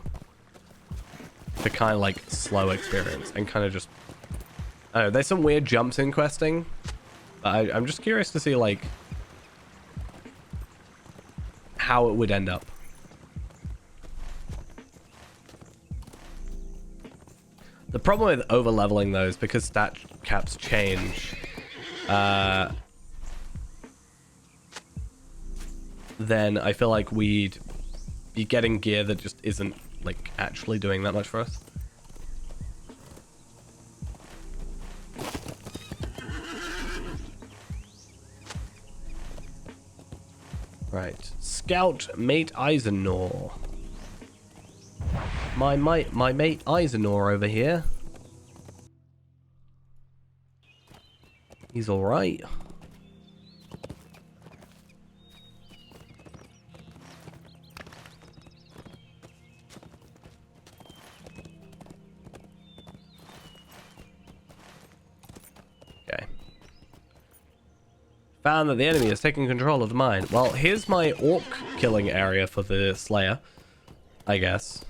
the kind of like slow experience and kind of just, I don't know, there's some weird jumps in questing, but I'm just curious to see like how it would end up. The problem with over leveling though is because stat caps change, then I feel like we'd be getting gear that just isn't like actually doing that much for us. Right, Scout Mate Eisenor. My mate Eisenor over here. He's all right. Okay. Found that the enemy is taking control of the mine. Well, here's my orc killing area for the Slayer, I guess.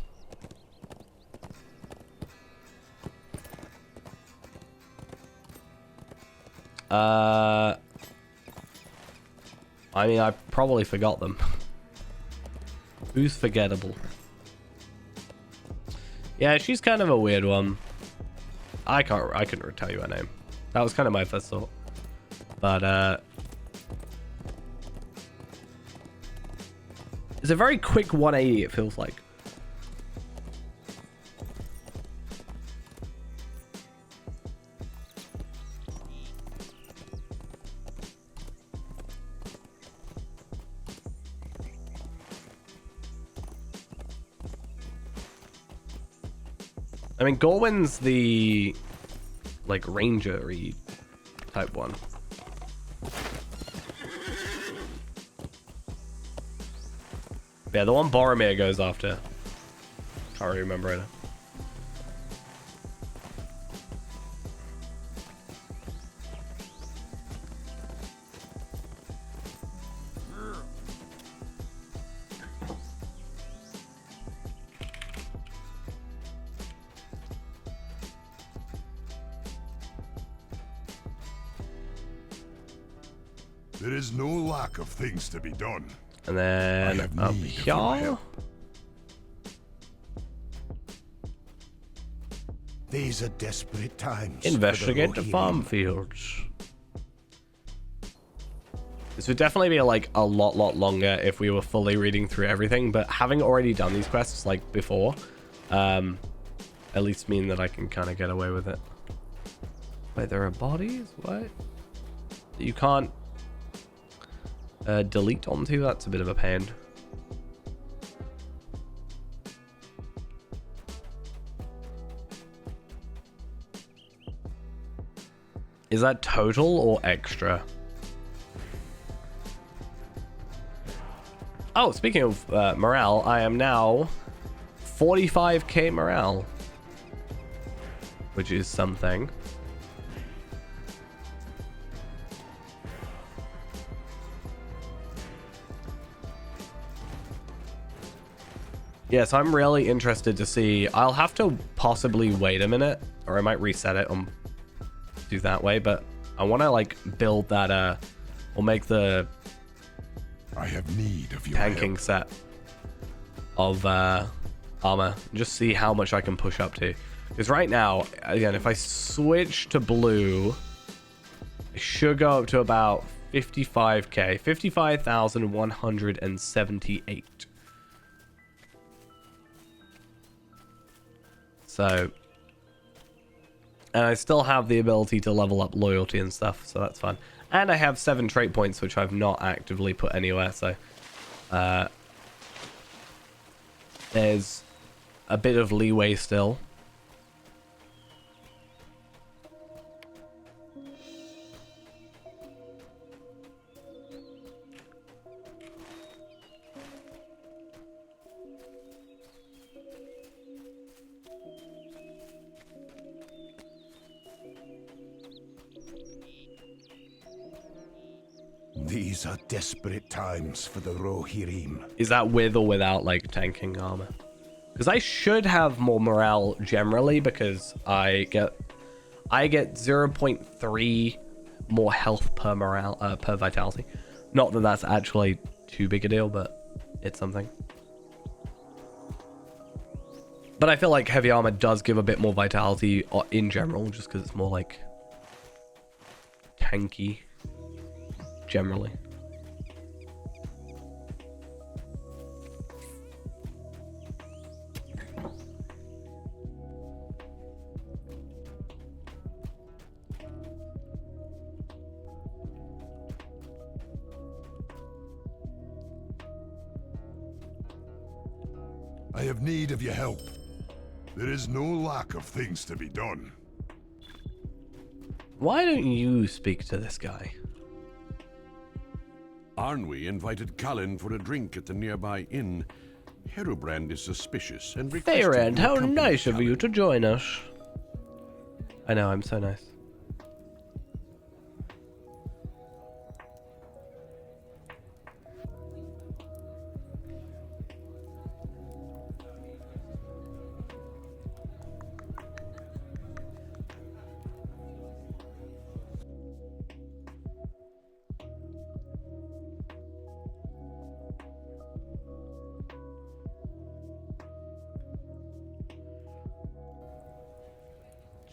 I mean, I probably forgot them. Who's forgettable? Yeah, she's kind of a weird one. I couldn't tell you her name. That was kind of my first thought. But, it's a very quick 180, it feels like. I mean, Gorwin's the, like, ranger-y type one. Yeah, the one Boromir goes after. Can't really remember right now. There is no lack of things to be done. And then have up need of your here. help. These are desperate times. Investigate the farm fields. This would definitely be like a lot longer if we were fully reading through everything, but having already done these quests like before, at least mean that I can kind of get away with it. Wait, there are bodies? What? You can't delete onto? That's a bit of a pain. Is that total or extra? Oh, speaking of morale, I am now 45k morale, which is something. Yes, I'm really interested to see. I'll have to possibly wait a minute, or I might reset it and do that way, but I want to like build that or make the I have need of your tanking help. set of armor, just see how much I can push up to. Because right now, again, if I switch to blue, I should go up to about 55k, 55,178. So, and I still have the ability to level up loyalty and stuff, so that's fun. And I have 7 trait points, which I've not actively put anywhere, so there's a bit of leeway still. These are desperate times for the Rohirrim. Is that with or without like tanking armor? Because I should have more morale generally, because I get 0.3 more health per morale per vitality. Not that that's actually too big a deal, but it's something. But I feel like heavy armor does give a bit more vitality in general, just because it's more like tanky generally. I have need of your help. There is no lack of things to be done. Why don't you speak to this guy? Arnwy invited Callan for a drink at the nearby inn. Herobrand is suspicious and requested Fairend, you how accompany nice of you Callan. to join us. I know, I'm so nice.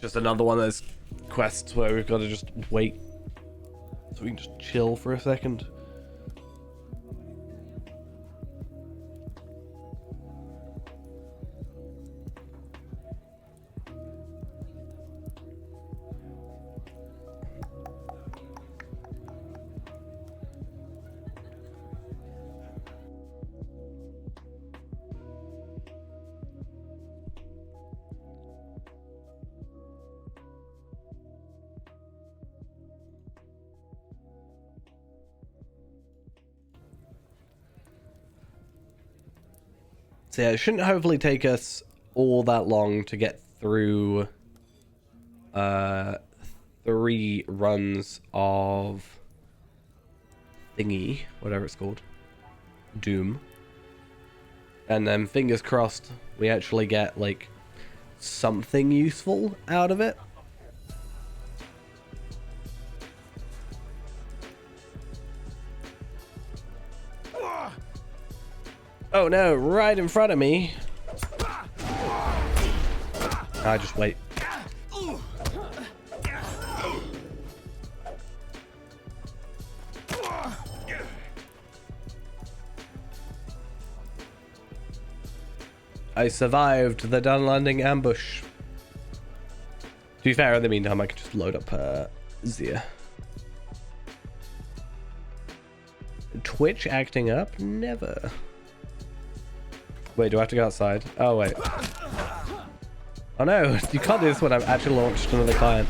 Just another one of those quests where we've got to just wait so we can just chill for a second. So yeah, it shouldn't hopefully take us all that long to get through 3 runs of thingy, whatever it's called, Doom. And then fingers crossed we actually get like something useful out of it. Oh no, right in front of me. I just wait. I survived the Dunlanding ambush. To be fair, in the meantime, I can just load up Zia. Twitch acting up? Never. Wait, do I have to go outside? Oh, wait. Oh no, you can't do this when I've actually launched another client.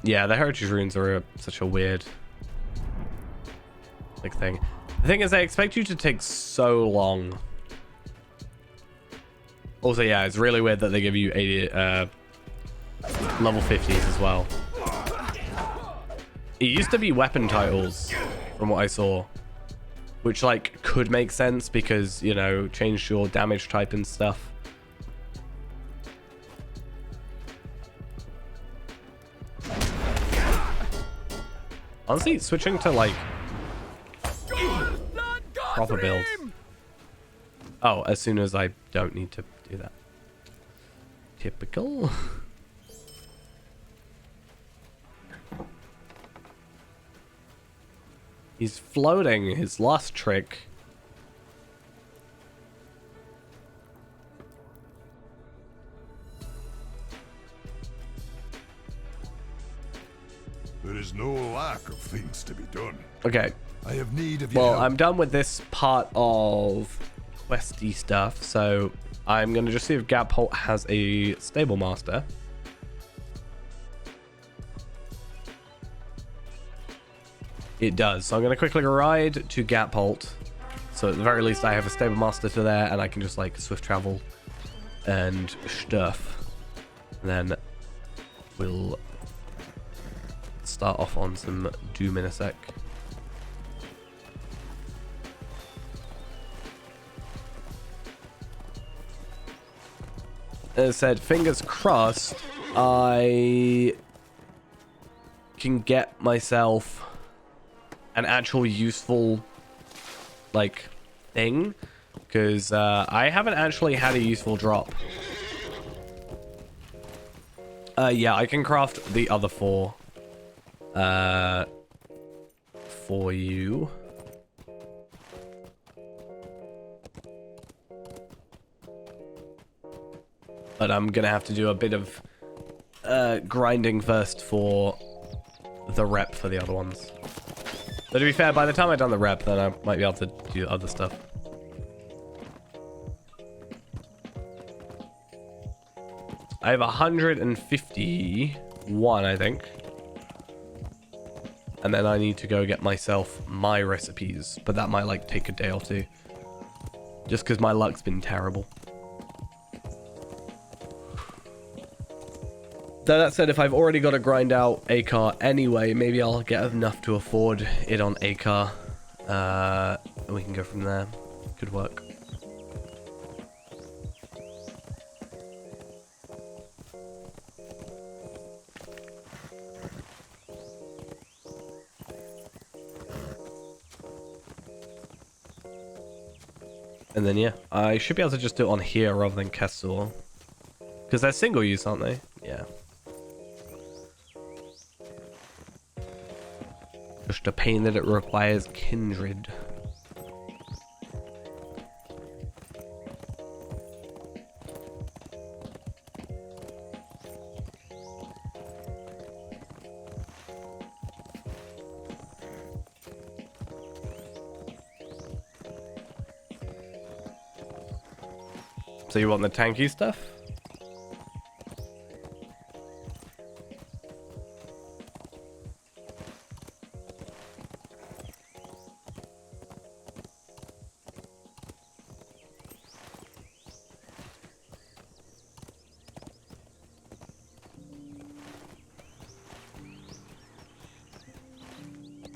Yeah, the heritage runes are such a weird like thing. The thing is, they expect you to take so long. Also, yeah, it's really weird that they give you 80 level 50s as well. It used to be weapon titles, from what I saw, which like could make sense because, you know, changed your damage type and stuff. Honestly, switching to like proper builds. Oh, as soon as I don't need to do that. Typical. He's floating, his last trick. There is no lack of things to be done. Okay. I have need of your Well, help. I'm done with this part of questy stuff, so I'm going to just see if Gapholt has a stable master. It does. So I'm going to quickly ride to Gapholt. So at the very least I have a stable master to there and I can just like swift travel and stuff. And then we'll start off on some Doom in a sec. As I said, fingers crossed, I can get myself an actual useful, like, thing. Because I haven't actually had a useful drop. Yeah, I can craft the other 4 for you. But I'm gonna have to do a bit of grinding first for the rep for the other ones. But to be fair, by the time I've done the rep, then I might be able to do other stuff. I have 151, I think. And then I need to go get myself my recipes. But that might, like, take a day or two. Just because my luck's been terrible. Though that said, if I've already got to grind out ACAR anyway, maybe I'll get enough to afford it on ACAR. And we can go from there. Could work. And then, yeah, I should be able to just do it on here rather than Kessel. Because they're single use, aren't they? Yeah. Just a pain that it requires kindred. So you want the tanky stuff?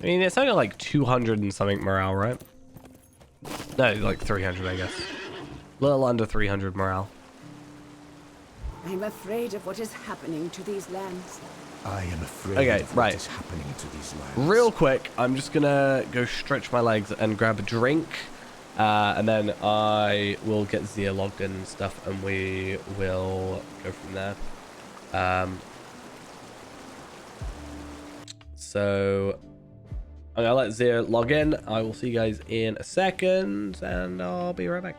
I mean, it's only like 200 and something morale, right? No, like 300, I guess. A little under 300 morale. I'm afraid of what is happening to these lands. I am afraid Okay, of right. what is happening to these lands. Real quick, I'm just gonna go stretch my legs and grab a drink. And then I will get Zia logged in and stuff, and we will go from there. So I'm gonna let Zia log in. I will see you guys in a second, and I'll be right back.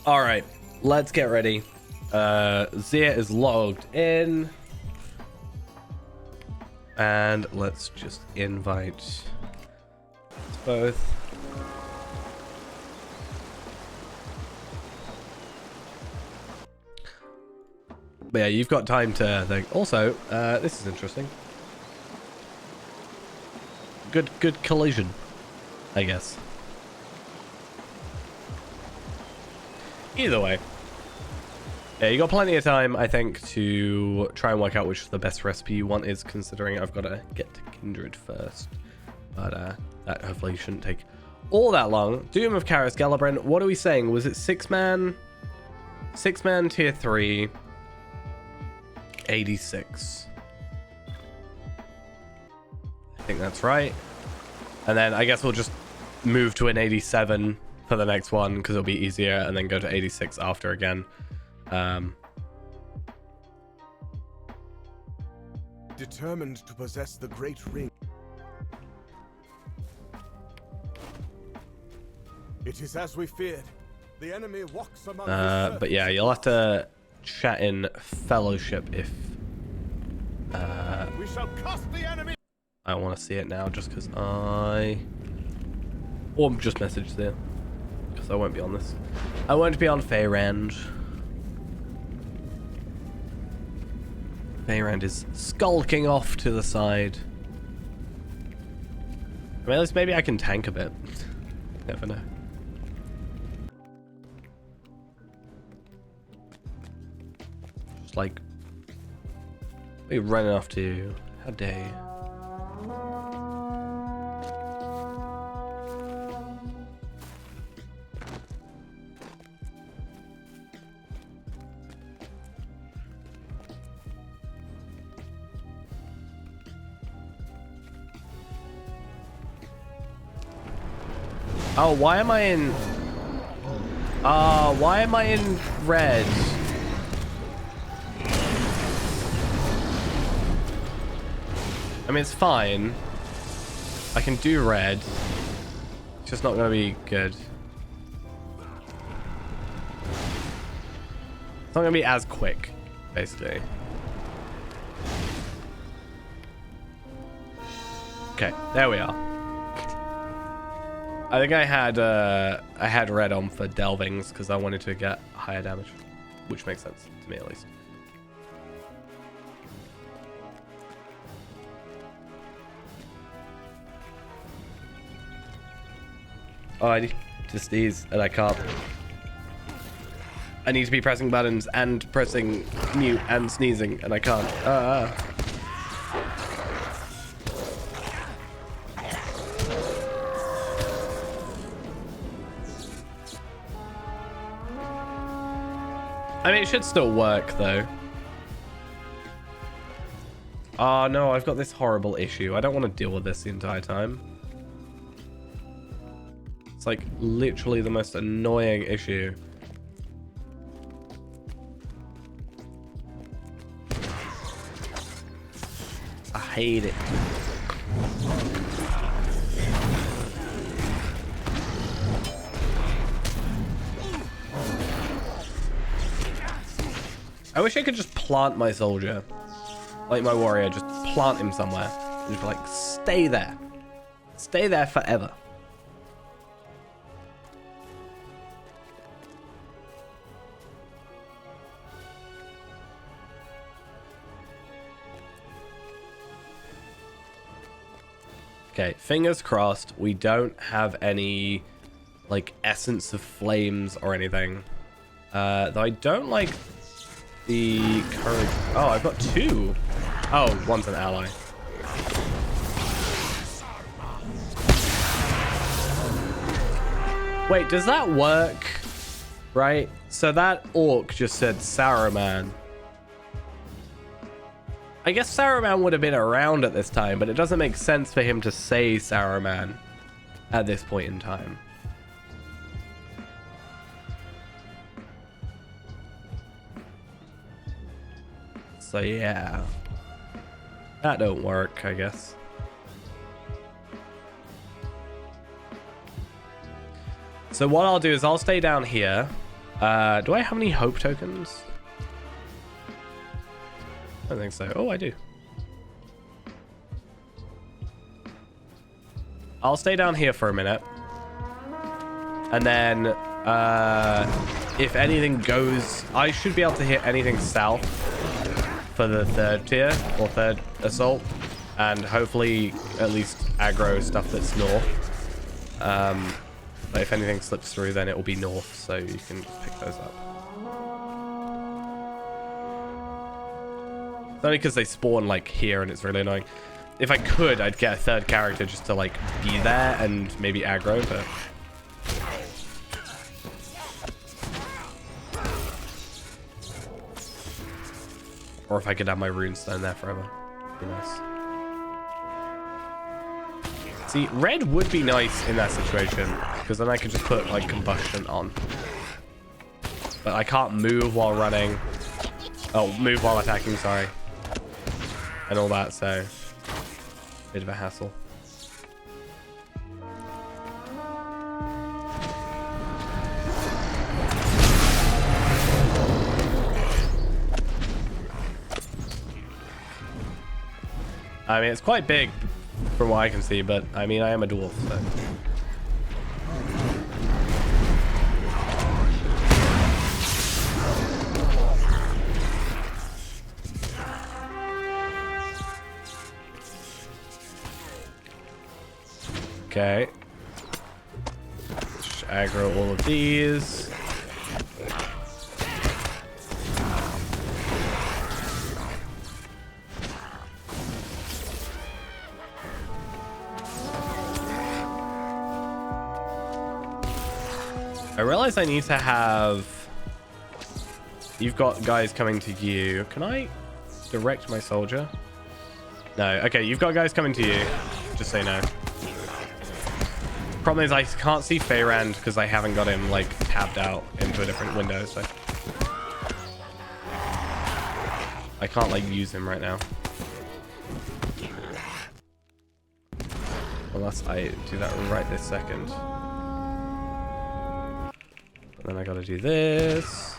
All right, let's get ready. Zia is logged in. And let's just invite both. But yeah, you've got time to think. Also, this is interesting. Good collision, I guess. Either way. Yeah, you got plenty of time, I think, to try and work out which the best recipe you want is, considering I've got to get to Kindred first. But that hopefully shouldn't take all that long. Doom of Karis Gellibrand, what are we saying? Was it 6-man? 6-man tier 3. 86. I think that's right. And then I guess we'll just move to an 87 for the next one because it'll be easier, and then go to 86 after again. Determined to possess the great ring. It is as we feared. The enemy walks among but yeah, you'll have to chat in Fellowship if we shall cast the enemy. I want to see it now, just because or just message there, because I won't be on this. I won't be on Feyrand. Feyrand is skulking off to the side. I mean, at least maybe I can tank a bit. Never know. Just like maybe running off to a day. Oh, why am I in... why am I in red? I mean, it's fine. I can do red. It's just not going to be good. It's not going to be as quick, basically. Okay, there we are. I think I had red on for delvings because I wanted to get higher damage, which makes sense to me at least. Oh, I need to sneeze and I can't. I need to be pressing buttons and pressing mute and sneezing and I can't. I mean, it should still work, though. Oh, no, I've got this horrible issue. I don't want to deal with this the entire time. It's, like, literally the most annoying issue. I hate it. I wish I could just plant my soldier, like my warrior, just plant him somewhere and just be like, stay there forever. Okay, fingers crossed we don't have any like essence of flames or anything, though I don't like the courage. Oh, I've got 2. Oh, one's an ally. Wait, does that work? Right? So that orc just said Saruman. I guess Saruman would have been around at this time, but it doesn't make sense for him to say Saruman at this point in time. So yeah, that don't work, I guess. So what I'll do is I'll stay down here Do I have any hope tokens? I don't think so. Oh, I do. I'll stay down here for a minute. And then, if anything goes... I should be able to hit anything south for the third tier, or third assault. And hopefully, at least aggro stuff that's north. But if anything slips through, then it will be north, so you can just pick those up. It's only because they spawn, like, here, and it's really annoying. If I could, I'd get a third character just to, like, be there and maybe aggro, but... Or if I could have my runestone there forever. Be nice. See, red would be nice in that situation, because then I could just put, like, combustion on. But I can't move while running. Oh, move while attacking, sorry. And all that, so... Bit of a hassle. I mean, it's quite big from what I can see, but I mean, I am a dwarf, so... Okay. Just aggro all of these. I realize I need to have... You've got guys coming to you. Can I direct my soldier? No. Okay, you've got guys coming to you. Just say no. Problem is I can't see Feyrand because I haven't got him like tabbed out into a different window, so I can't like use him right now. Unless I do that right this second. But then I gotta do this.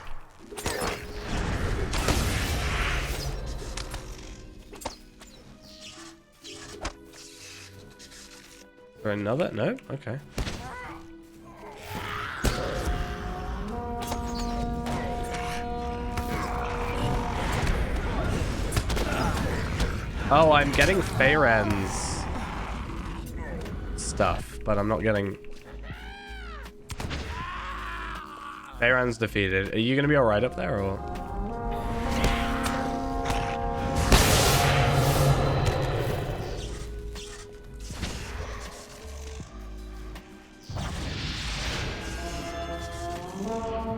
Is there another? No? Okay. Oh, I'm getting Feyrand's stuff, but I'm not getting... Feyrand's defeated. Are you going to be alright up there, or...?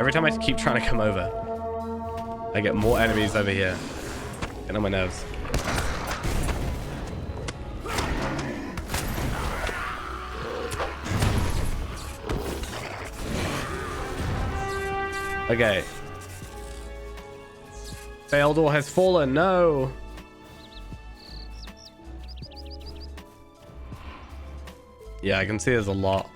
Every time I keep trying to come over, I get more enemies over here. Get on my nerves. Okay. Fealdor has fallen. No. Yeah, I can see there's a lot.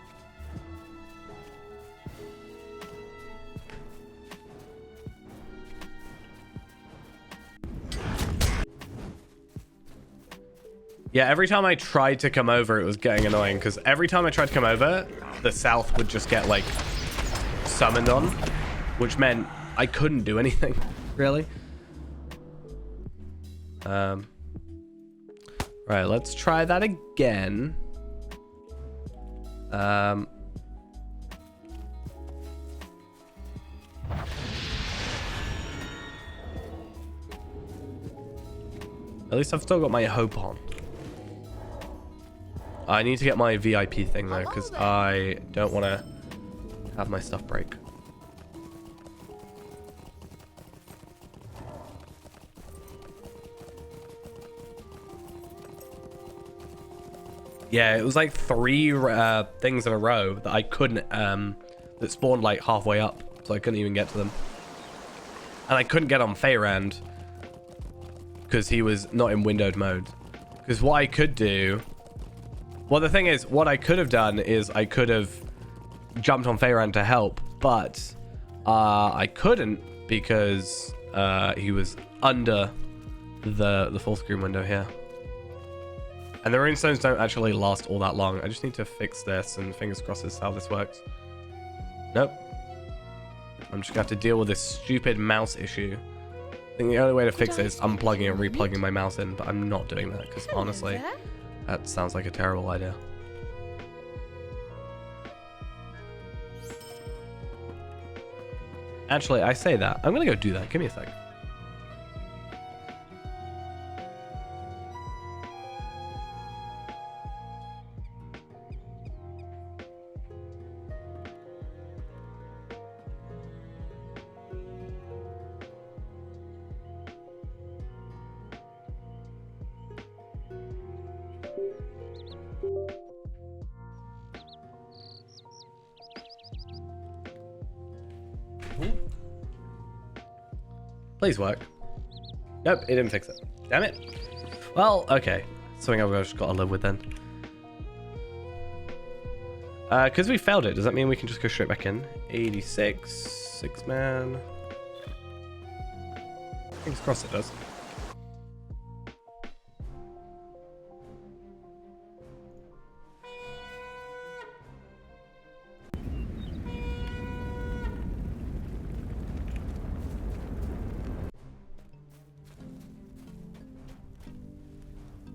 Yeah, every time I tried to come over, it was getting annoying because every time I tried to come over, the south would just get like summoned on, which meant I couldn't do anything really. Right, let's try that again. At least I've still got my hope on. I need to get my VIP thing though, because I don't want to have my stuff break. Yeah, it was like 3 things in a row that I couldn't, that spawned like halfway up, so I couldn't even get to them. And I couldn't get on Feyrand because he was not in windowed mode. Because what I could do... Well, the thing is, what I could have done is I could have jumped on Feyrand to help, but I couldn't because he was under the full screen window here. And the runestones don't actually last all that long. I just need to fix this, and fingers crossed this is how this works. Nope. I'm just gonna have to deal with this stupid mouse issue. I think the only way to fix it is unplugging and replugging my mouse in, but I'm not doing that because honestly, that sounds like a terrible idea. Actually, I say that. I'm gonna go do that. Give me a sec. Please work. Nope, it didn't fix it. Damn it. Well, okay. Something I've just got to live with then. Because we failed it, does that mean we can just go straight back in? 86, 6-man. Fingers crossed it does.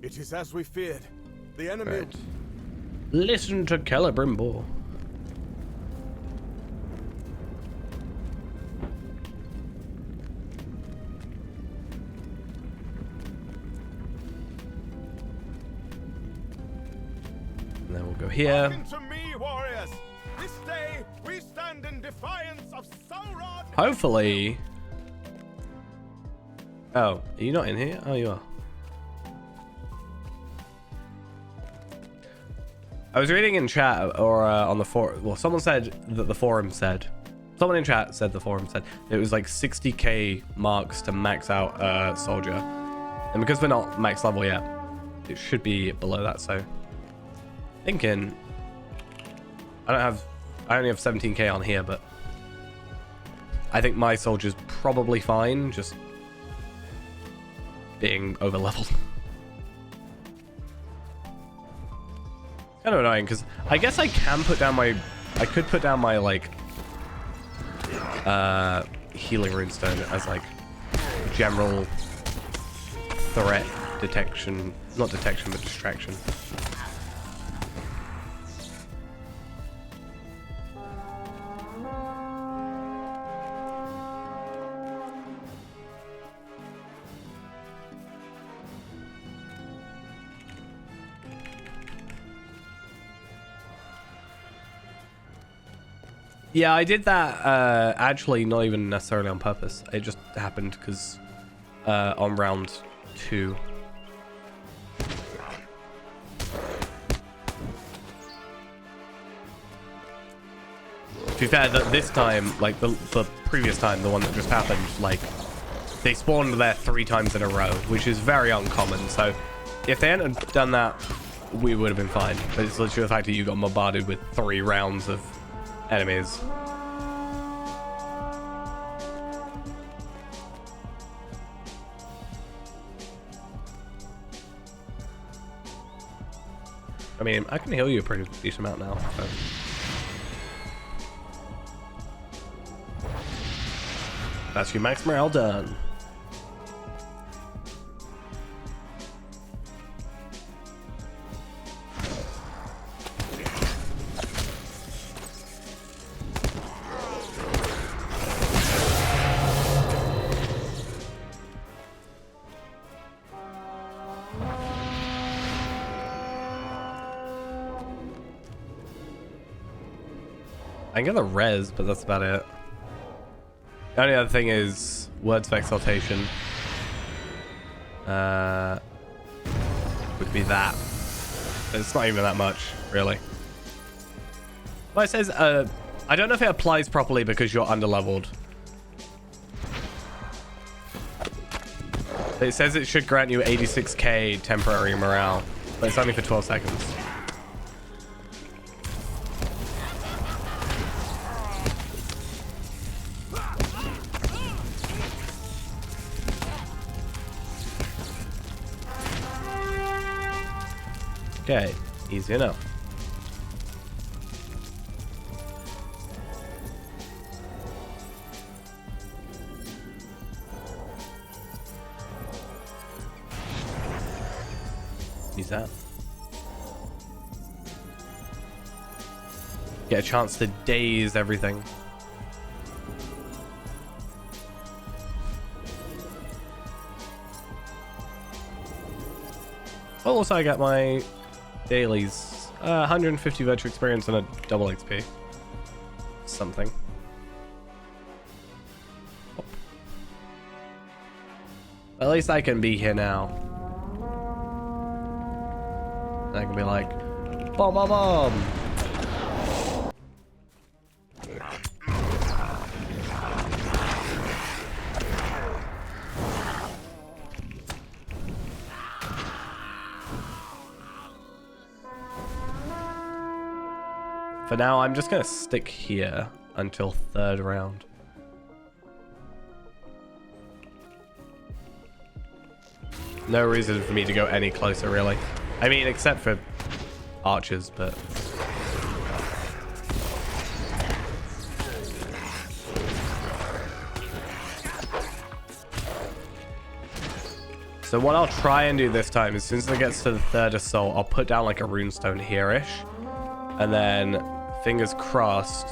It is as we feared. The enemy... Right. Listen to Celebrimbor. And then we'll go here. Hearken to me, warriors. This day we stand in defiance of Sauron. Hopefully. Oh, are you not in here? Oh, you are. I was reading in chat or on the forum. Well, someone said that the forum said. Someone in chat said the forum said it was like 60k marks to max out soldier, and because we're not max level yet, it should be below that. So, thinking. I only have 17k on here, but I think my soldier's probably fine, just being over leveled. Kind of annoying because I guess I can put down my, I could put down my like healing runestone as like general threat detection, not detection but distraction. Yeah, I did that actually not even necessarily on purpose. It just happened because on round 2. To be fair, this time, like the previous time, the one that just happened, like they spawned there 3 times in a row, which is very uncommon. So if they hadn't done that, we would have been fine. But it's literally the fact that you got bombarded with 3 rounds of enemies. I mean, I can heal you a pretty decent amount now. So. That's your max morale done. I can get the res, but that's about it. The only other thing is words of exaltation. Would be that. It's not even that much, really. Well, it says, I don't know if it applies properly because you're underleveled. It says it should grant you 86k temporary morale, but it's only for 12 seconds. Okay, easy enough. Use that. Get a chance to daze everything. Oh, also I got my dailies. 150 virtual experience and a double XP. Something. Oh. At least I can be here now. I can be like, bomb, bomb, bomb. For now, I'm just going to stick here until third round. No reason for me to go any closer, really. I mean, except for archers, but... So what I'll try and do this time is, since it gets to the third assault, I'll put down like a runestone here-ish. And then, fingers crossed,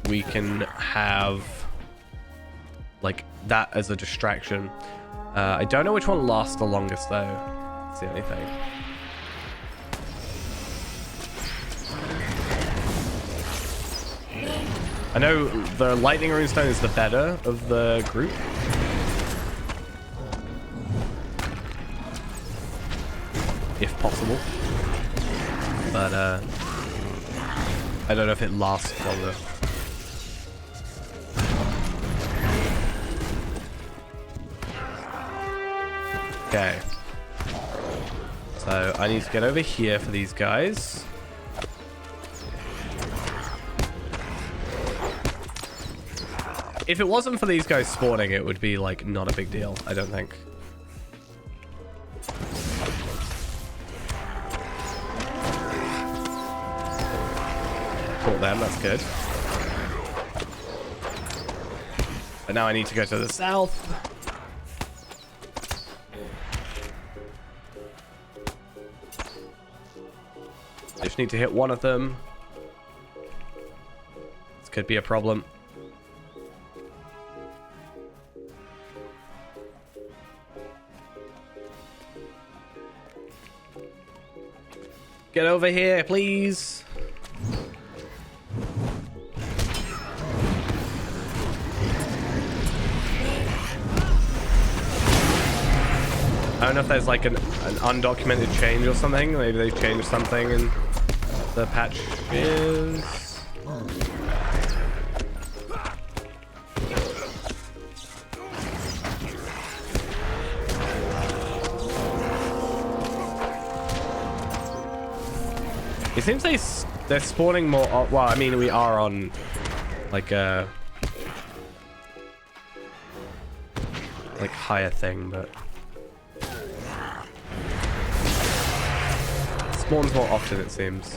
we can have like that as a distraction. I don't know which one lasts the longest though. That's the only thing. I know the lightning runestone is the better of the group. If possible. But I don't know if it lasts longer. Okay. So I need to get over here for these guys. If it wasn't for these guys spawning, it would be like not a big deal, I don't think. Caught them, that's good. But now I need to go to the south. Just need to hit one of them. This could be a problem. Get over here, please. I don't know if there's like an undocumented change or something. Maybe they changed something in the patches. It seems they're spawning more. Well, I mean, we are on like a higher thing, but spawns more often, it seems.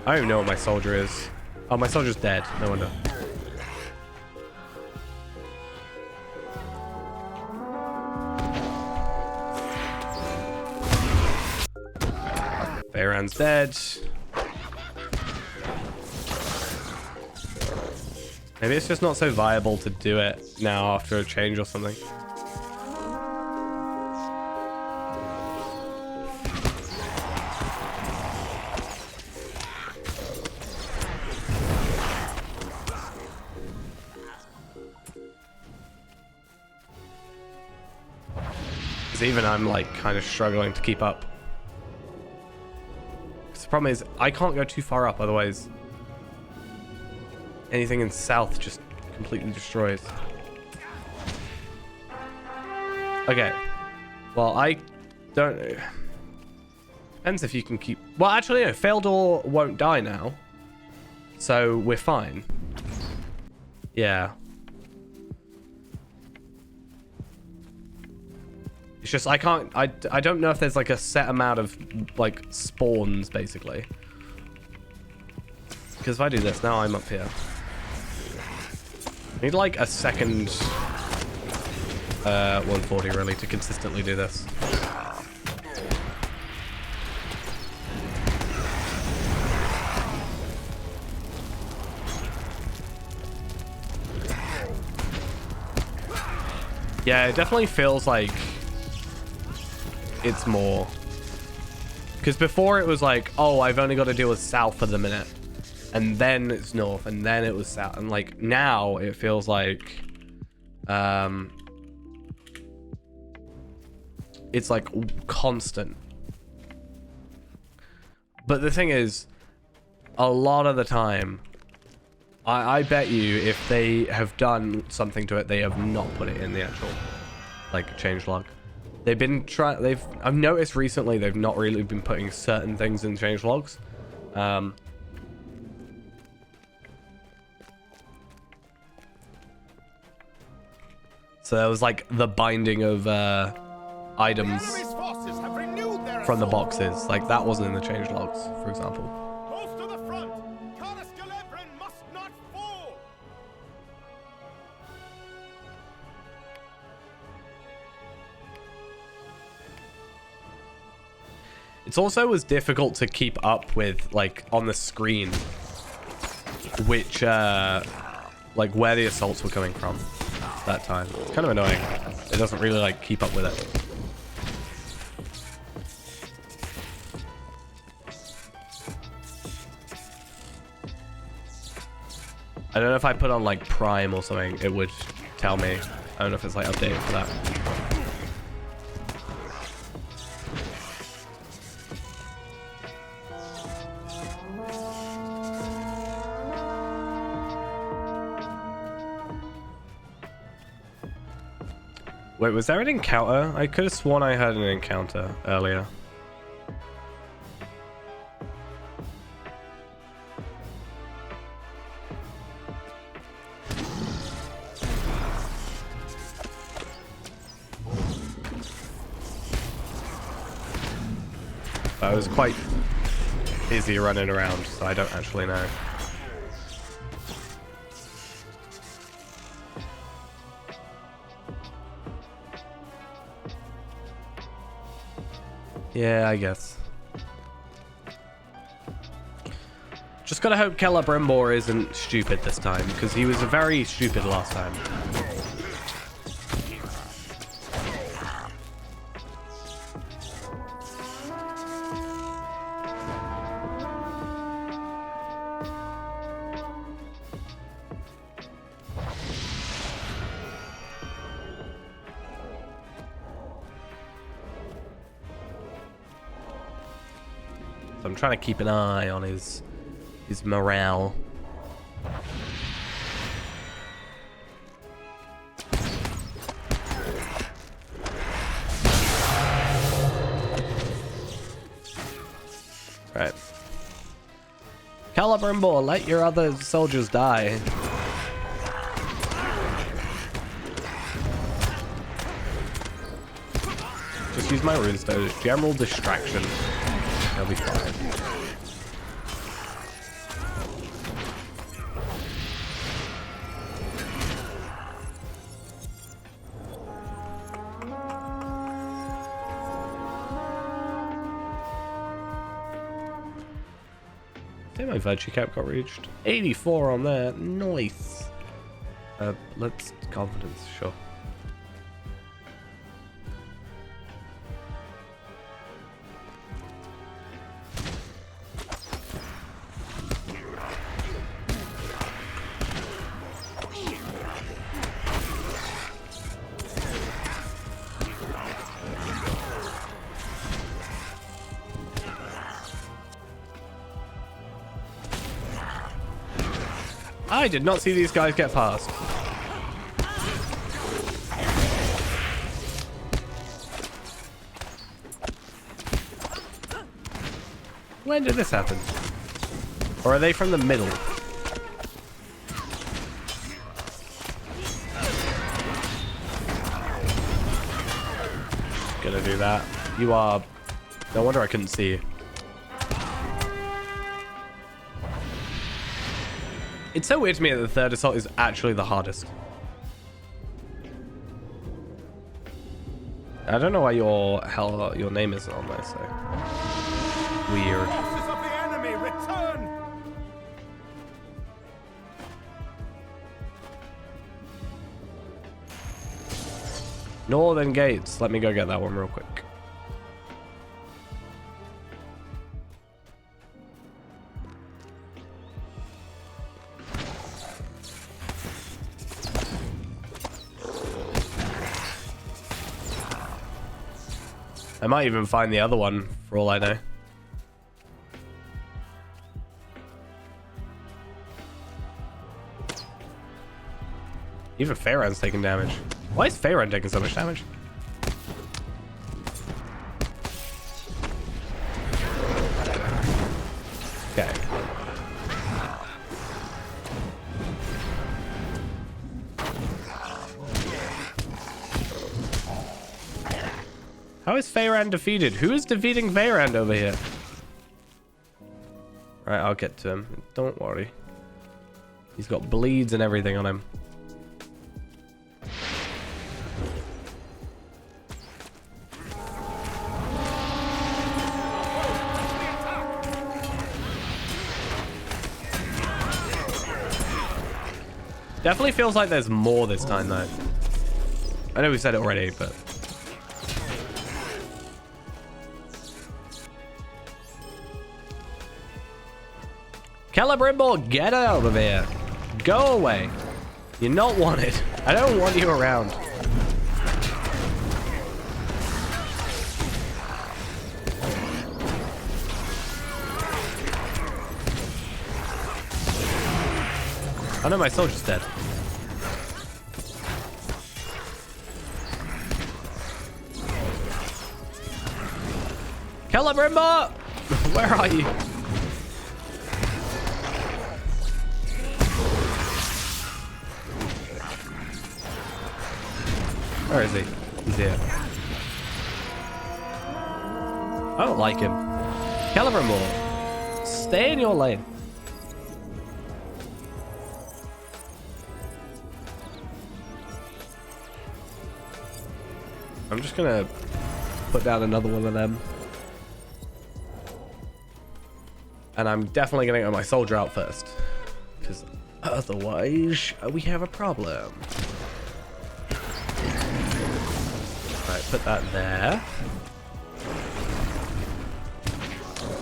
I don't even know what my soldier is. Oh, my soldier's dead. No wonder. Veyran's dead. Maybe it's just not so viable to do it now after a change or something. Because even I'm like kind of struggling to keep up. The problem is I can't go too far up, otherwise anything in south just completely destroys. Okay. Well, I don't... Depends if you can keep... Well, actually, no. Faildor won't die now. So, we're fine. Yeah. It's just I can't. I don't know if there's like a set amount of like spawns basically. Because if I do this now, I'm up here. I need like a second 140 really to consistently do this. Yeah, it definitely feels like it's more. Because before it was like, oh, I've only got to deal with south for the minute. And then it's north, and then it was south. And like now it feels like it's like constant. But the thing is, a lot of the time, I bet you if they have done something to it, they have not put it in the actual like changelog. They've been trying. I've noticed recently they've not really been putting certain things in changelogs. So there was like the binding of items from the boxes. Like that wasn't in the changelogs, for example. It's also was difficult to keep up with, like, on the screen, which, like, where the assaults were coming from that time. It's kind of annoying. It doesn't really, like, keep up with it. I don't know if I put on, like, Prime or something, it would tell me. I don't know if it's, like, updated for that. Wait, was there an encounter? I could have sworn I heard an encounter earlier. I was quite busy running around, so I don't actually know. Yeah, I guess. Just gotta hope Celebrimbor isn't stupid this time, because he was very stupid last time. I'm trying to keep an eye on his morale. Right. Celebrimbor, let your other soldiers die. Just use my runestone. General distraction. That'll be fine. I think my virtue cap got reached. 84 on there. Nice. Let's confidence, sure. I did not see these guys get past. When did this happen? Or are they from the middle? gonna do that. You are... No wonder I couldn't see you. It's so weird to me that the third assault is actually the hardest. I don't know why your name isn't on there, so... Weird. Forces of the enemy, return! Northern Gates. Let me go get that one real quick. I might even find the other one for all I know. Even Pharaoh's taking damage. Why is Pharaoh taking so much damage? Okay. How is Pharaoh defeated? Who is defeating Pharaoh over here? Right, I'll get to him. Don't worry. He's got bleeds and everything on him. Definitely feels like there's more this time, though. I know we said it already, but... Celebrimbor, get out of here. Go away. You're not wanted. I don't want you around. I know my soldier's dead. Celebrimbor! Where are you? Where is he? He's here. I don't like him. Celebrimbor, stay in your lane. I'm just gonna put down another one of them. And I'm definitely gonna get my soldier out first. Because otherwise, we have a problem. Right, put that there.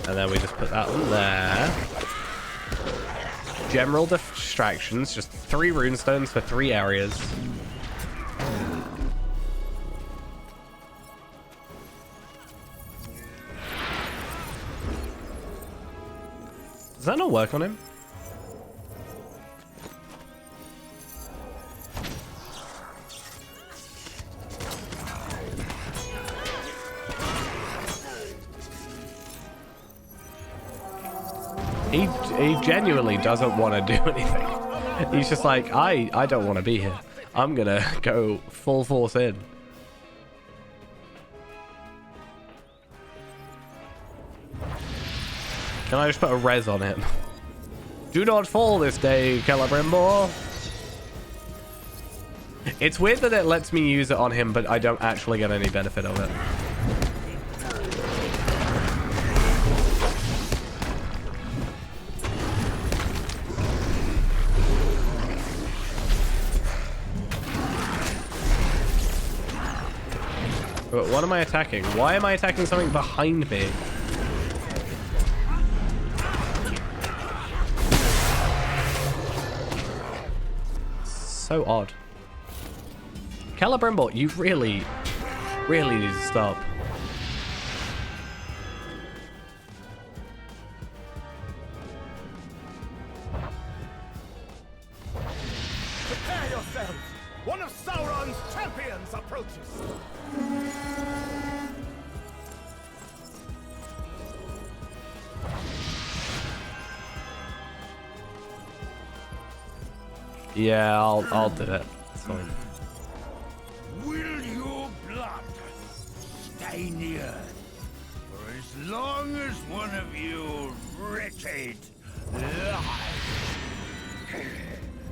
And then we just put that one there. General distractions, just 3 runestones for 3 areas. Does that not work on him? He genuinely doesn't want to do anything. He's just like, I don't want to be here. I'm gonna go full force in. Can I just put a res on him? Do not fall this day, Celebrimbor. It's weird that it lets me use it on him, but I don't actually get any benefit of it. But what am I attacking? Why am I attacking something behind me? So odd. Celebrimbor, you really need to stop. Prepare yourselves! One of Sauron's champions approaches! Yeah, I'll do it. It's fine. Will your blood in the earth. For as long as one of you wretched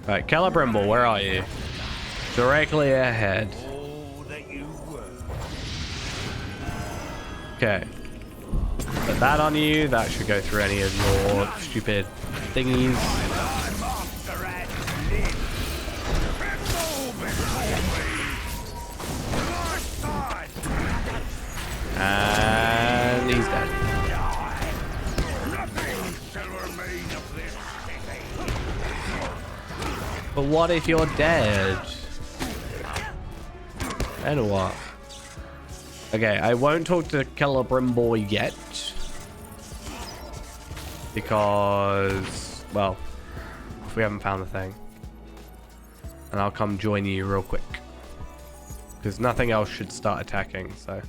Right, Calibrimble, where are you? Directly ahead. all that you were. Okay. Put that on you. That should go through any of your stupid thingies. I'm after at live. Tremble before me. Last time. And he's dead. Nothing shall remain of this city. But what if you're dead? And what? Okay, I won't talk to Calibrimble yet. Because, well, if we haven't found the thing. And I'll come join you real quick. Because nothing else should start attacking, so.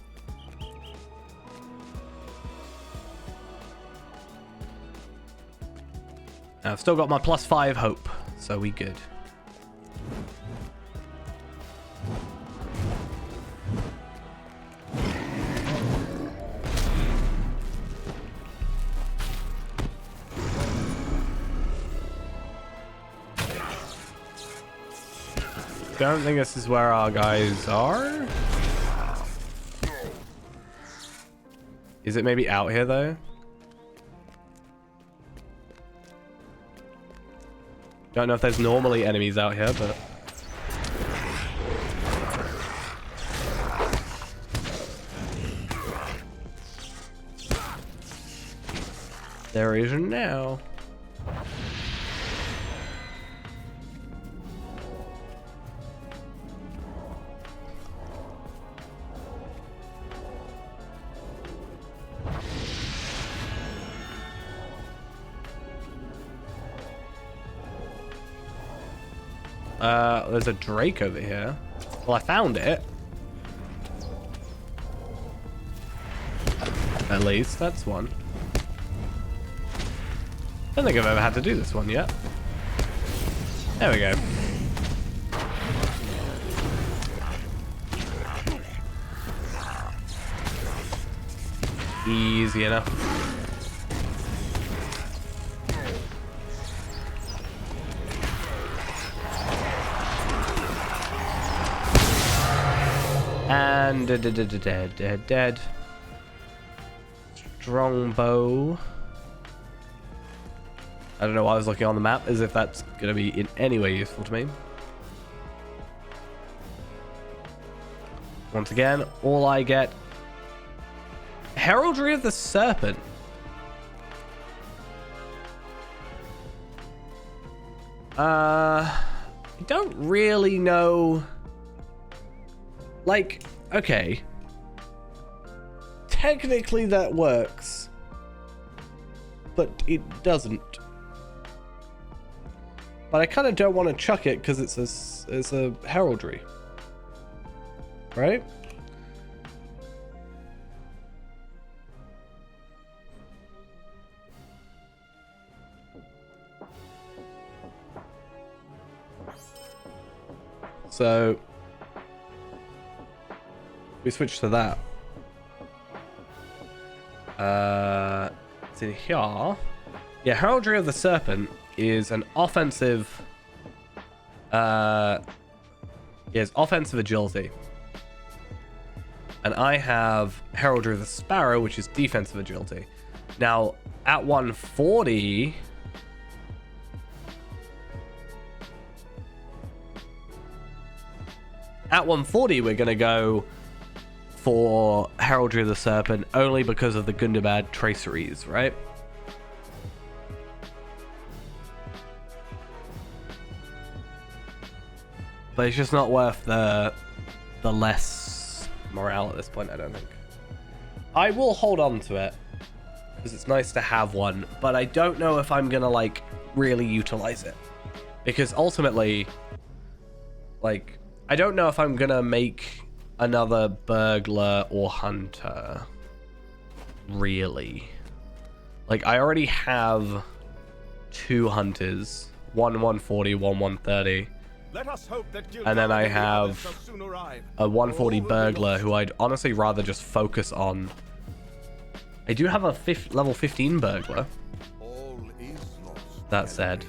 I've still got my +5 hope, so we good. Don't think this is where our guys are. Is it maybe out here though? Don't know if there's normally enemies out here, but there is now. There's a Drake over here. Well, I found it. At least, that's one. I don't think I've ever had to do this one yet. There we go. Easy enough. And dead. Strong bow. I don't know why I was looking on the map, as if that's going to be in any way useful to me. Once again, all I get... Heraldry of the Serpent. I don't really know... Like, okay. Technically that works. But it doesn't. But I kind of don't want to chuck it because it's a heraldry. Right? So we switch to that. It's in here. Yeah, Heraldry of the Serpent is an offensive. Is offensive agility. And I have Heraldry of the Sparrow, which is defensive agility. Now, at 140. At 140, we're going to go for Heraldry of the Serpent only because of the Gundabad traceries, right? But it's just not worth the less morale at this point, I don't think. I will hold on to it because it's nice to have one, but I don't know if I'm going to like really utilize it because ultimately, like, I don't know if I'm going to make another burglar or hunter, really. Like, I already have 2 hunters, one 140, one 130. Let us hope that And then I Gilgalad and the others have shall soon arrive. a 140 All will be burglar lost. who I'd honestly rather just focus on. I do have a level 15 burglar. All is lost. That said.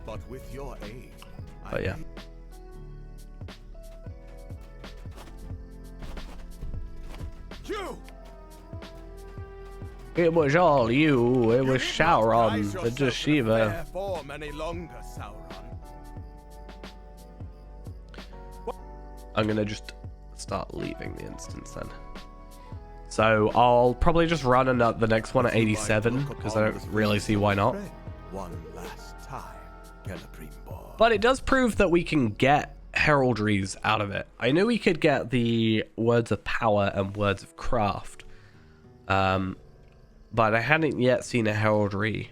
But with your aid, But yeah. You! It was all you. It was You need not Sauron, guise the yourself in a deceiver. fair form any longer, Sauron. I'm gonna just start leaving the instance then. So I'll probably just run the next one at 87 because I don't really see why not. One last time, Celebrimbor. But it does prove that we can get heraldries out of it. I knew we could get the words of power and words of craft, but I hadn't yet seen a heraldry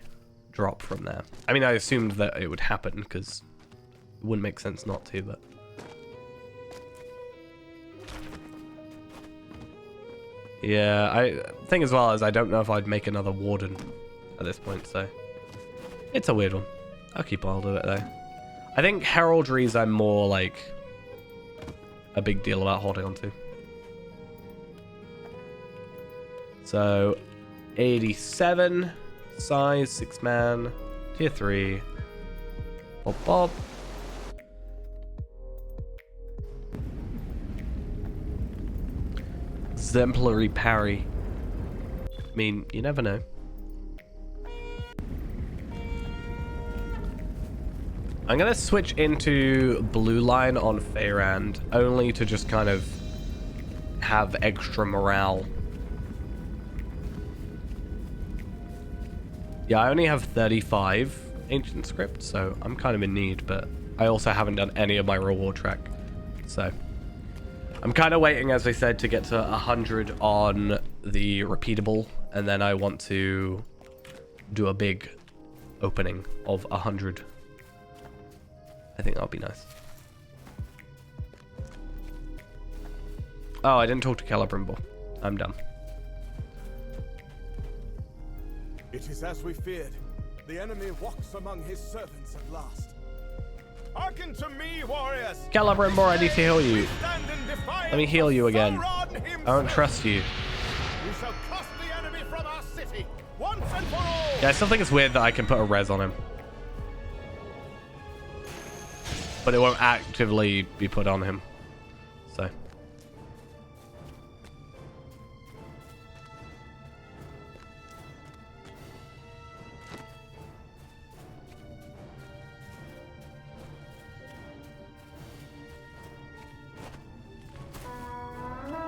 drop from there. I mean, I assumed that it would happen because it wouldn't make sense not to, but yeah, thing as well is I don't know if I'd make another warden at this point, so it's a weird one. I'll keep hold of it though. I think heraldries I'm more like a big deal about holding on to. So 87 size, 6-man, tier 3. Bob Bob. Exemplary parry. I mean, you never know. I'm gonna switch into blue line on Feyrand, only to just kind of have extra morale. Yeah, I only have 35 ancient script, so I'm kind of in need, but I also haven't done any of my reward track. So I'm kind of waiting, as I said, to get to 100 on the repeatable, and then I want to do a big opening of 100. I think that'll be nice. Oh, I didn't talk to Celebrimbor. I'm done. It is as we feared. The enemy walks among his servants at last. Hearken to me, warriors! Celebrimbor, I need to heal you. We stand in defiance Let me heal you of again. Sauron I don't himself. trust you. We shall cast the enemy from our city, once and for all! Yeah, I still think it's weird that I can put a res on him. But it won't actively be put on him. So.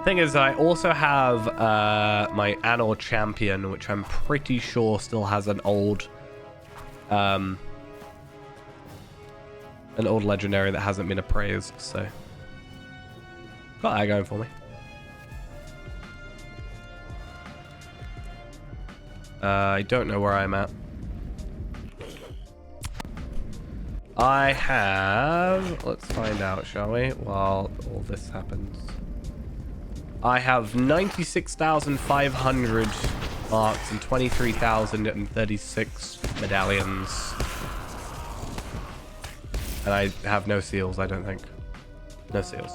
Thing is, I also have my Anor champion, which I'm pretty sure still has an old legendary that hasn't been appraised, so got that going for me. I don't know where I'm at. I have, let's find out, shall we, while all this happens. I have 96,500 marks and 23,036 medallions. And I have no seals, I don't think. No seals.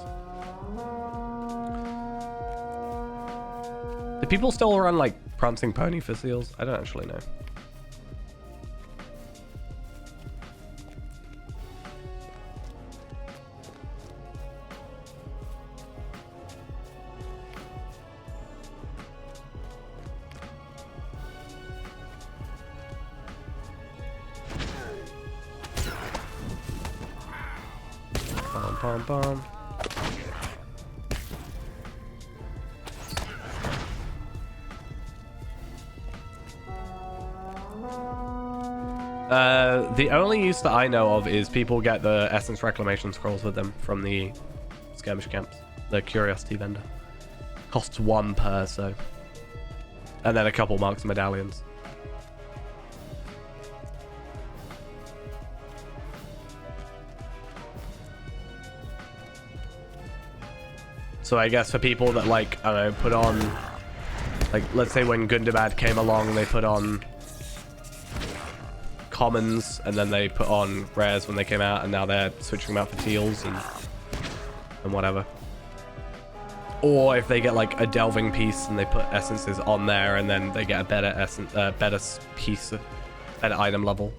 Do people still run, like, Prancing Pony for seals? I don't actually know. Bum, bum. The only use that I know of is people get the Essence Reclamation Scrolls with them from the skirmish camps. The Curiosity Vendor. Costs 1 per, so. And then a couple marks medallions. So I guess for people that, like, I don't know, put on, like, let's say when Gundabad came along, they put on commons, and then they put on rares when they came out, and now they're switching them out for teals and whatever. Or if they get like a delving piece and they put essences on there, and then they get a better essence, better piece, better item level.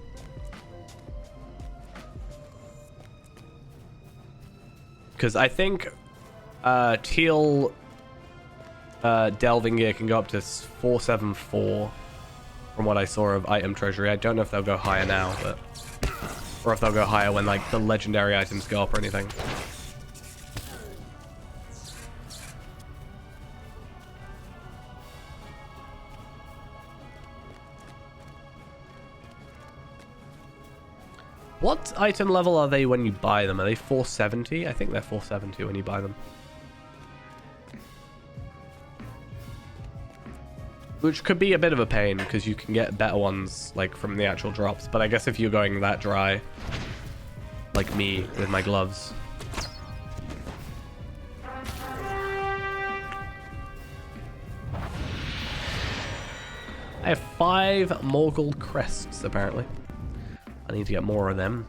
Because I think teal delving gear can go up to 474 from what I saw of item treasury. I don't know if they'll go higher now, but or if they'll go higher when like the legendary items go up or anything. What item level are they when you buy them? Are they 470? I think they're 470 when you buy them. Which could be a bit of a pain because you can get better ones like from the actual drops. But I guess if you're going that dry, like me with my gloves. I have 5 Morgul crests apparently. I need to get more of them.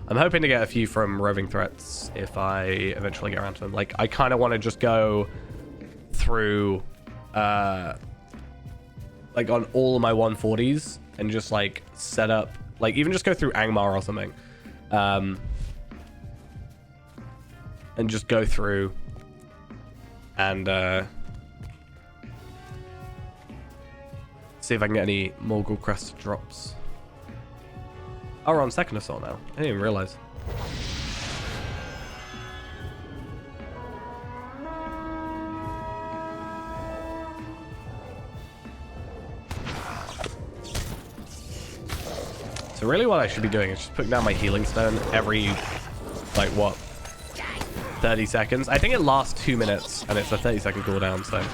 I'm hoping to get a few from roving threats if I eventually get around to them. Like, I kind of want to just go through, like, on all of my 140s and just, like, set up, like, even just go through Angmar or something. And just go through and, see if I can get any Morgul crest drops. Oh, we're on second assault now. I didn't even realize. So really what I should be doing is just putting down my healing stone every, like, what, 30 seconds? I think it lasts 2 minutes, and it's a 30-second cooldown, so...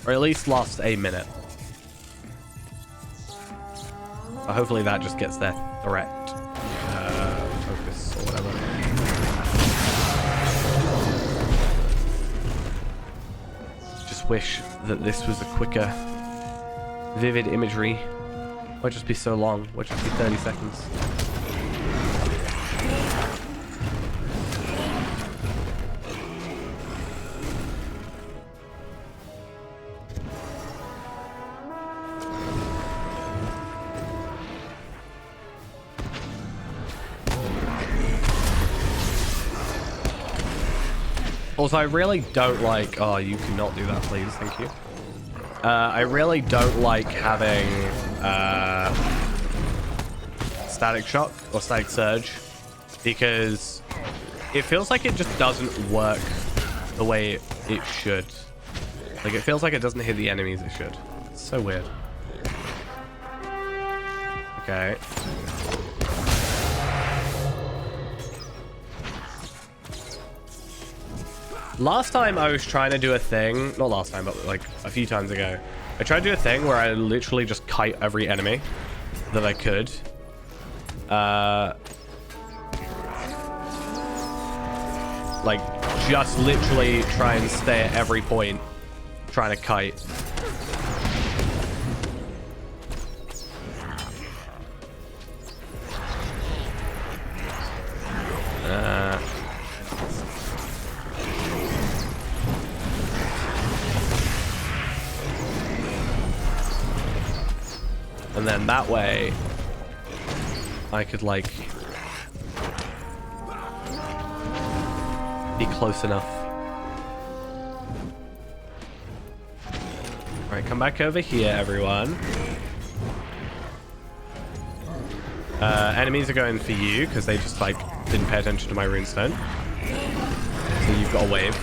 Or at least lasts a minute. So hopefully that just gets their threat focus or whatever. Just wish that this was a quicker, vivid imagery. Won't just be so long. Won't just be 30 seconds. Also, I really don't like... Oh, you cannot do that, please. Thank you. I really don't like having static shock or static surge because it feels like it just doesn't work the way it should. Like, it feels like it doesn't hit the enemies it should. It's so weird. Okay. Last time I was trying to do a thing, not last time, but like a few times ago, I tried to do a thing where I literally just kite every enemy that I could. Like, just literally try and stay at every point trying to kite. And then that way, I could, like, be close enough. Alright, come back over here, everyone. Enemies are going for you, because they just, like, didn't pay attention to my runestone. So you've got a wave.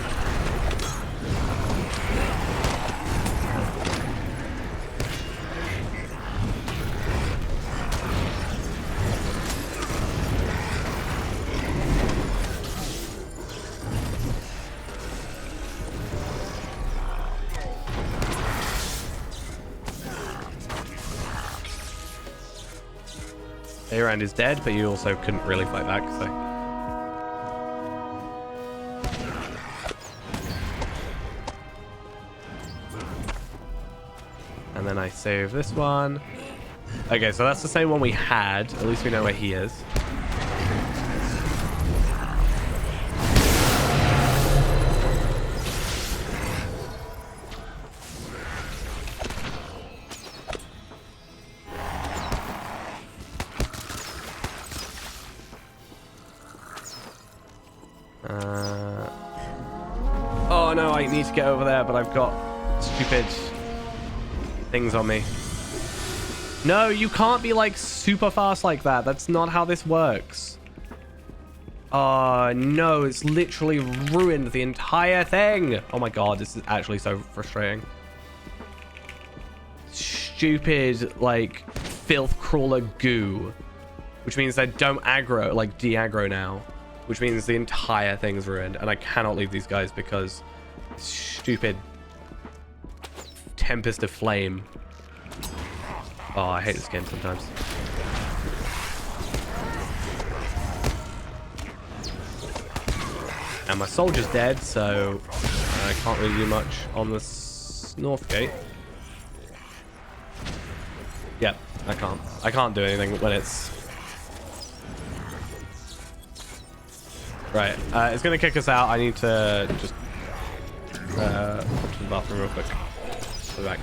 Around is dead, but you also couldn't really fight back, so. And then I save this one. Okay, so that's the same one we had. At least we know where he is. Oh no, I need to get over there, but I've got stupid things on me. No, you can't be like super fast like that. That's not how this works. Oh no, it's literally ruined the entire thing. Oh my god, this is actually so frustrating. Stupid, like, filth crawler goo. Which means they don't aggro, like de-aggro now. Which means the entire thing's ruined. And I cannot leave these guys because stupid Tempest of Flame. Oh, I hate this game sometimes. And my soldier's dead, so I can't really do much on this north gate. Yep, I can't. I can't do anything when it's... Right, it's gonna kick us out. I need to just to the bathroom real quick. Go back.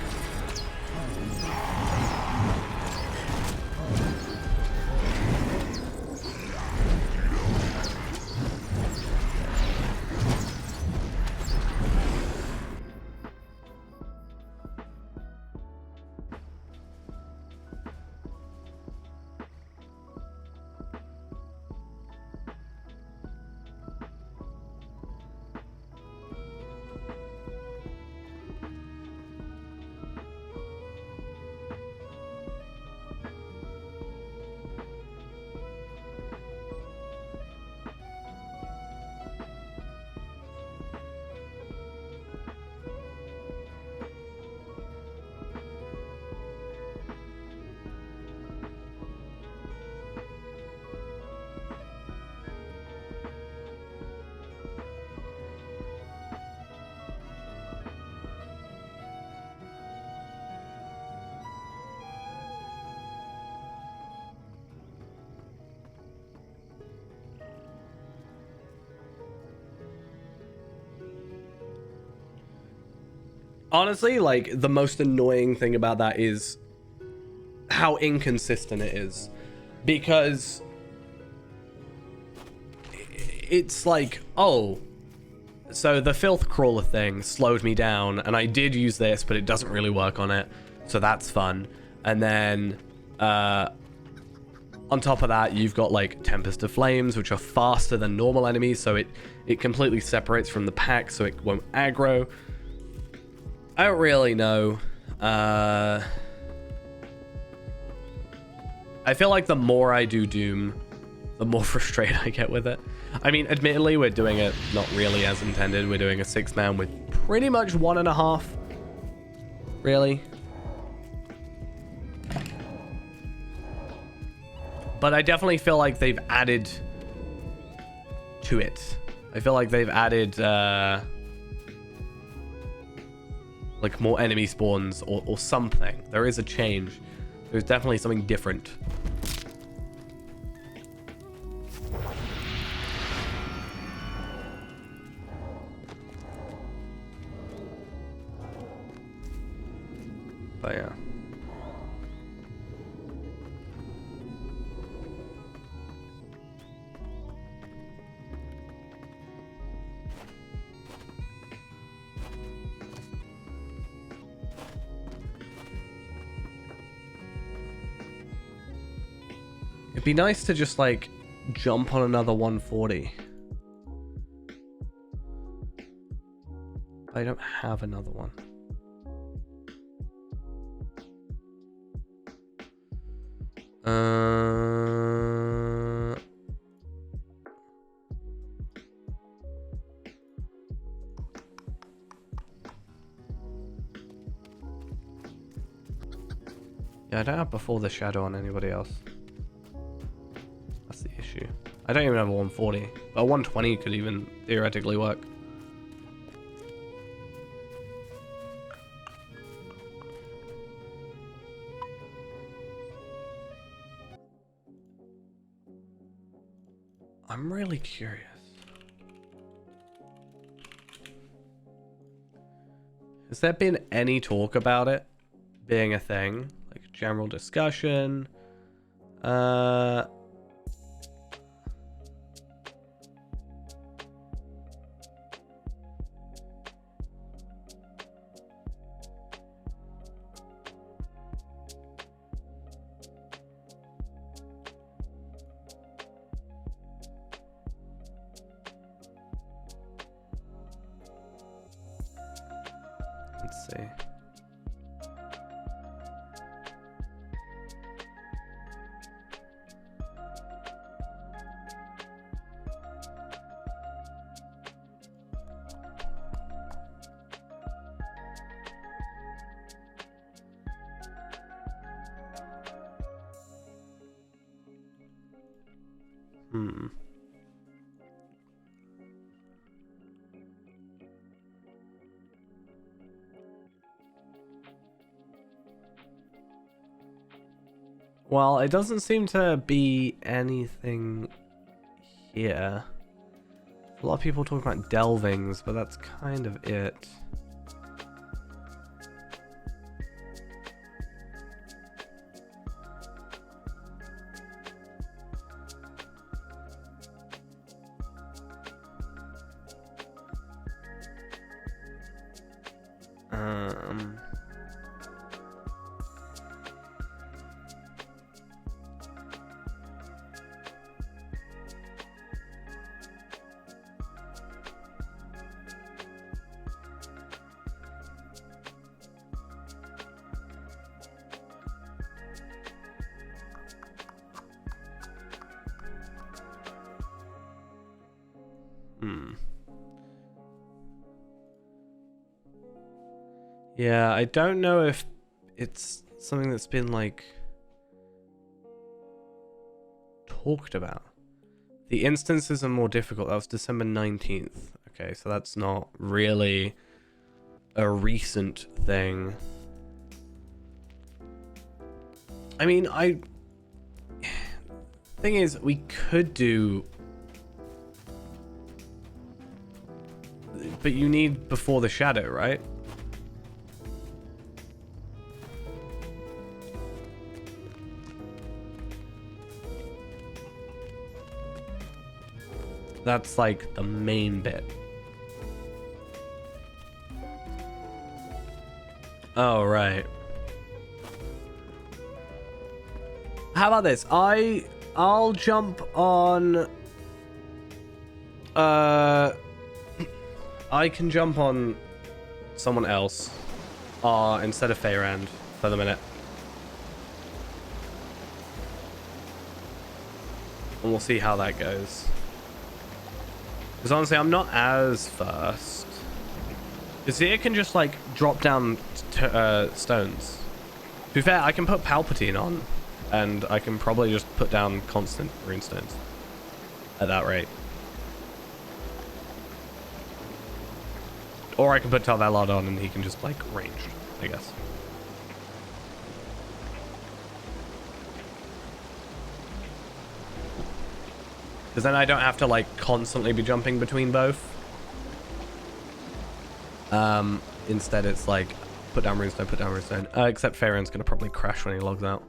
Honestly, like, the most annoying thing about that is how inconsistent it is. Because it's like, oh, so the filth crawler thing slowed me down, and I did use this, but it doesn't really work on it, so that's fun. And then on top of that, you've got like Tempest of Flames, which are faster than normal enemies, so it completely separates from the pack, so it won't aggro. I don't really know. I feel like the more I do Doom, the more frustrated I get with it. I mean, admittedly, we're doing it not really as intended. We're doing a 6-man with pretty much 1.5. Really. But I definitely feel like they've added to it. I feel like they've added... like more enemy spawns or something. There is a change. There's definitely something different. But yeah. It'd be nice to just, like, jump on another 140. I don't have another one. Yeah, I don't have Before the Shadow on anybody else. That's the issue. I don't even have a 140. But a 120 could even theoretically work. I'm really curious. Has there been any talk about it being a thing? Like general discussion? Let's see. Well, it doesn't seem to be anything here. A lot of people talk about delvings, but that's kind of it. Yeah, I don't know if it's something that's been, like, talked about. The instances are more difficult. That was December 19th. Okay, so that's not really a recent thing. I mean, thing is, we could do... But you need Before the Shadow, right? That's like the main bit. Oh, right. How about this? I'll jump on... I can jump on someone else instead of Feyrand for the minute. And we'll see how that goes. Because honestly, I'm not as fast. Azir can just, like, drop down stones. To be fair, I can put Palpatine on, and I can probably just put down constant runestones at that rate. Or I can put Talvallard on, and he can just, like, ranged, I guess. Because then I don't have to, like, constantly be jumping between both. Instead it's like, put down runestone, put down runestone. Except Feyrand's gonna probably crash when he logs out.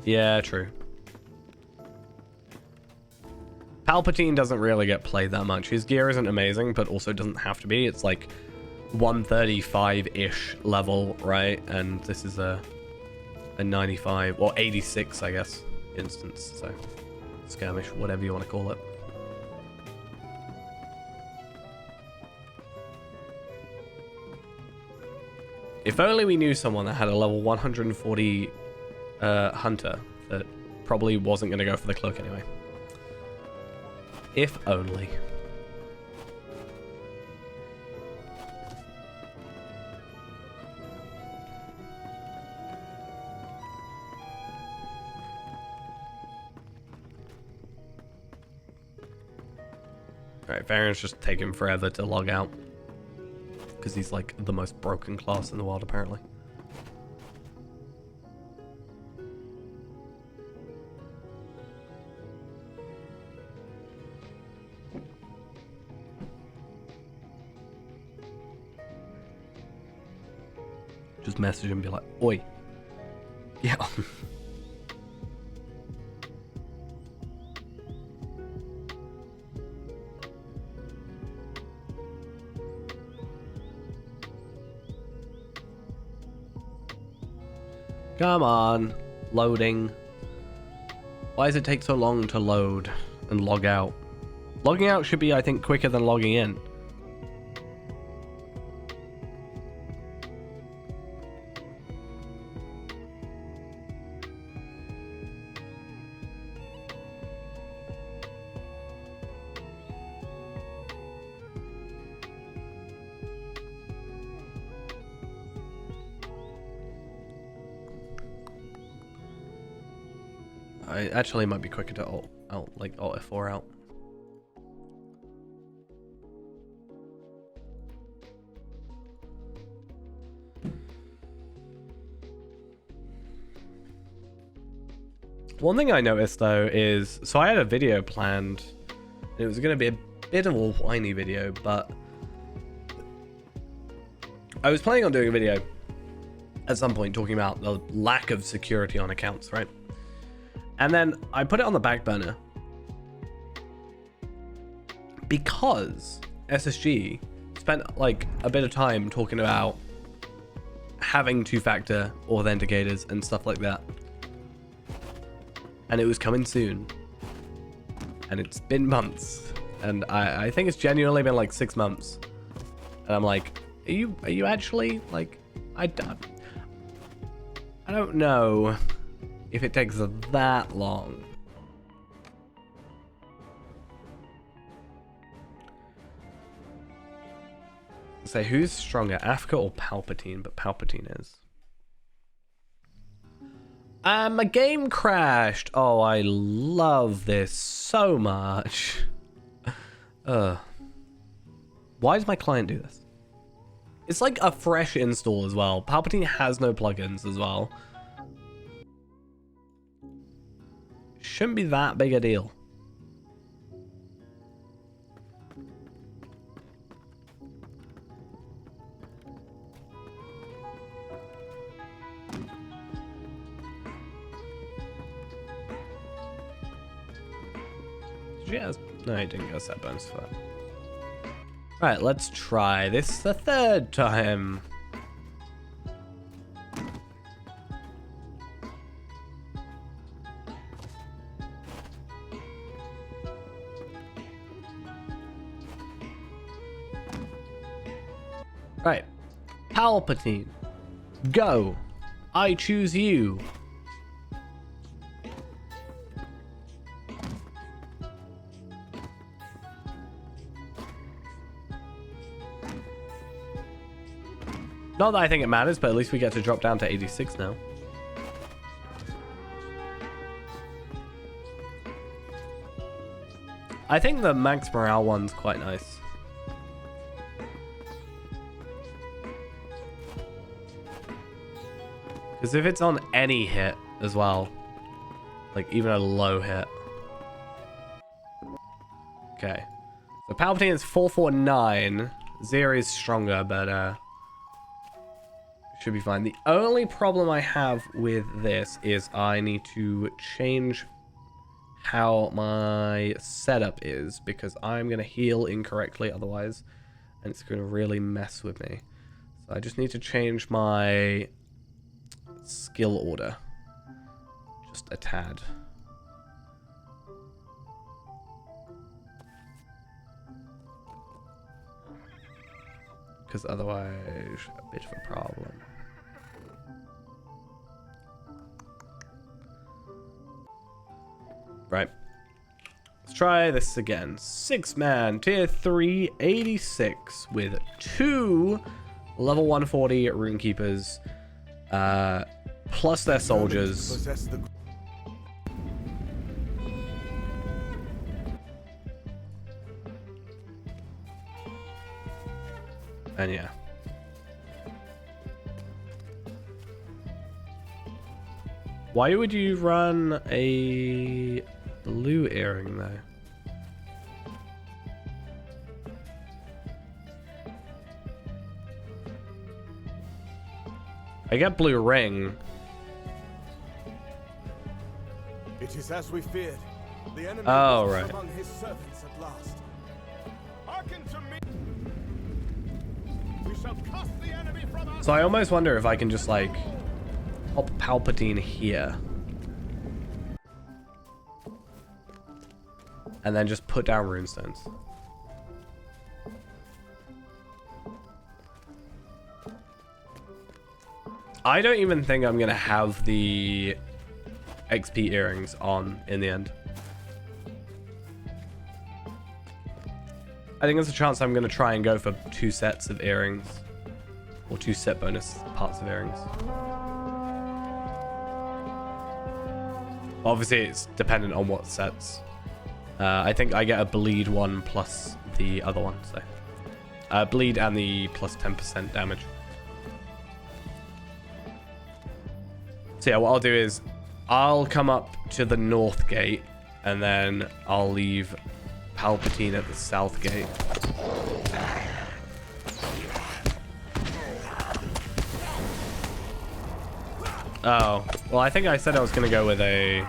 Yeah, true. Palpatine doesn't really get played that much. His gear isn't amazing, but also doesn't have to be. It's like 135-ish level, right? And this is a 95, or 86, I guess, instance, so... skirmish, whatever you want to call it. If only we knew someone that had a level 140 hunter that probably wasn't going to go for the cloak anyway. If only. Alright, Varian's just taking forever to log out. Because he's like the most broken class in the world, apparently. Just message him and be like, oi. Yeah. Come on. Loading. Why does it take so long to load and log out? Logging out should be, I think, quicker than logging in. I actually might be quicker to alt F4 out. One thing I noticed though is, so I had a video planned. It was going to be a bit of a whiny video, but I was planning on doing a video at some point talking about the lack of security on accounts, right? And then I put it on the back burner because SSG spent like a bit of time talking about having two-factor authenticators and stuff like that. And it was coming soon. And it's been months. And I think it's genuinely been like 6 months. And I'm like, are you actually like, I don't know if it takes that long. Say, who's stronger, Africa or Palpatine? But Palpatine is. My game crashed. Oh, I love this so much. Why does my client do this? It's like a fresh install as well. Palpatine has no plugins as well. Shouldn't be that big a deal. Yes. No, I didn't go set bonus for that. Right, let's try this the third time. Right. Palpatine. Go. I choose you. Not that I think it matters, but at least we get to drop down to 86 now. I think the max morale one's quite nice. Because if it's on any hit as well, like even a low hit. Okay. So Palpatine is 449. Zero is stronger, but should be fine. The only problem I have with this is I need to change how my setup is, because I'm going to heal incorrectly otherwise, and it's going to really mess with me. So I just need to change my skill order just a tad. Because otherwise, a bit of a problem. Right. Let's try this again. 6-man, tier 3, 86, with 2 level 140 runekeepers, plus their soldiers. And yeah. Why would you run a blue earring though? I get blue ring. It is as we feared. The enemy Oh, was right. among his servants at last. Hearken to me. We shall cast the enemy from us. So I almost wonder if I can just like pop Palpatine here. And then just put down runestones. I don't even think I'm gonna have the XP earrings on in the end. I think there's a chance I'm gonna try and go for 2 sets of earrings. Or 2 set bonus parts of earrings. Obviously, it's dependent on what sets. I think I get a bleed one plus the other one, so bleed and the plus 10% damage. So yeah, what I'll do is I'll come up to the north gate and then I'll leave Palpatine at the south gate. Oh, well, I think I said I was going to go with a...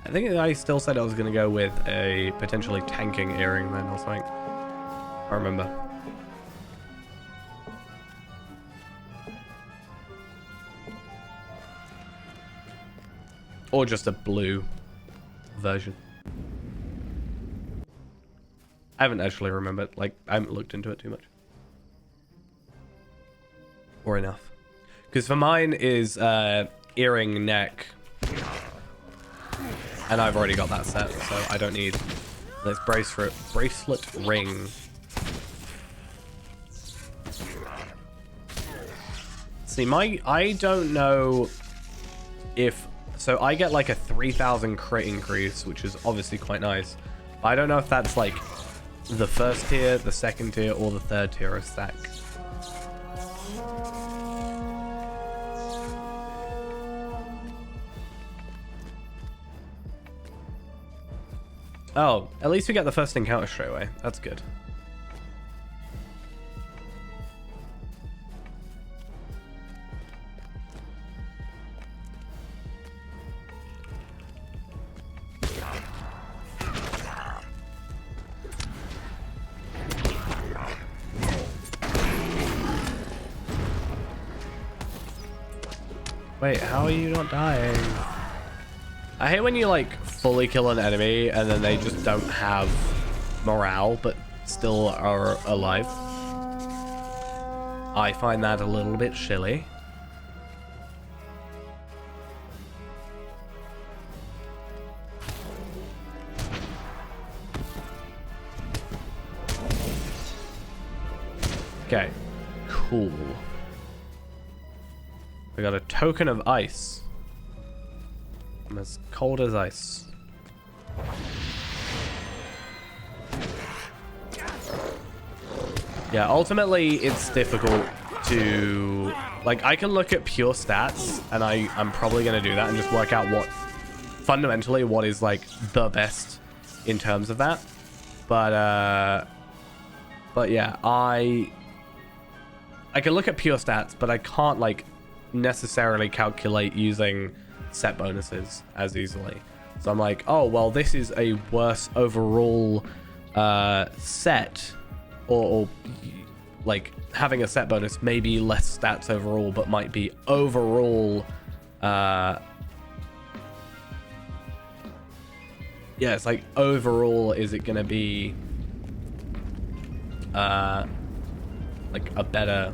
I think I still said I was going to go with a potentially tanking earring then or something. I remember. Or just a blue version. I haven't actually remembered. Like, I haven't looked into it too much. Or enough. Because for mine is earring neck. And I've already got that set, so I don't need this bracelet ring. See, I don't know if... So I get like a 3,000 crit increase, which is obviously quite nice. But I don't know if that's like the first tier, the second tier, or the third tier of stack. Oh, at least we get the first encounter straight away. That's good. Wait, how are you not dying? I hate when you like fully kill an enemy and then they just don't have morale but still are alive. I find that a little bit shilly. Okay, cool. We got a token of ice. I'm as cold as ice. Yeah, ultimately it's difficult to... Like, I can look at pure stats, and I'm probably going to do that and just work out what... Fundamentally, what is, like, the best in terms of that. But yeah, I can look at pure stats, but I can't, like, necessarily calculate using set bonuses as easily. So I'm like, oh, well, this is a worse overall set, or like having a set bonus, maybe less stats overall, but might be overall yeah, it's like overall, is it gonna be like a better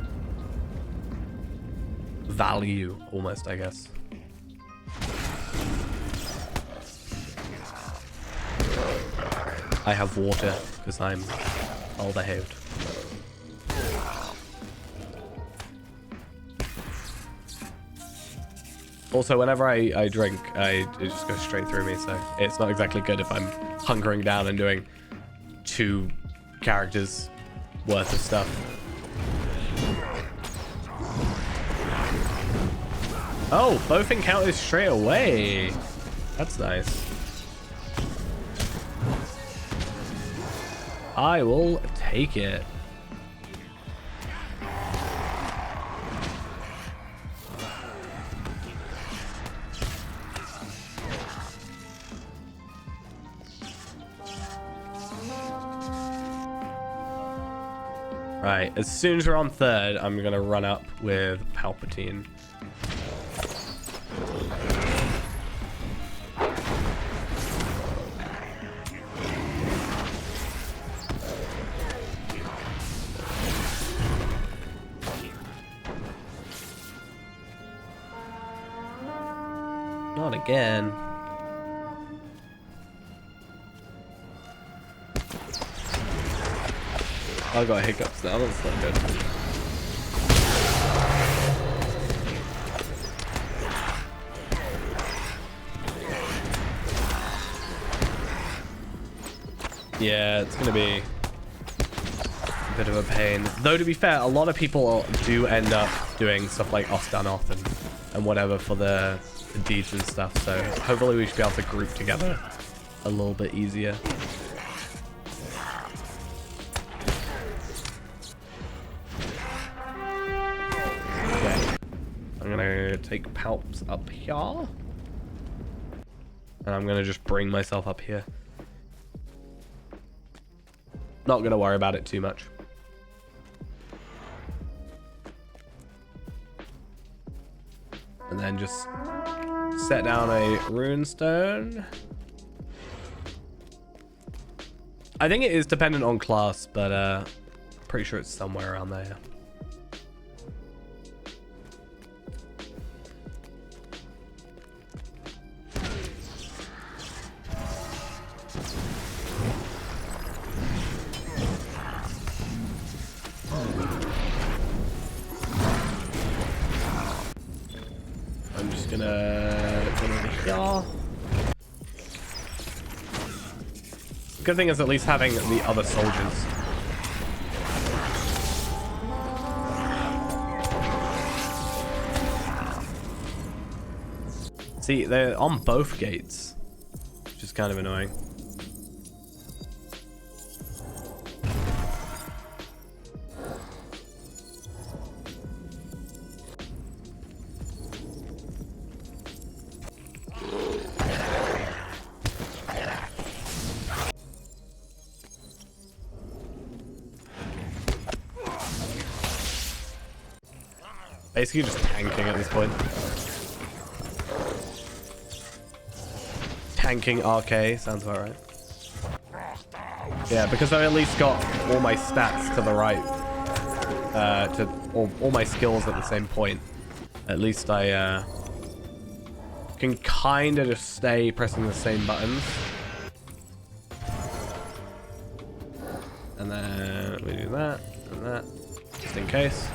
value almost, I guess. I have water because I'm well behaved. Also, whenever I drink, it just goes straight through me, so it's not exactly good if I'm hunkering down and doing 2 characters worth of stuff. Oh, both encounters straight away. That's nice. I will take it. Right, as soon as we're on third, I'm gonna run up with Palpatine. Not again. I got hiccups now, that's not good. Yeah, it's gonna be a bit of a pain. Though to be fair, a lot of people do end up doing stuff like Ostanoth and whatever for the deeds and stuff, so hopefully we should be able to group together a little bit easier. I'm gonna take Palps up here. And I'm gonna just bring myself up here. Not gonna worry about it too much. And then just set down a runestone. I think it is dependent on class, but pretty sure it's somewhere around there. I'm just gonna come over here. Good thing is at least having the other soldiers. See, they're on both gates, which is kind of annoying. Basically just tanking at this point. Tanking RK sounds about right. Yeah, because I at least got all my stats to the right. To all my skills at the same point. At least I can kind of just stay pressing the same buttons. And then we do that and that, just in case.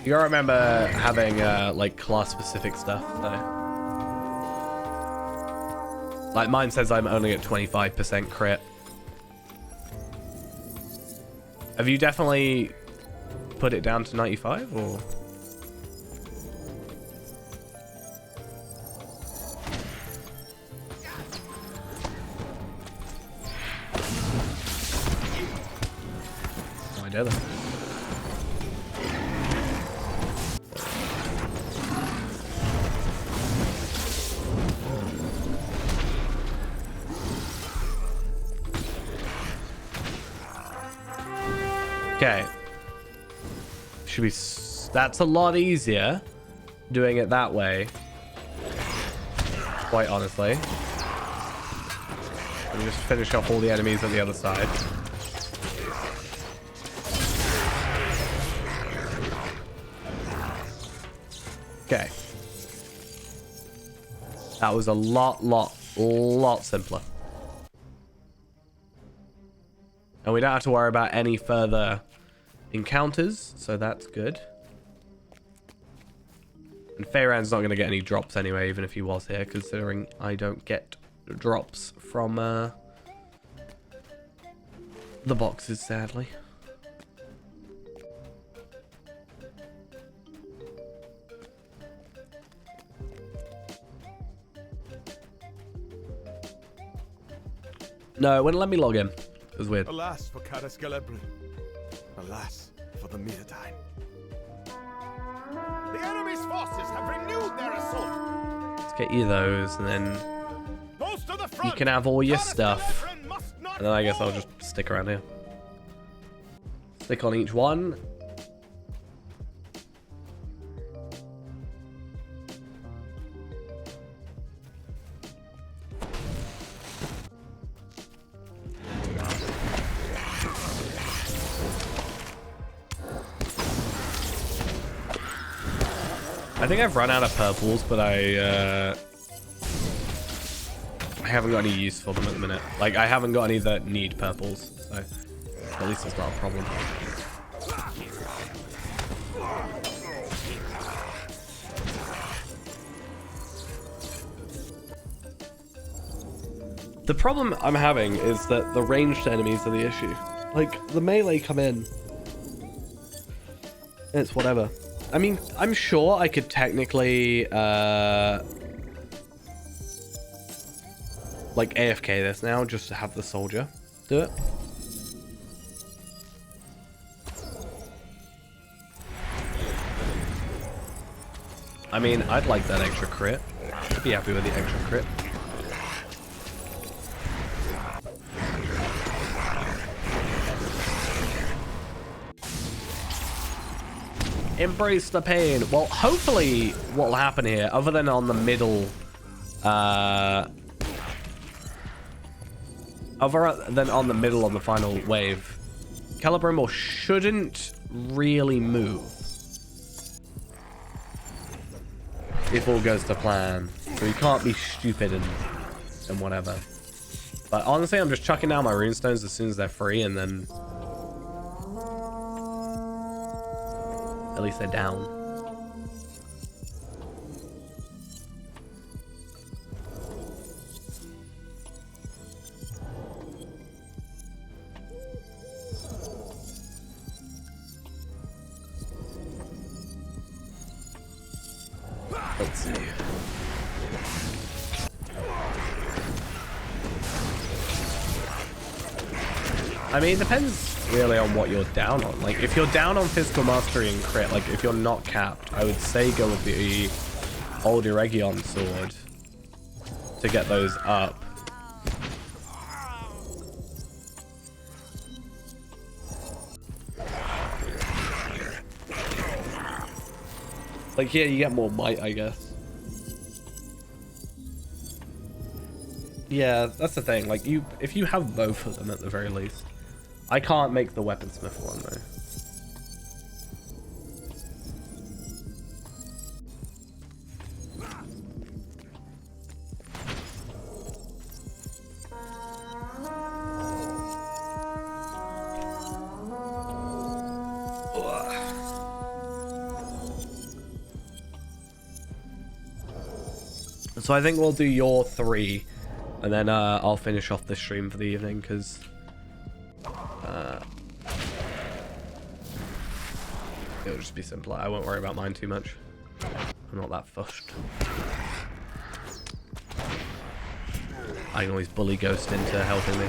You gotta remember having like class specific stuff though. Like mine says I'm only at 25% crit. Have you definitely put it down to 95 or? No idea then. Okay. Should be... That's a lot easier doing it that way. Quite honestly. Let me just finish off all the enemies on the other side. Okay. That was a lot simpler. And we don't have to worry about any further encounters, so that's good. And Feyran's not going to get any drops anyway, even if he was here, considering I don't get drops from the boxes, sadly. No, it wouldn't let me log in. It was weird. Alas for Caras Galebrin. Alas for the Mirrodine. The enemy's forces have renewed their assault. Let's get you those, and then Most of the you front. can have all your Caras stuff. Galebrin must not And then I guess I'll fall. just stick around here. Stick on each one. I think I've run out of purples, but I haven't got any use for them at the minute. Like, I haven't got any that need purples, so at least it's not a problem. The problem I'm having is that the ranged enemies are the issue. Like, the melee come in, and it's whatever. I mean, I'm sure I could technically, like, AFK this now, just to have the soldier do it. I mean, I'd like that extra crit. I'd be happy with the extra crit. Embrace the pain. Well, hopefully what will happen here, other than on the middle, other than on the middle on the final wave, Celebrimbor shouldn't really move if all goes to plan. So you can't be stupid and whatever. But honestly, I'm just chucking down my runestones as soon as they're free, and then at least they're down. Let's see. I mean, it depends really on what you're down on. Like, if you're down on physical mastery and crit, like if you're not capped, I would say go with the old Eregion sword to get those up. Like, yeah, you get more might, I guess. Yeah, that's the thing. Like, if you have both of them at the very least. I can't make the weaponsmith one though. So I think we'll do your 3, and then I'll finish off this stream for the evening, because it'll just be simpler. I won't worry about mine too much. I'm not that fussed. I can always bully Ghost into helping me.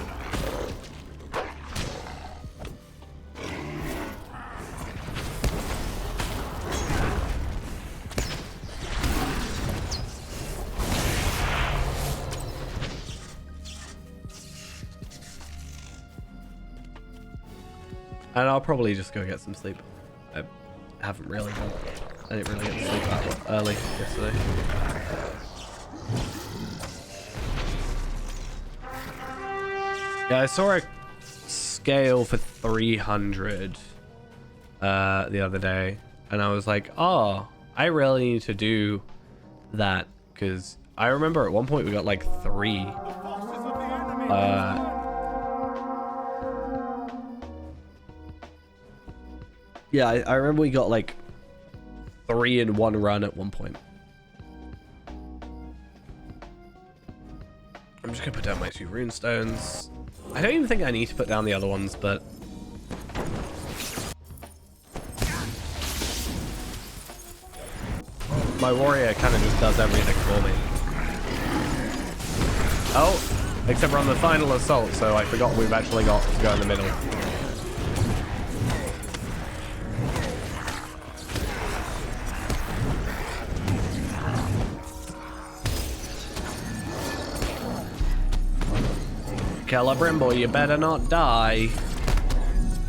And I'll probably just go get some sleep. I haven't really done. I didn't really get to sleep that early yesterday. Yeah, I saw a scale for 300 the other day, and I was like, oh, I really need to do that, because I remember at one point we got like 3. Yeah, I remember we got like 3 in one run at one point. I'm just gonna put down my 2 runestones. I don't even think I need to put down the other ones, but my warrior kind of just does everything for me. Oh, Except we're on the final assault, so I forgot we've actually got to go in the middle. Celebrimbo, you better not die.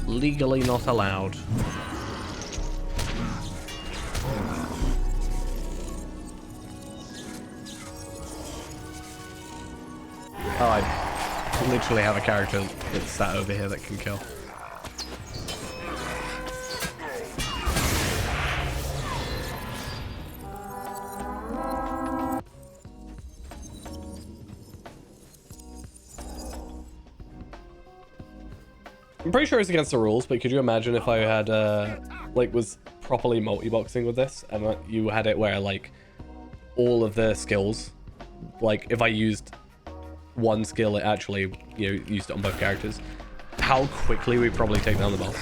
Legally not allowed. Oh, I literally have a character that's sat over here that can kill. I'm pretty sure it's against the rules, but could you imagine if I had, like, was properly multi-boxing with this, and you had it where, like, all of the skills, like, if I used one skill, it actually, you know, used it on both characters, how quickly we probably take down the boss.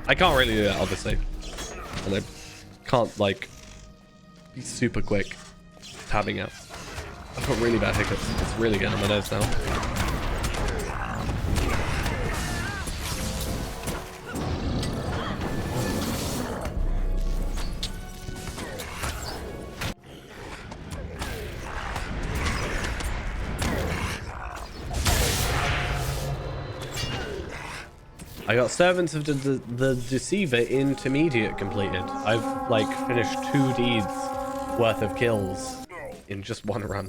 I can't really do that, obviously. And I can't, like, be super quick tabbing out. I've got really bad hiccups. It's really getting on my nerves now. I got Servants of the Deceiver Intermediate completed. I've, like, finished 2 deeds worth of kills in just one run.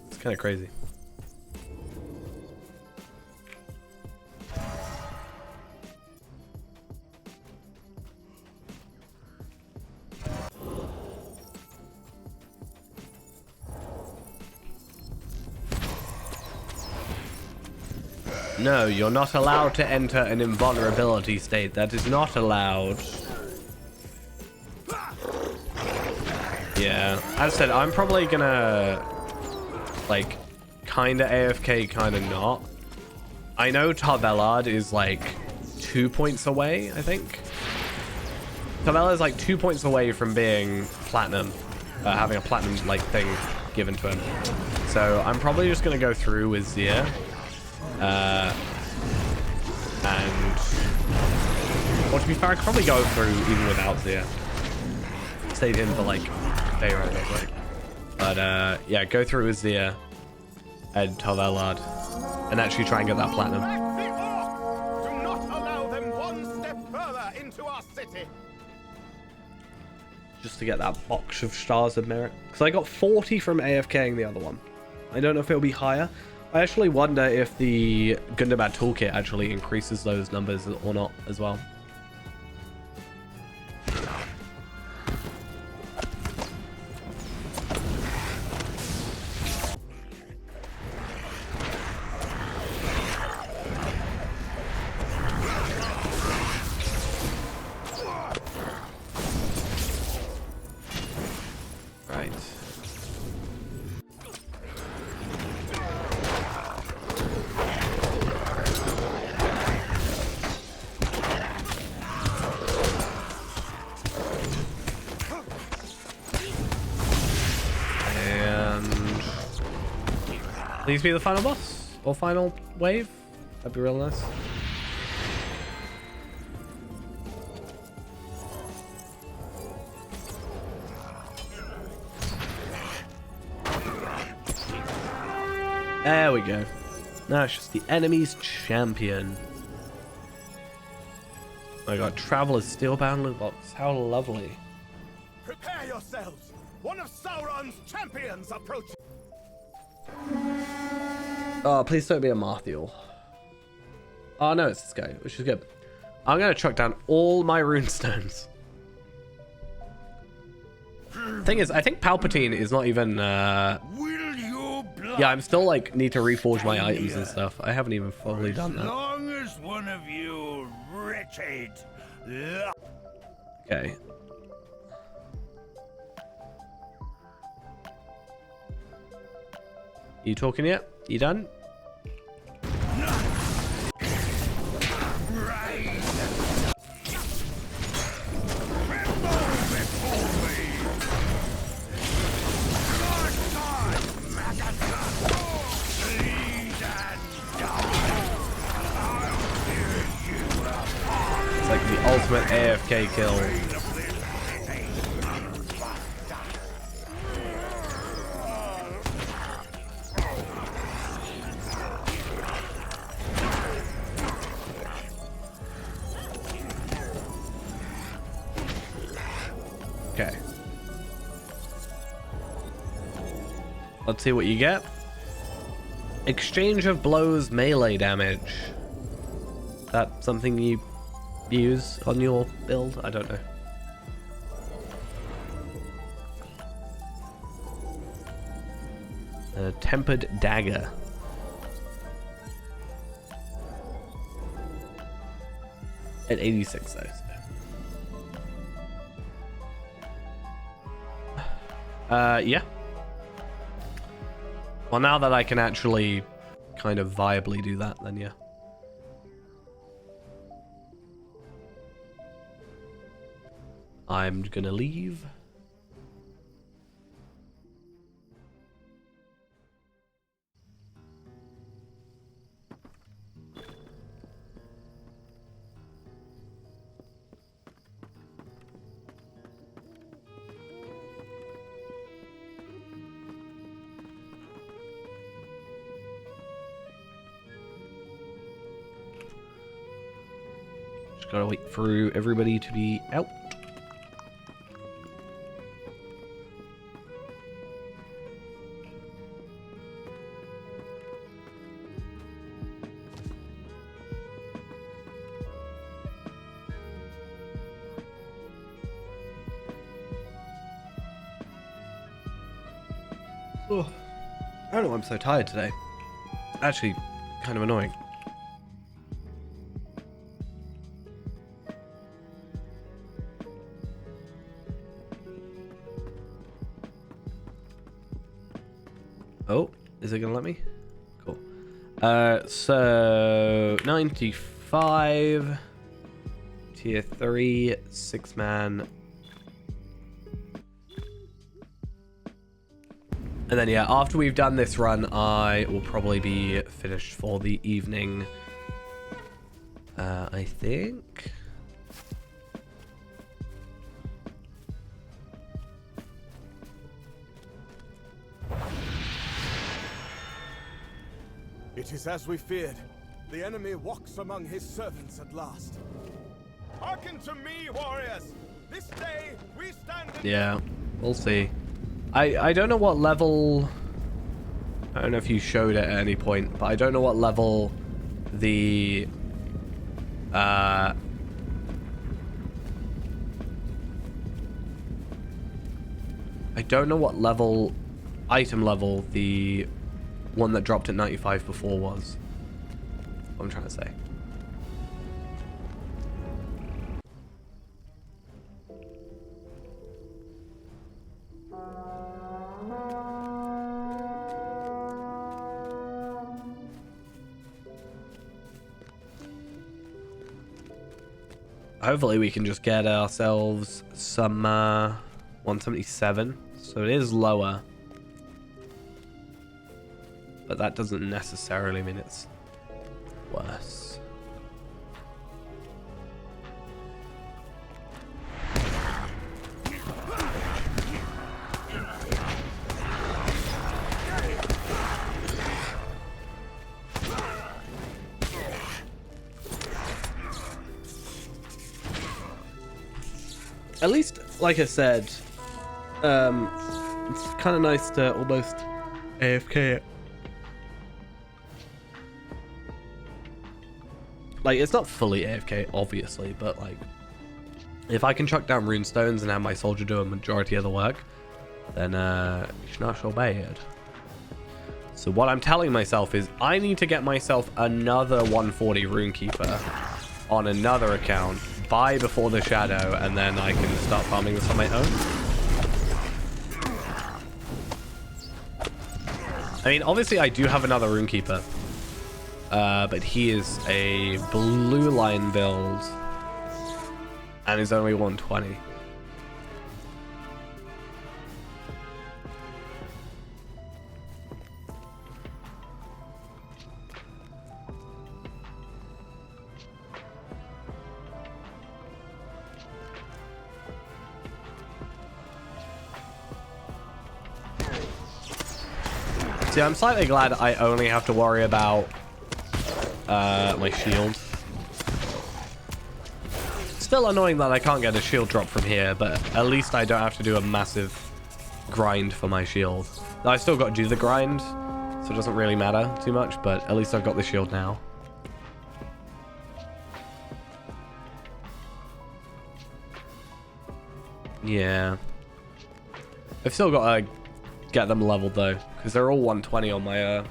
It's kind of crazy. No, you're not allowed to enter an invulnerability state. That is not allowed. Yeah, as I said, I'm probably gonna, like, kinda AFK, kinda not. I know Tarvelard is, like, 2 points away, I think. Tarvelard is, like, 2 points away from being platinum, having a platinum, like, thing given to him. So I'm probably just gonna go through with Zia. And, well, to be fair, I could probably go through even without Zia. Stayed in for, like, day right, like. But yeah, go through with Zia and Tarvelard and actually try and get that platinum. Do not allow them one step further into our city. Just to get that box of stars of merit. Because I got 40 from AFKing the other one. I don't know if it'll be higher. I actually wonder if the Gundabad toolkit actually increases those numbers or not as well. Please be the final boss or final wave. That'd be real nice. There we go. Now it's just the enemy's champion. I got Traveler's Steelbound loot box. How lovely. Prepare yourselves. One of Sauron's champions approaches. Oh, please don't be a Marthiel. Oh, no, it's this guy, which is good. I'm going to chuck down all my runestones. Thing is, I think Palpatine is not even... Yeah, I'm still, like, need to reforge my items and stuff. I haven't even fully done that. As long as one of you wretched... Okay. You talking yet? You done? ultimate AFK kill. Okay. Let's see what you get. Exchange of blows melee damage. Is that something you use on your build? I don't know. A tempered dagger. At 86 though. Yeah. Well, now that I can actually kind of viably do that, then yeah. I'm gonna leave. Just gotta wait for everybody to be out. Oh, I don't know why I'm so tired today. Actually, kind of annoying. Oh, is it gonna let me? Cool. So 95 tier 3 6-man. And then yeah, after we've done this run, I will probably be finished for the evening. I think. It is as we feared. The enemy walks among his servants at last. Hearken to me, warriors! This day we stand in... Yeah, we'll see. I don't know what level... I don't know if you showed it at any point, but I don't know what level the... I don't know what level... item level the one that dropped at 95 before was. What I'm trying to say. Hopefully we can just get ourselves some 177. So it is lower. But that doesn't necessarily mean it's worse. At least, like I said, it's kind of nice to almost AFK it. Like, it's not fully AFK, obviously, but like, if I can chuck down runestones and have my soldier do a majority of the work, then it's not so bad. So what I'm telling myself is I need to get myself another 140 runekeeper on another account by before the shadow, and then I can start farming this on my own. I mean, obviously I do have another runekeeper, but he is a blue line build and is only 120. See, I'm slightly glad I only have to worry about my shield. Still annoying that I can't get a shield drop from here, but at least I don't have to do a massive grind for my shield. I still got to do the grind, so it doesn't really matter too much, but at least I've got the shield now. Yeah. I've still got to get them leveled though, because they're all 120 on my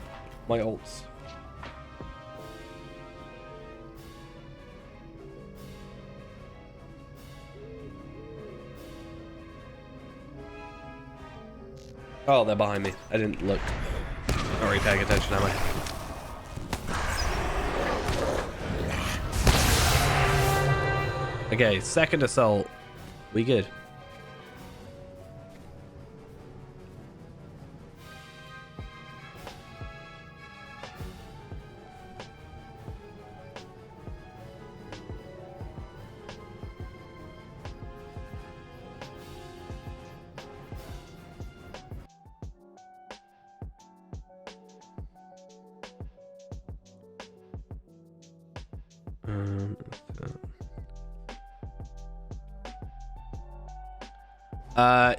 my ults. Oh, they're behind me. I didn't look. Not really paying attention, am I? Okay, second assault. We good.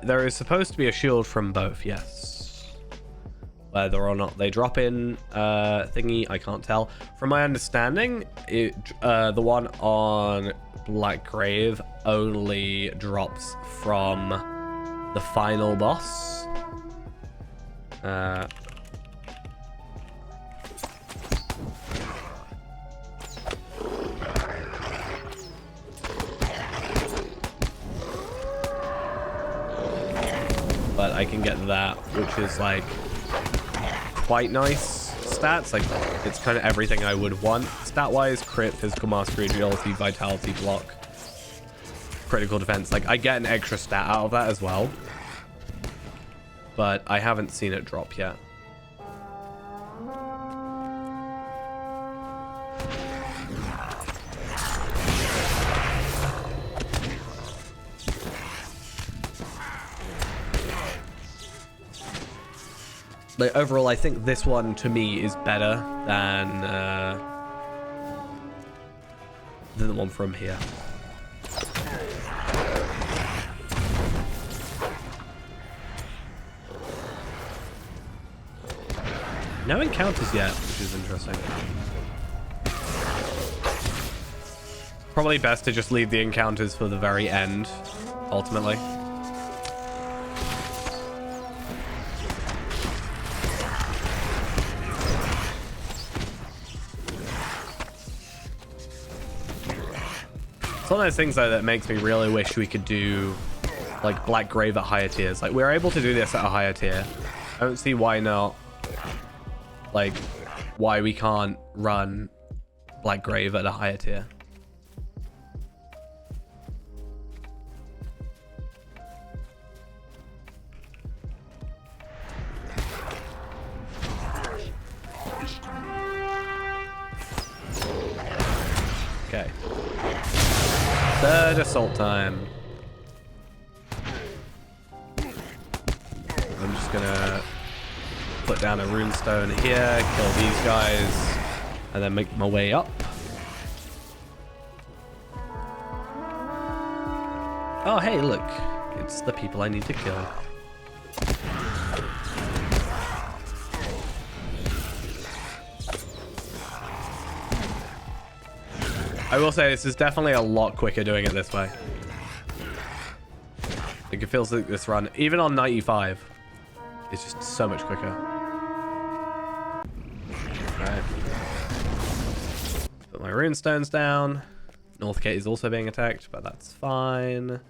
There is supposed to be a shield from both, yes. Whether or not they drop in thingy, I can't tell. From my understanding, the one on Black Grave only drops from the final boss. But I can get that, which is like quite nice stats. Like it's kind of everything I would want stat-wise: crit, physical mastery, agility, vitality, block, critical defense. Like I get an extra stat out of that as well, but I haven't seen it drop yet. Like overall, I think this one to me is better than the one from here. No encounters yet, which is interesting. Probably best to just leave the encounters for the very end, ultimately. It's one of those things though that makes me really wish we could do like Black Grave at higher tiers. Like we're able to do this at a higher tier. I don't see why not. Like why we can't run Black Grave at a higher tier. Okay. Third assault time. I'm just gonna put down a runestone here, kill these guys, and then make my way up. Oh, hey, look. It's the people I need to kill. I will say this is definitely a lot quicker doing it this way. Like it feels like this run, even on 95, it's just so much quicker. Alright. Put my runestones down. Northgate is also being attacked, but that's fine.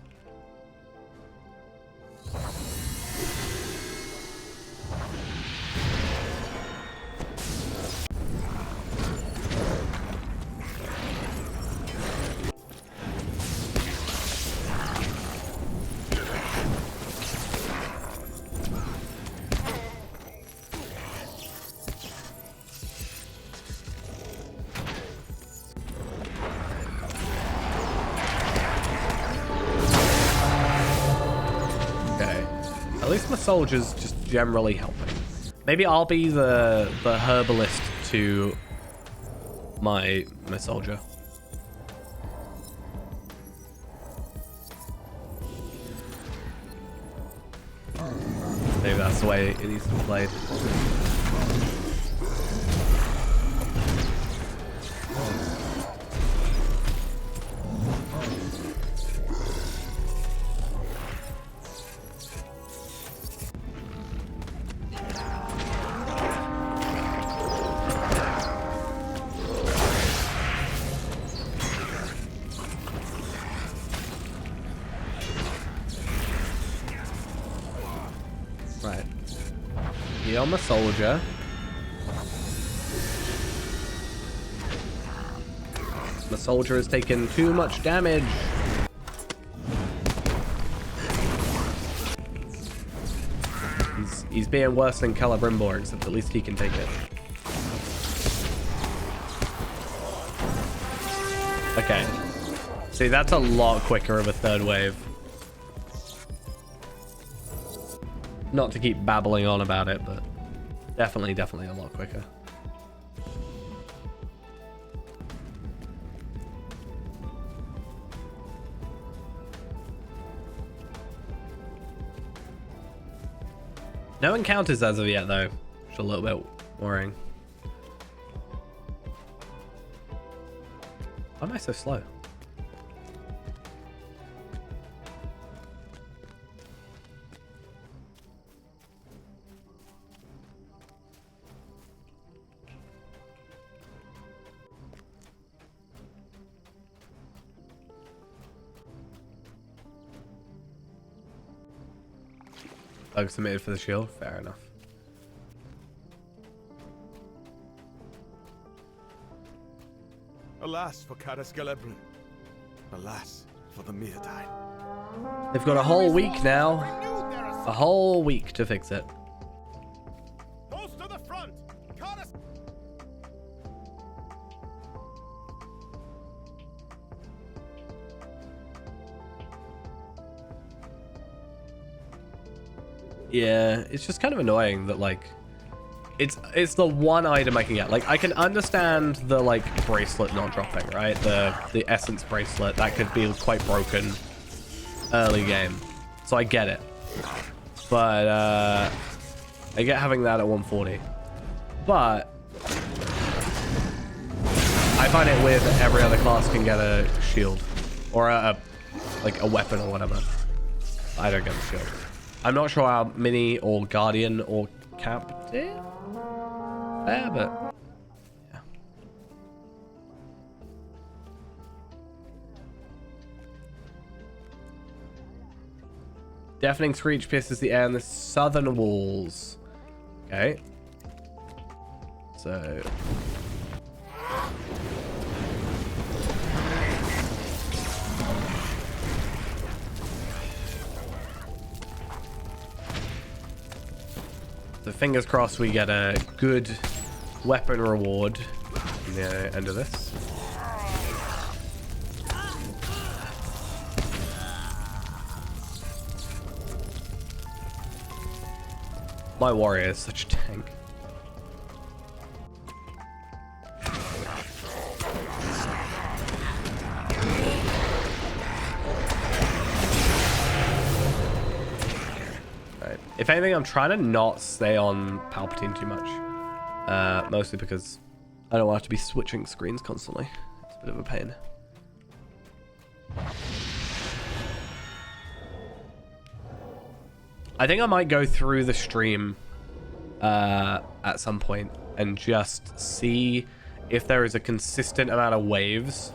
At least my soldiers just generally helping. Maybe I'll be the herbalist to my soldier. Maybe that's the way it needs to be played. Right. You're my soldier. My soldier has taken too much damage. He's being worse than Celebrimbor, except at least he can take it. Okay. See, that's a lot quicker of a third wave. Not to keep babbling on about it, but definitely a lot quicker. No encounters as of yet, though. Which is a little bit worrying. Why am I so slow? Bug submitted for the shield. Fair enough. Alas for Caras Galebrin. Alas for the Mirdain. They've got a whole week now. A whole week to fix it. Those to the front. Caras. Yeah, it's just kind of annoying that like it's the one item I can get. Like I can understand the like bracelet not dropping, right? The essence bracelet that could be quite broken early game. So I get it. But I get having that at 140. But I find it weird that every other class can get a shield or like a weapon or whatever. I don't get the shield. I'm not sure how mini or guardian or captain. Yeah, but yeah. Deafening screech pierces the air in the southern walls. Okay. So fingers crossed we get a good weapon reward in the end of this. My warrior is such a tank. If anything, I'm trying to not stay on Palpatine too much. Mostly because I don't want to be switching screens constantly. It's a bit of a pain. I think I might go through the stream at some point and just see if there is a consistent amount of waves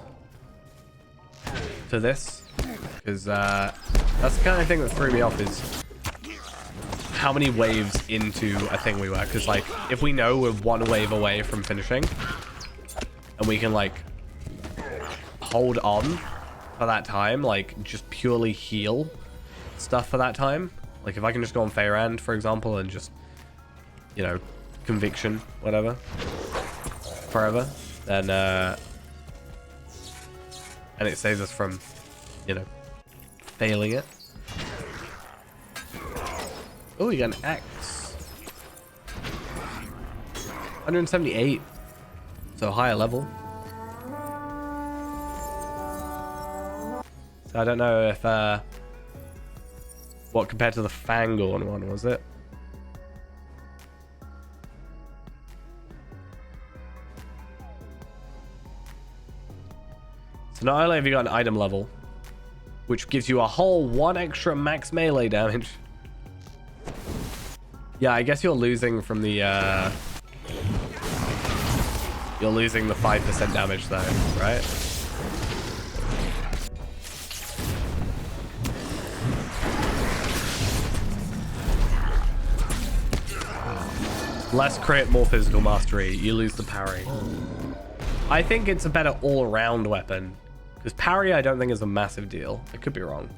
to this. Because that's the kind of thing that threw me off is how many waves into a thing we were. Because like if we know we're one wave away from finishing and we can like hold on for that time, like just purely heal stuff for that time, like if I can just go on Feyrand for example and just, you know, conviction whatever forever, then and it saves us from, you know, failing it. Oh, you got an axe. 178. So higher level. So I don't know if what compared to the Fangorn one was it? So not only have you got an item level, which gives you a whole 1 extra max melee damage. Yeah, I guess you're losing from the you're losing the 5% damage though, right? Less crit, more physical mastery. You lose the parry. I think it's a better all-around weapon. Because parry, I don't think is a massive deal. I could be wrong.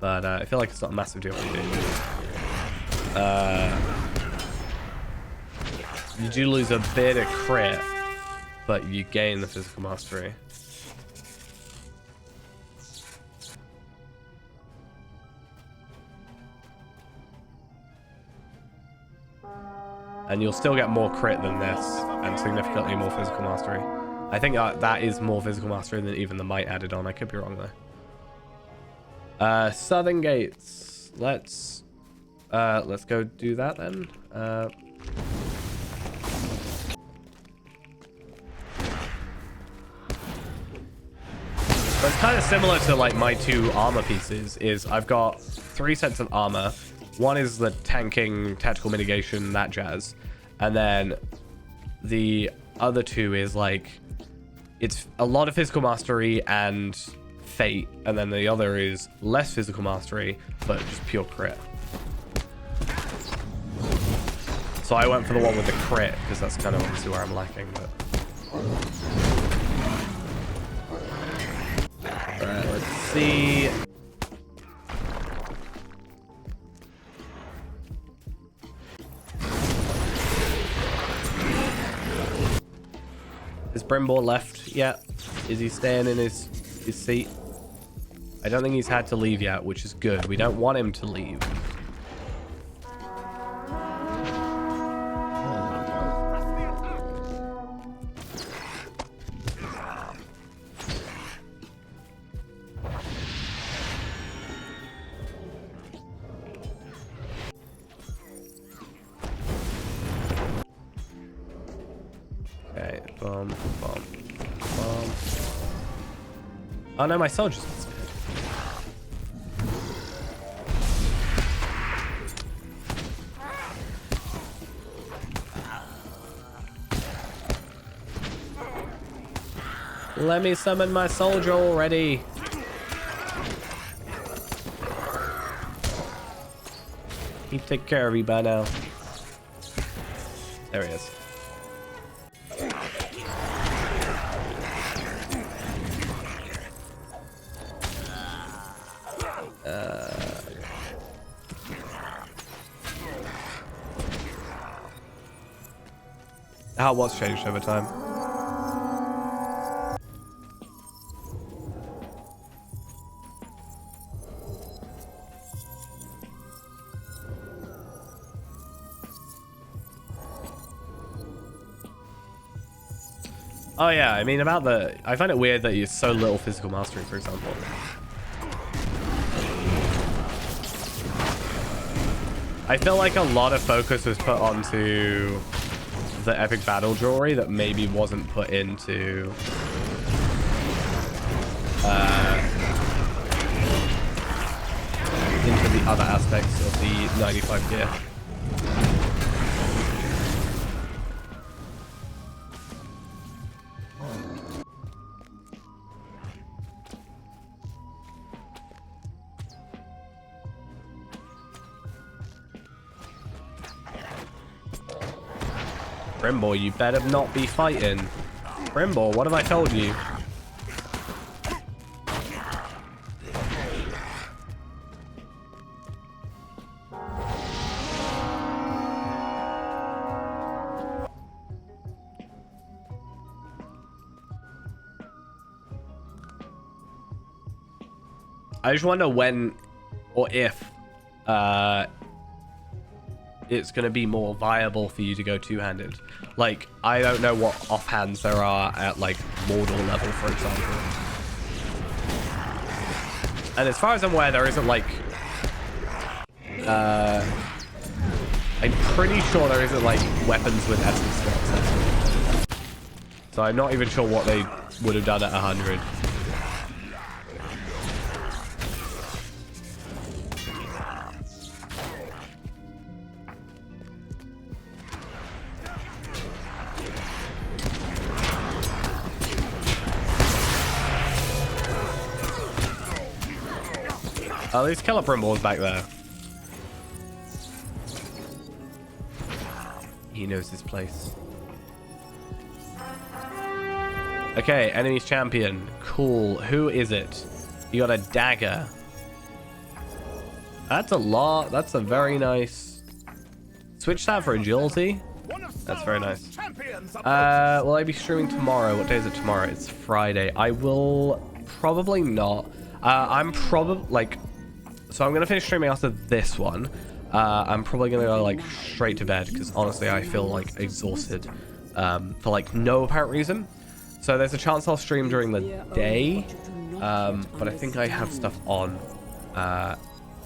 But I feel like it's not a massive deal for you. You do lose a bit of crit, but you gain the physical mastery. And you'll still get more crit than this, and significantly more physical mastery. I think that is more physical mastery than even the might added on. I could be wrong though. Southern gates. Let's go do that then. So it's kind of similar to like my 2 armor pieces. Is I've got 3 sets of armor. One is the tanking, tactical mitigation, that jazz. And then the other 2 is like, it's a lot of physical mastery and fate. And then the other is less physical mastery, but just pure crit. So I went for the one with the crit, because that's kind of obviously where I'm lacking. But alright, let's see. Is Brimbor left yet? Is he staying in his seat? I don't think he's had to leave yet, which is good. We don't want him to leave. Okay, boom, boom, boom. Oh no, my soldiers got spared. Let me summon my soldier already. He take care of you by now. There he is. How what's changed over time? Oh yeah, I mean about I find it weird that you have so little physical mastery, for example. I feel like a lot of focus was put onto the epic battle jewelry that maybe wasn't put into the other aspects of the 95 gear. Brimbor, you better not be fighting. Brimbor, what have I told you? I just wonder when or if it's going to be more viable for you to go two-handed. Like, I don't know what offhands there are at, like, Mordor level, for example. And as far as I'm aware, there isn't, like... I'm pretty sure there isn't, like, weapons with essence slots. So I'm not even sure what they would have done at 100. Oh, there's Celebrimbor's back there. He knows his place. Okay, enemy's champion. Cool. Who is it? You got a dagger. That's a lot. That's a very nice... Switch that for agility. That's very nice. Will I be streaming tomorrow? What day is it tomorrow? It's Friday. I will probably not. I'm probably like... So I'm going to finish streaming after this one. I'm probably going to go like straight to bed because honestly I feel like exhausted for like no apparent reason. So there's a chance I'll stream during the day, but I think I have stuff on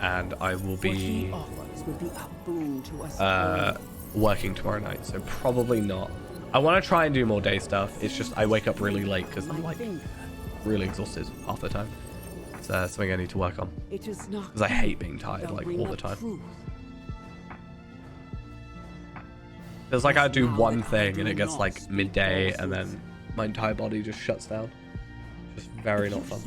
and I will be working tomorrow night, so probably not. I want to try and do more day stuff. It's just I wake up really late because I'm like really exhausted half the time. It's something I need to work on because I hate being tired like all the time. Feels like I do one thing and it gets like midday and then my entire body just shuts down. Just very not fun.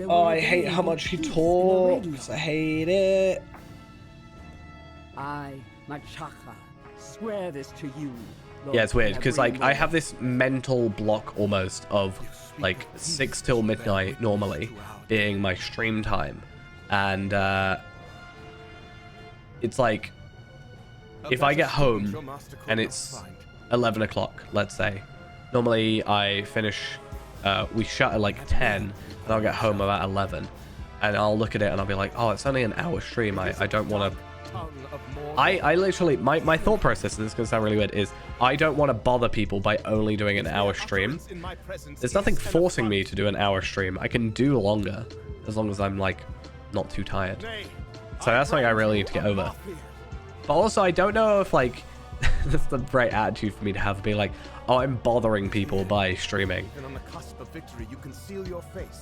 Oh, I hate how much he talks. I hate it. I, Machaka, swear this to you. Yeah, it's weird because like I have this mental block almost of like 6 till midnight normally being my stream time, and it's like if I get home and it's 11 o'clock, let's say, normally I finish we shut at like 10 and I'll get home about 11 and I'll look at it and I'll be like, oh, it's only an hour stream. I don't want to I literally, my thought process, and this is going to sound really weird, is I don't want to bother people by only doing an hour stream. There's nothing forcing me to do an hour stream. I can do longer, as long as I'm, like, not too tired. So that's something I really need to get over. But also, I don't know if, like, that's the right attitude for me to have, be like, oh, I'm bothering people by streaming.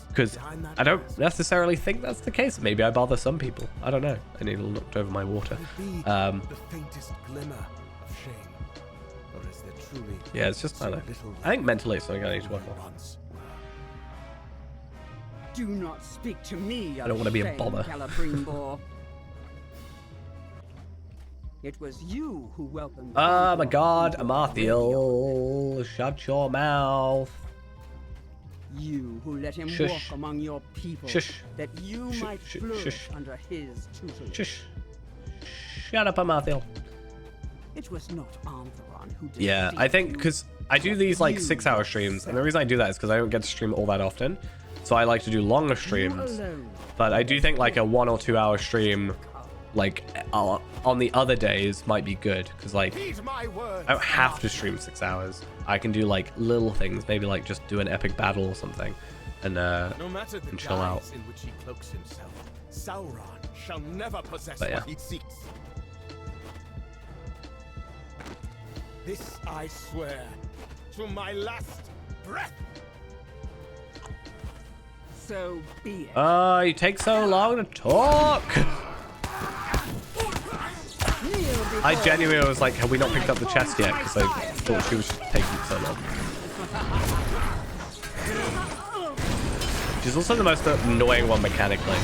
Because I don't necessarily think that's the case. Maybe I bother some people. I don't know. I need to look over my water. Yeah, it's just, I don't know. I think mentally it's something I need to work on. Do not speak to me. I don't want to be a bother. It was you who welcomed. Oh my god, Amathiel, shut your mouth. You who let him Shush. walk among your people, Shush. that you might flourish under his tutelage. Shush. Shut up, Amathiel. It was not Antheron who did. Yeah, I think because I do these like 6-hour streams, and the reason I do that is because I don't get to stream all that often. So I like to do longer streams. But I do think like a 1 or 2 hour stream, like on the other days, might be good because like I don't have to stream 6 hours. I can do like little things, maybe like just do an epic battle or something, and chill out. In which he cloaks himself, Sauron shall never possess But yeah. what he seeks. This I swear to my last breath. So be it. You take so long to talk. I genuinely was like, have we not picked up the chest yet? Because I thought she was taking so long. She's also the most annoying one mechanically.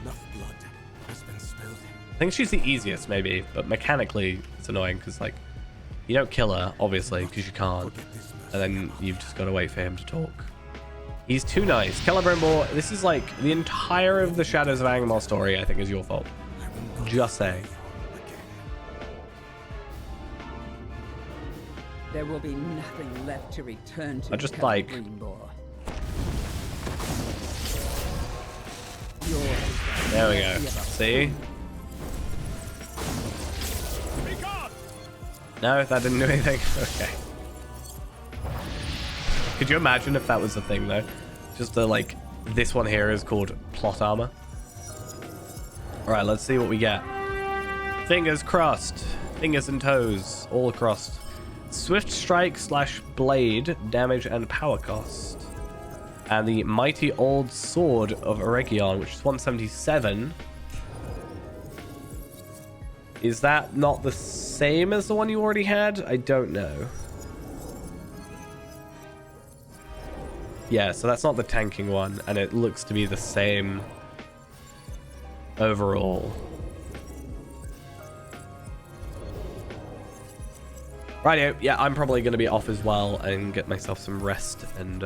Enough blood has been spilled. I think she's the easiest, maybe, but mechanically it's annoying because, like, you don't kill her, obviously, because you can't, and then you've just got to wait for him to talk. He's too nice. Celebrimbor, this is like the entire of the Shadows of Angmar story, I think, is your fault. Just saying. There will be nothing left to return to. I just like. Yours. There we go. See? No, that didn't do anything. Okay. Could you imagine if that was the thing though? Just the like, this one here is called plot armor. All right, let's see what we get. Fingers crossed. Fingers and toes all crossed. Swift strike / blade damage and power cost. And the mighty old sword of Eregion, which is 177. Is that not the same as the one you already had? I don't know. Yeah, so that's not the tanking one, and it looks to be the same overall. Rightio, yeah, I'm probably going to be off as well and get myself some rest and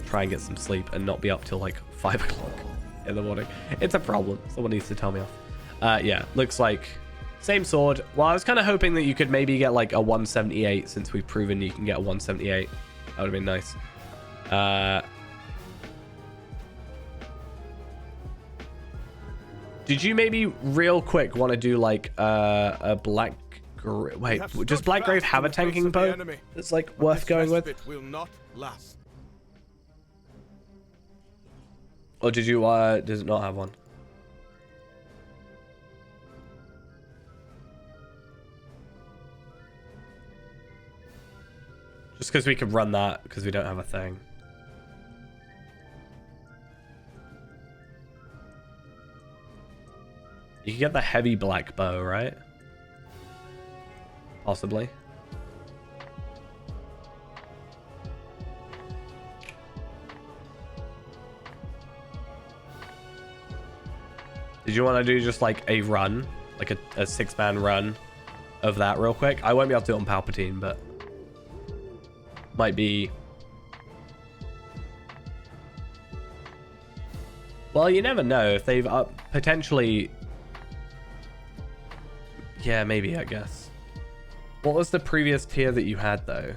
try and get some sleep and not be up till like 5 o'clock in the morning. It's a problem. Someone needs to tell me off. Yeah, looks like same sword. Well, I was kind of hoping that you could maybe get like a 178 since we've proven you can get a 178. That would have been nice. Did you maybe real quick want to do like a black... Wait, does Blackgrave have a tanking bow that's like worth going with? Will not last. Or did you, does it not have one? Just because we could run that because we don't have a thing. You can get the heavy black bow, right? Possibly. Did you want to do just like a run? Like a 6-man run of that real quick? I won't be able to do it on Palpatine, but... might be... Well, you never know if they've potentially... Yeah, maybe, I guess. What was the previous tier that you had, though?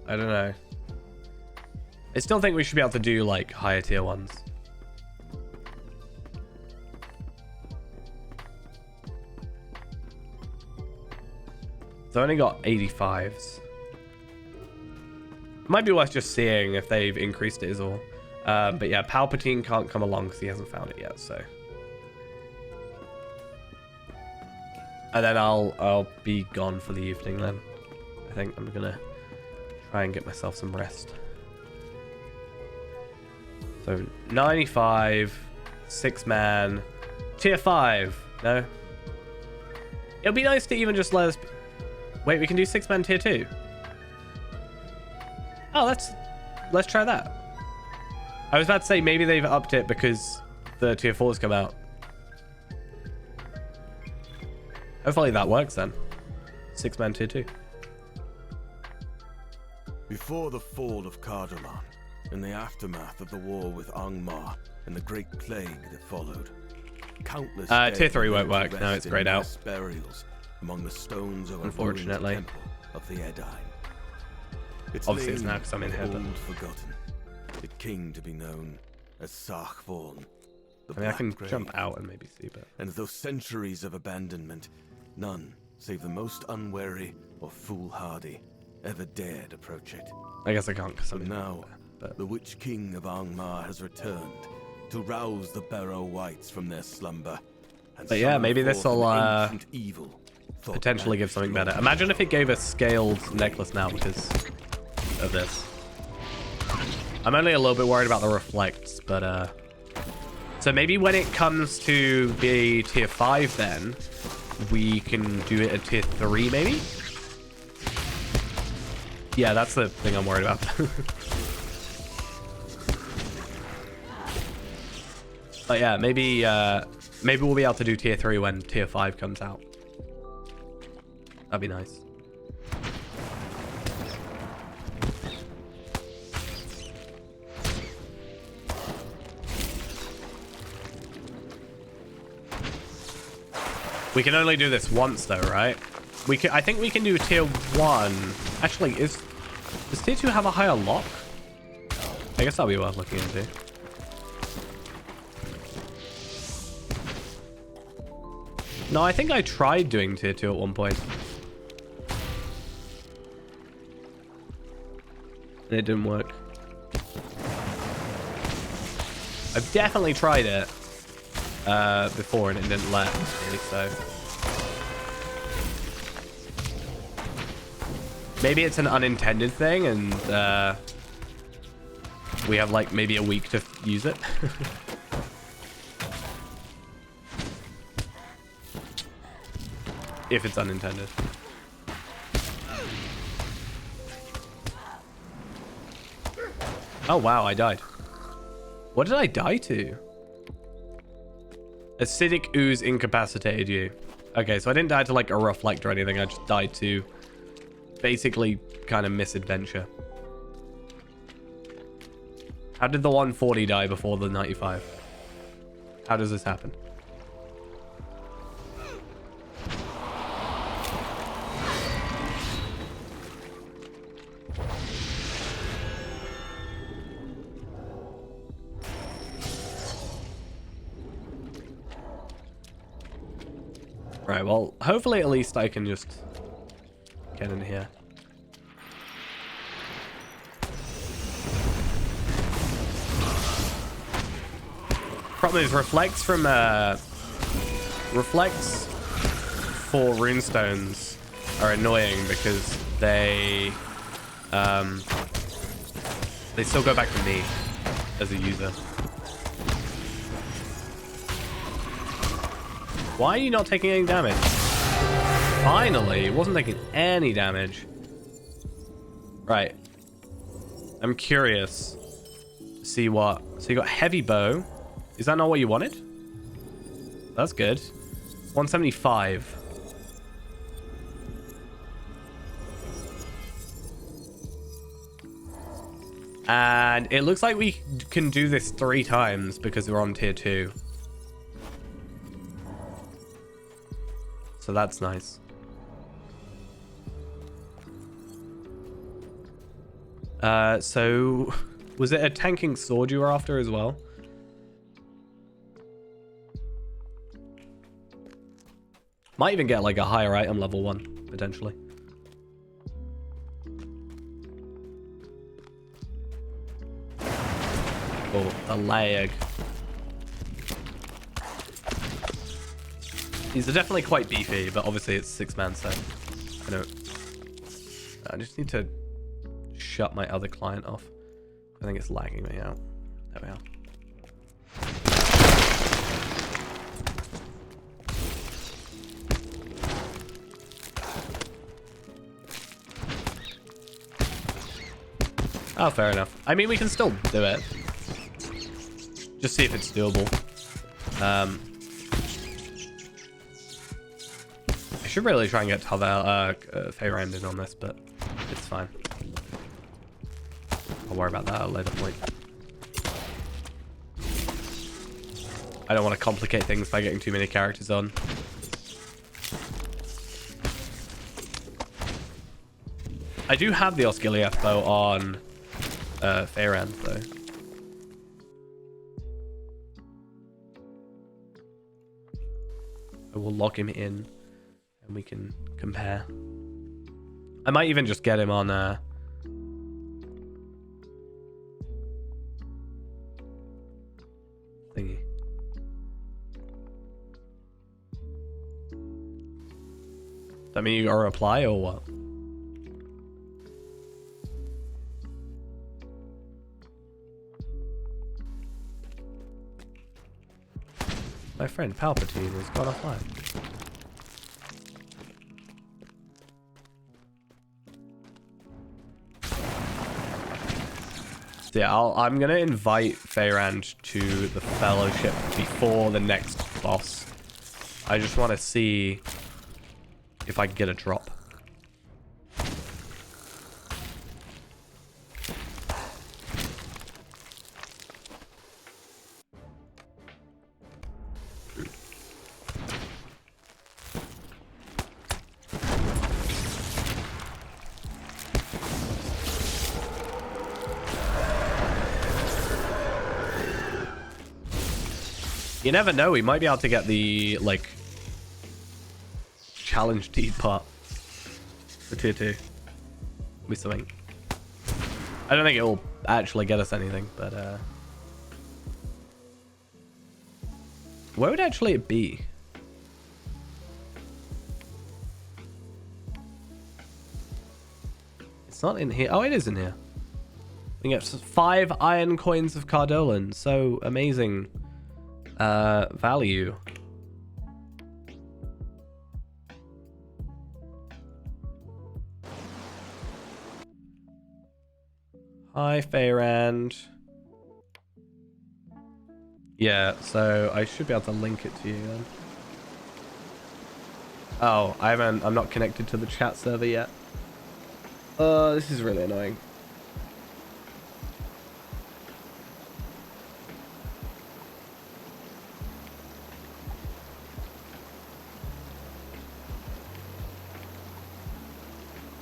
I don't know. I still think we should be able to do, like, higher tier ones. So I only got 85s. Might be worth just seeing if they've increased it is all. But yeah, Palpatine can't come along because he hasn't found it yet, so... And then I'll be gone for the evening then. I think I'm gonna try and get myself some rest. So 95, 6-man, tier 5. No. It'll be nice to even just let us... Wait, we can do 6-man tier 2. Oh, let's try that. I was about to say maybe they've upped it because the tier 4s come out. Hopefully that works then. 6-man tier 2. Before the fall of Cardolan, in the aftermath of the war with Angmar and the Great Plague that followed, countless tier 3 won't work. No, it's grayed out. Burials among the stones of Unfortunately. a temple of the Edain. Obviously it's now because I'm in here, but... old forgotten, the king to be known as Sarkvorn. I mean, I can jump out and maybe see, but... And those centuries of abandonment, none, save the most unwary or foolhardy, ever dared approach it. I guess I can't because I'm But in now, here, but... the Witch King of Angmar has returned to rouse the Barrow Wights from their slumber. And But yeah, maybe summon this forth will an ancient evil thought potentially give banished something long better. Imagine if it gave a scaled necklace now because of this. I'm only a little bit worried about the reflects, but so maybe when it comes to be tier 5 then we can do it at tier 3 maybe? Yeah, that's the thing I'm worried about. But yeah, maybe we'll be able to do tier 3 when tier 5 comes out. That'd be nice. We can only do this once though, right? I think we can do tier 1. Actually, does tier 2 have a higher lock? I guess that'll be worth looking into. No, I think I tried doing tier 2 at one point. and it didn't work. I've definitely tried it before and it didn't let me, so maybe it's an unintended thing and we have like maybe a week to use it. If it's unintended. Oh wow, I died. What did I die to? Acidic ooze incapacitated you. Okay, so I didn't die to like a reflect or anything. I just died to basically kind of misadventure. How did the 140 die before the 95? How does this happen? Right, well, hopefully at least I can just get in here. Problem is, reflects for runestones are annoying because they still go back to me as a user. Why are you not taking any damage? Finally, it wasn't taking any damage. Right. I'm curious to see what. So you got heavy bow. Is that not what you wanted? That's good. 175. And it looks like we can do this 3 times because we're on tier 2. So that's nice. So was it a tanking sword you were after as well? Might even get like a higher item level one, potentially. Oh, a lag. These are definitely quite beefy, but obviously it's 6-man, so I know. I just need to shut my other client off. I think it's lagging me out. There we are. Oh, fair enough. I mean, we can still do it. Just see if it's doable. I should really try and get Fayrand in on this, but it's fine. I'll worry about that at a later point. I don't want to complicate things by getting too many characters on. I do have the Osgiliath bow on Fayrand, though. I will lock him in and we can compare. I might even just get him on thingy. Does that mean you got a reply or what? My friend Palpatine has gone offline. So yeah, I'm gonna invite Fayrand to the Fellowship before the next boss. I just want to see if I can get a drop. You never know, we might be able to get the, like, challenge deed part for tier 2. With something. I don't think it will actually get us anything, but where would actually it be? It's not in here. Oh, it is in here. We get 5 iron coins of Cardolan. So amazing value. Hi, Feyrand. Yeah, so I should be able to link it to you then. Oh, I'm not connected to the chat server yet. This is really annoying.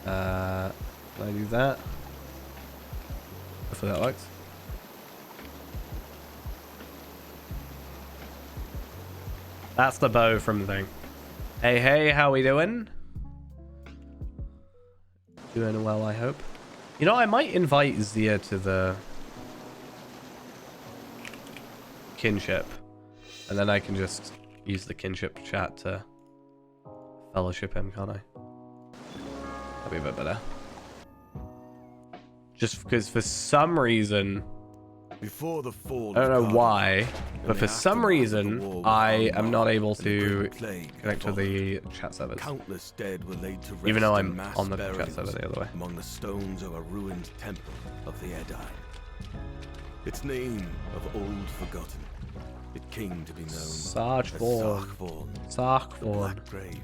Can I do that? Hopefully that works. That's the bow from the thing. Hey, hey, how we doing? Doing well, I hope. You know, I might invite Zia to the kinship. And then I can just use the kinship chat to fellowship him, can't I? That'd be a bit better. Just because for some reason, Before the fall I don't of know Cardiff, why, and but the for some aftermath of the reason, war with I am Almar not able and the to Great Plague connect to followed. the chat servers. Countless dead were laid to rest Even though in I'm mass on the chat burials server the other way. among the stones of a ruined temple of the Edine. Its name of old forgotten. It came to be known as Sarchvorn. Sarchvorn, the Sarchvorn. Black Grave.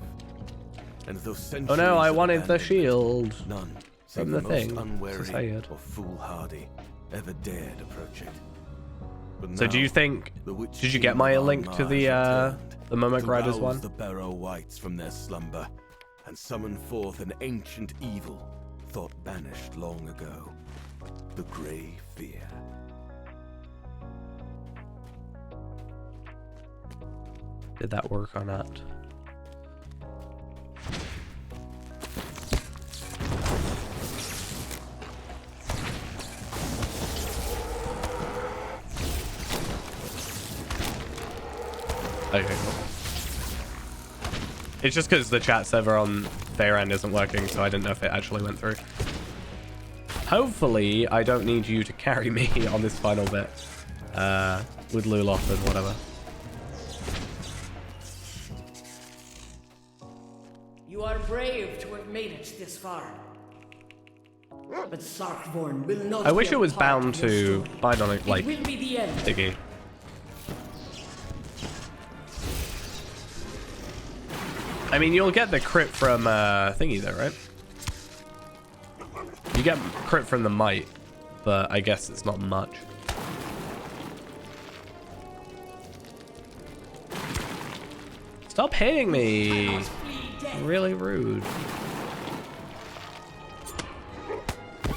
And though Oh no, I centuries of wanted the abandonment, shield. none From save the the thing, most unwary Society. or foolhardy ever dared approach it. But So do you now, think, the witch did you king get my of link to Almar the has returned Mimic to Riders rouse one? the Barrow Whites from their slumber and summon forth an ancient evil thought banished long ago. The Grey Fear. Did that work or not? Okay, cool. It's just because the chat server on Feyrand isn't working, so I didn't know if it actually went through. Hopefully, I don't need you to carry me on this final bit. With Luloth and whatever. You are brave to have made it this far. But Sarkvorn will not I wish be it a was part bound of your to story. bind on it, like, It will be the end. Diggy. I mean, you'll get the crit from thingy though, right? You get crit from the might, but I guess it's not much. Stop hitting me! Really rude.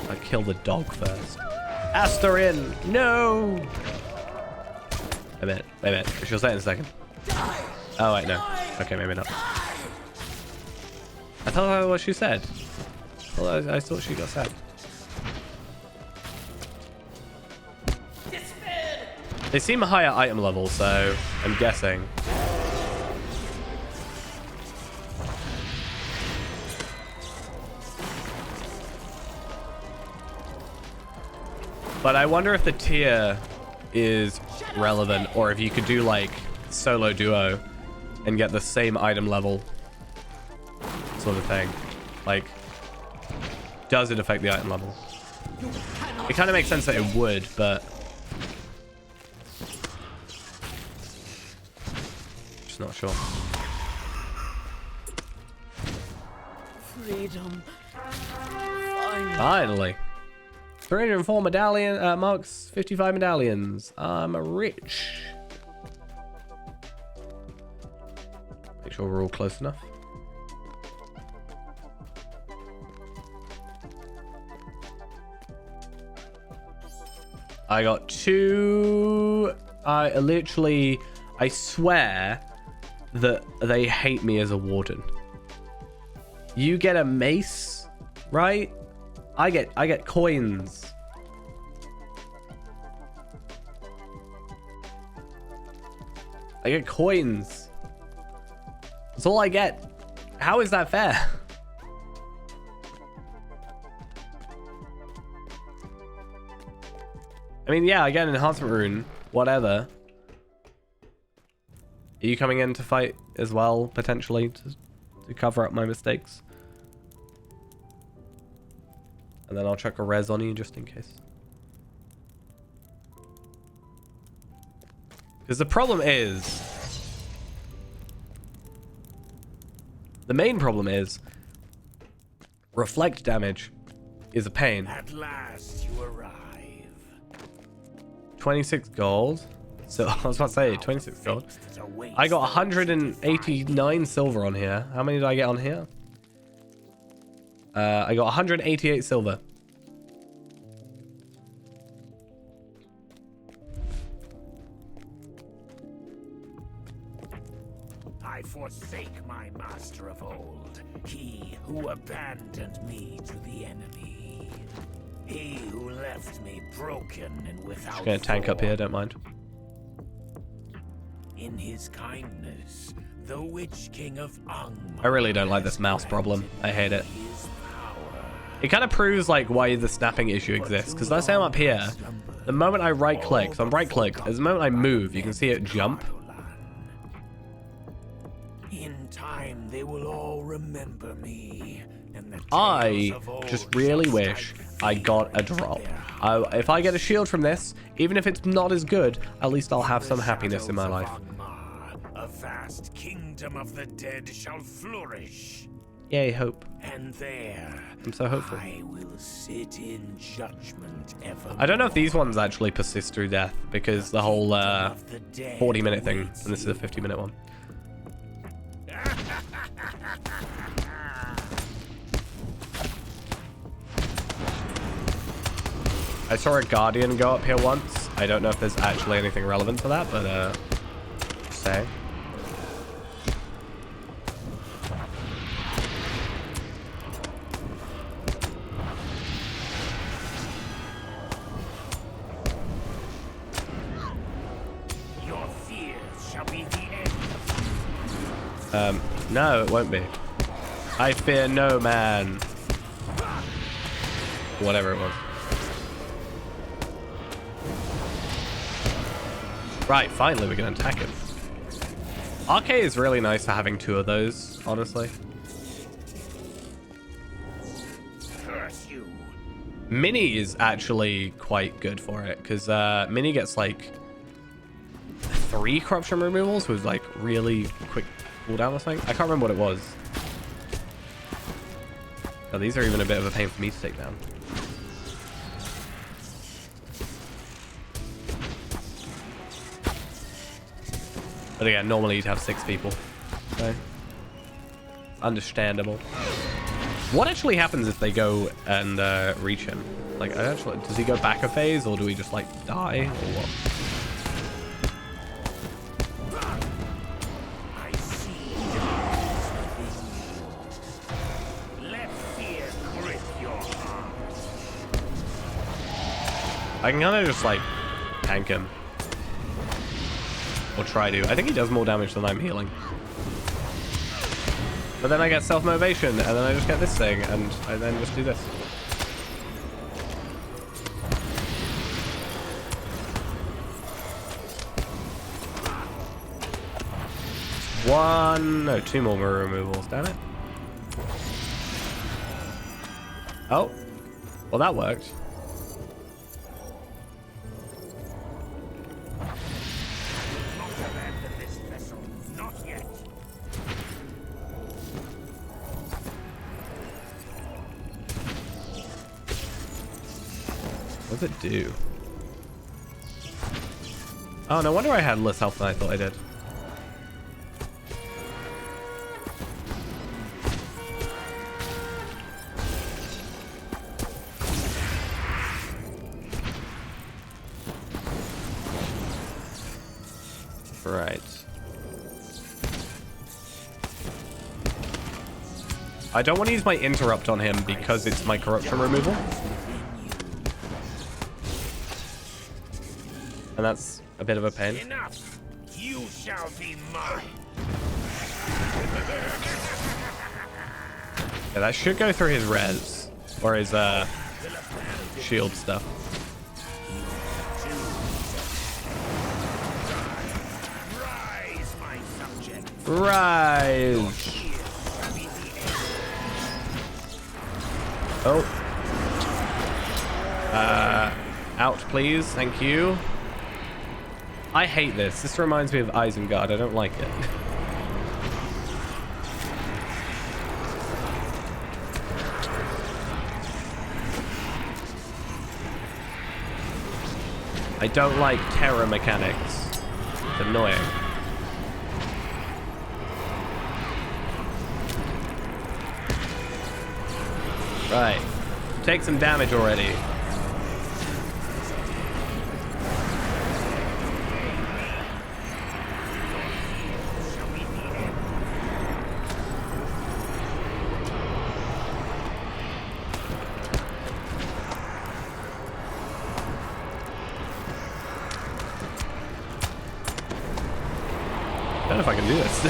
I kill the dog first. Asterin! No! Wait a minute. She'll say it in a second. Oh, wait, no. Okay, maybe not. I thought that was what she said. Well, I thought she got sacked. They seem a higher item level, so I'm guessing. But I wonder if the tier is relevant, or if you could do like solo duo and get the same item level sort of thing. Like, does it affect the item level? It kind of makes sense that it would, but just not sure. Freedom. Finally. 304 medallion marks, 55 medallions. I'm rich. Make sure we're all close enough. I got 2. I swear that they hate me as a warden. You get a mace, right? I get coins. I get coins. That's all I get. How is that fair? I mean, yeah, I get an enhancement rune. Whatever. Are you coming in to fight as well, potentially, to cover up my mistakes? And then I'll check a res on you just in case. Because the problem is... The main problem is... reflect damage is a pain. At last you arrive. 26 gold. So I was about to say 26 gold. I got 189 silver on here. How many did I get on here? I got 188 silver. I forsake my master of old, he who abandoned me to the enemy. He who left me broken and without Just gonna tank up here, don't mind. In his kindness, the Witch King of Angmar. I really don't like this mouse problem. I hate it. It kind of proves like why the snapping issue exists. Because let's say I'm up here. The moment I right click, so I'm right click, as the moment I move, you can see it jump. In time, they will all remember me. And the I tales of old just really shall wish stand I got a drop. If I get a shield from this, even if it's not as good, at least I'll have some happiness in my life. Angmar, a vast kingdom of the dead shall flourish. Yay, hope. And there, I'm so hopeful. I will sit in judgment ever. I don't know if these ones actually persist through death, because the whole 40-minute thing, and this is a 50-minute one. I saw a guardian go up here once. I don't know if there's actually anything relevant to that, but just saying. Your fears shall be the end. No, it won't be. I fear no man. Whatever it was. Right, finally we can attack him. RK is really nice for having two of those, honestly. Curse you. Mini is actually quite good for it, because Mini gets like 3 corruption removals with like really quick cooldown or something. I can't remember what it was. Oh, these are even a bit of a pain for me to take down. But again, normally you'd have 6 people. So, understandable. What actually happens if they go and reach him? Like, does he go back a phase, or do we just like die, or what? I see. Let fear grip your heart. I can kind of just like tank him. Or try to. I think he does more damage than I'm healing. But then I get self-motivation, and then I just get this thing, and I then just do this. No, 2 more removals, damn it. Oh. Well, that worked. What does it do? Oh, no wonder I had less health than I thought I did. Right. I don't want to use my interrupt on him because it's my corruption removal. And that's a bit of a pain. Enough. You shall be mine. Yeah, that should go through his res or his shield stuff. Rise, my subject. Rise. Oh. Out, please. Thank you. I hate this. This reminds me of Isengard. I don't like it. I don't like terror mechanics. It's annoying. Right. Take some damage already. I don't know if I can do this.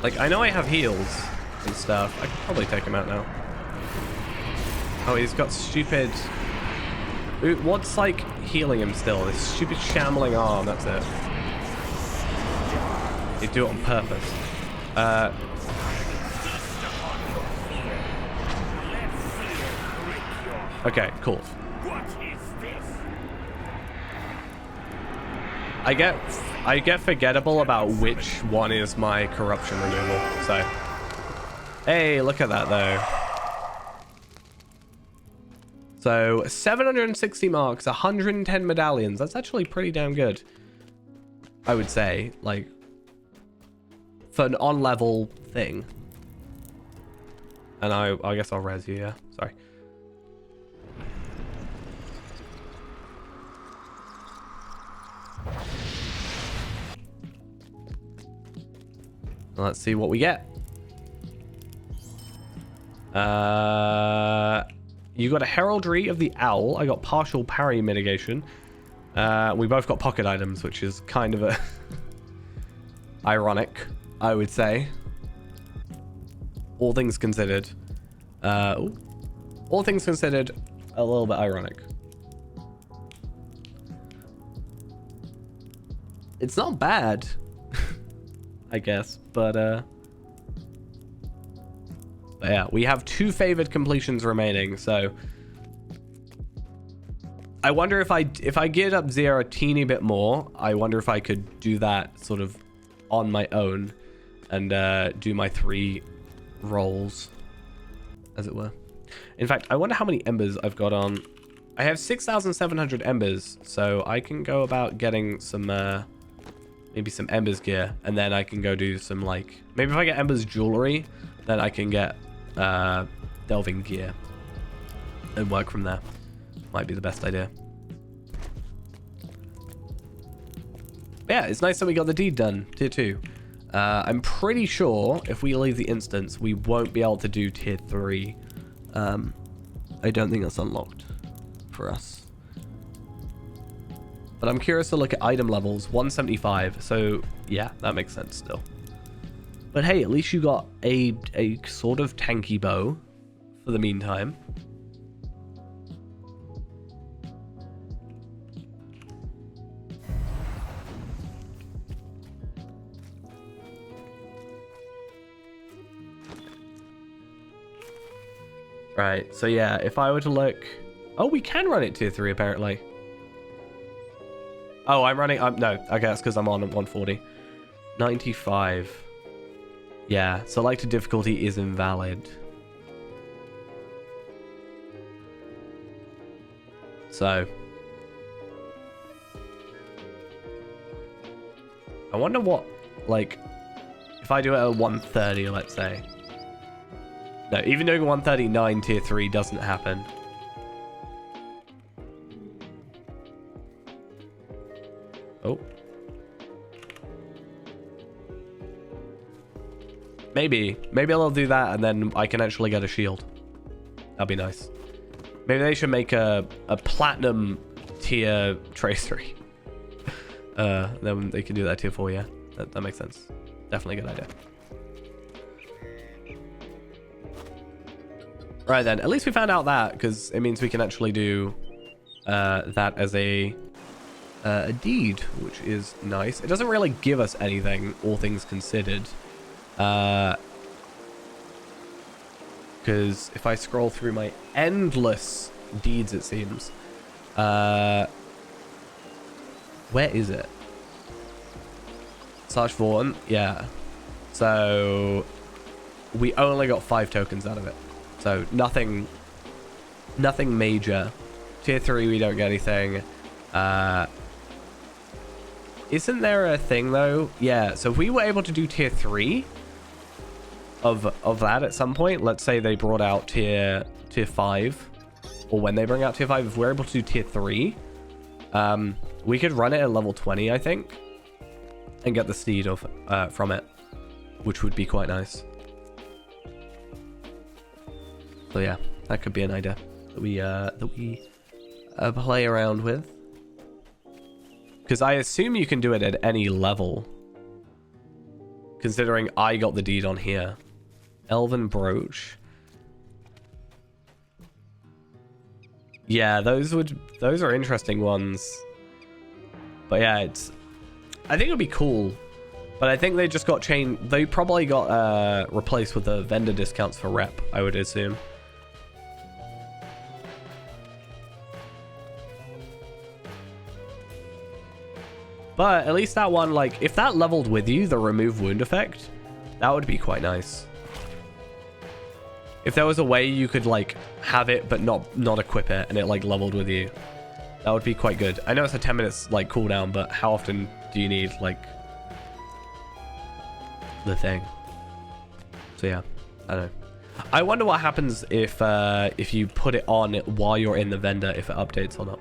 Like, I know I have heals and stuff. I could probably take him out now. Oh, he's got stupid... Ooh, what's, like, healing him still? This stupid shambling arm, that's it. You do it on purpose. Okay, cool. What is this? I get forgettable about which one is my corruption removal, so... Hey, look at that, though. So, 760 marks, 110 medallions. That's actually pretty damn good. I would say, like, for an on-level thing. And I guess I'll res you, yeah. Sorry. Let's see what we get. You got a Heraldry of the Owl. I got partial parry mitigation. We both got pocket items, which is kind of a ironic, I would say. All things considered. All things considered, a little bit ironic. It's not bad, I guess, but yeah, we have 2 favored completions remaining, so I wonder if I geared up Zero a teeny bit more, I wonder if I could do that sort of on my own and do my 3 rolls, as it were. In fact, I wonder how many embers I've got on. I have 6,700 embers, so I can go about getting some maybe some embers gear, and then I can go do some, like, maybe if I get embers jewelry, then I can get delving gear and work from there. Might be the best idea. But yeah, it's nice that we got the deed done, tier 2. I'm pretty sure if we leave the instance, we won't be able to do tier 3. I don't think that's unlocked for us. But I'm curious to look at item levels. 175, so yeah, that makes sense still. But hey, at least you got a sort of tanky bow for the meantime. Right, so yeah, if I were to look... Oh, we can run it tier 3 apparently. Oh, I'm running... no, I guess because I'm on 140. 95. Yeah, selected difficulty is invalid. So. I wonder what, like, if I do it at 130, let's say. No, even doing 139 tier 3 doesn't happen. Oh. Maybe I'll do that and then I can actually get a shield. That'd be nice. Maybe they should make a platinum tier trace 3. Then they can do that tier 4, yeah. That makes sense. Definitely a good idea. Right then, at least we found out that, because it means we can actually do that as a deed, which is nice. It doesn't really give us anything, all things considered. Because if I scroll through my endless deeds, it seems. Where is it? Sarge Vaughn, yeah. So we only got 5 tokens out of it. So nothing major. Tier 3, we don't get anything. Isn't there a thing though? Yeah, so if we were able to do tier 3 of that at some point, let's say they brought out tier 5, or when they bring out tier 5, if we're able to do tier 3, we could run it at level 20, I think, and get the steed of from it, which would be quite nice. So yeah, that could be an idea that we play around with. Because I assume you can do it at any level, considering I got the deed on here. Elven Brooch. Yeah, those are interesting ones. But yeah, I think it would be cool. But I think they just got changed. They probably got replaced with the vendor discounts for rep, I would assume. But at least that one, like, if that leveled with you, the remove wound effect, that would be quite nice. If there was a way you could, like, have it but not equip it and it, like, leveled with you, that would be quite good. I know it's a 10 minutes, like, cooldown, but how often do you need, like, the thing? So yeah, I don't know. I wonder what happens if you put it on while you're in the vendor, if it updates or not.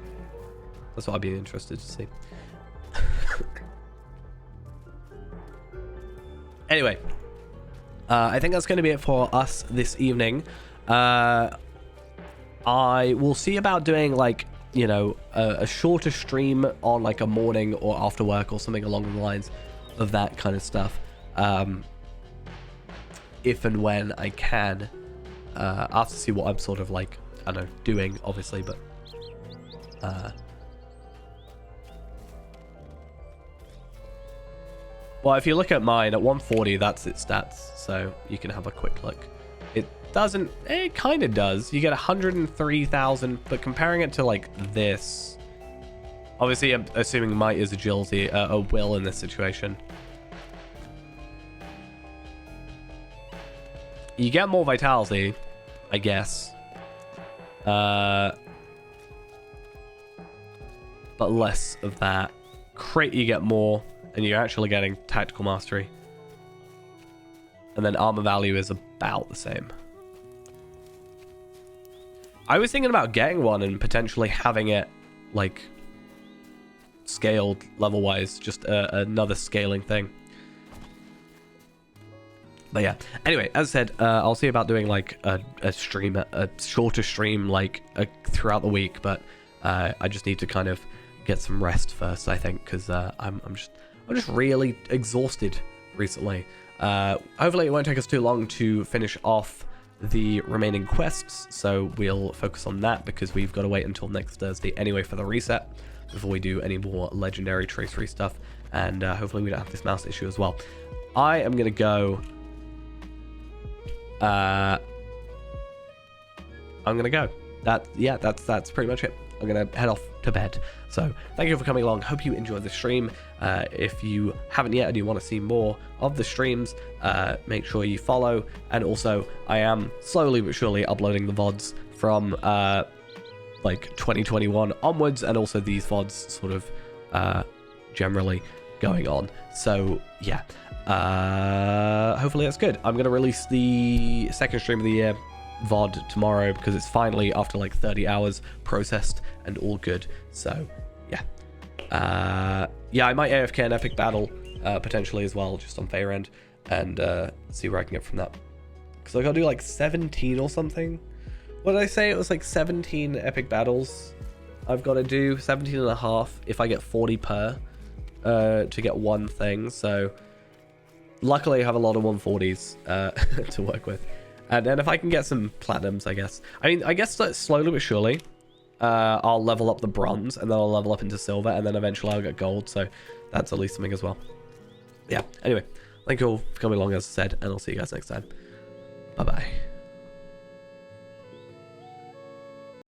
That's what I'd be interested to see. Anyway, I think that's going to be it for us this evening. I will see about doing, like, you know, a shorter stream on, like, a morning or after work or something along the lines of that kind of stuff. If and when I can. I have to see what I'm sort of, like, I don't know, doing, obviously, but well, if you look at mine, at 140, that's its stats, so you can have a quick look. It doesn't... It kind of does. You get 103,000, but comparing it to, like, this... Obviously, I'm assuming might is agility, a will in this situation. You get more vitality, I guess. But less of that. Crit, you get more. And you're actually getting tactical mastery. And then armor value is about the same. I was thinking about getting one and potentially having it, like, scaled level-wise. Just another scaling thing. But yeah. Anyway, as I said, I'll see about doing, like, a stream, a shorter stream, like, throughout the week. But I just need to kind of get some rest first, I think. Because I'm just really exhausted recently. Hopefully it won't take us too long to finish off the remaining quests, so we'll focus on that because we've got to wait until next Thursday anyway for the reset before we do any more legendary trace 3 stuff, and hopefully we don't have this mouse issue as well. I am going to go... I'm going to go. That's pretty much it. I'm going to head off to bed. So thank you for coming along. Hope you enjoyed the stream. If you haven't yet and you want to see more of the streams, make sure you follow. And also, I am slowly but surely uploading the VODs from like 2021 onwards, and also these VODs sort of generally going on. So yeah, hopefully that's good. I'm going to release the second stream of the year VOD tomorrow because it's finally, after like 30 hours, processed and all good. So yeah, yeah, I might AFK an epic battle potentially as well, just on fair end, and see where I can get from that. Because I gotta do like 17 or something. What did I say? It was like 17 epic battles I've got to do, 17 and a half if I get 40 per to get one thing. So luckily I have a lot of 140s to work with. And then if I can get some platinums, I guess. I mean, I guess that slowly but surely I'll level up the bronze, and then I'll level up into silver, and then eventually I'll get gold. So that's at least something as well. Yeah, anyway, thank you all for coming along, as I said, and I'll see you guys next time. Bye-bye.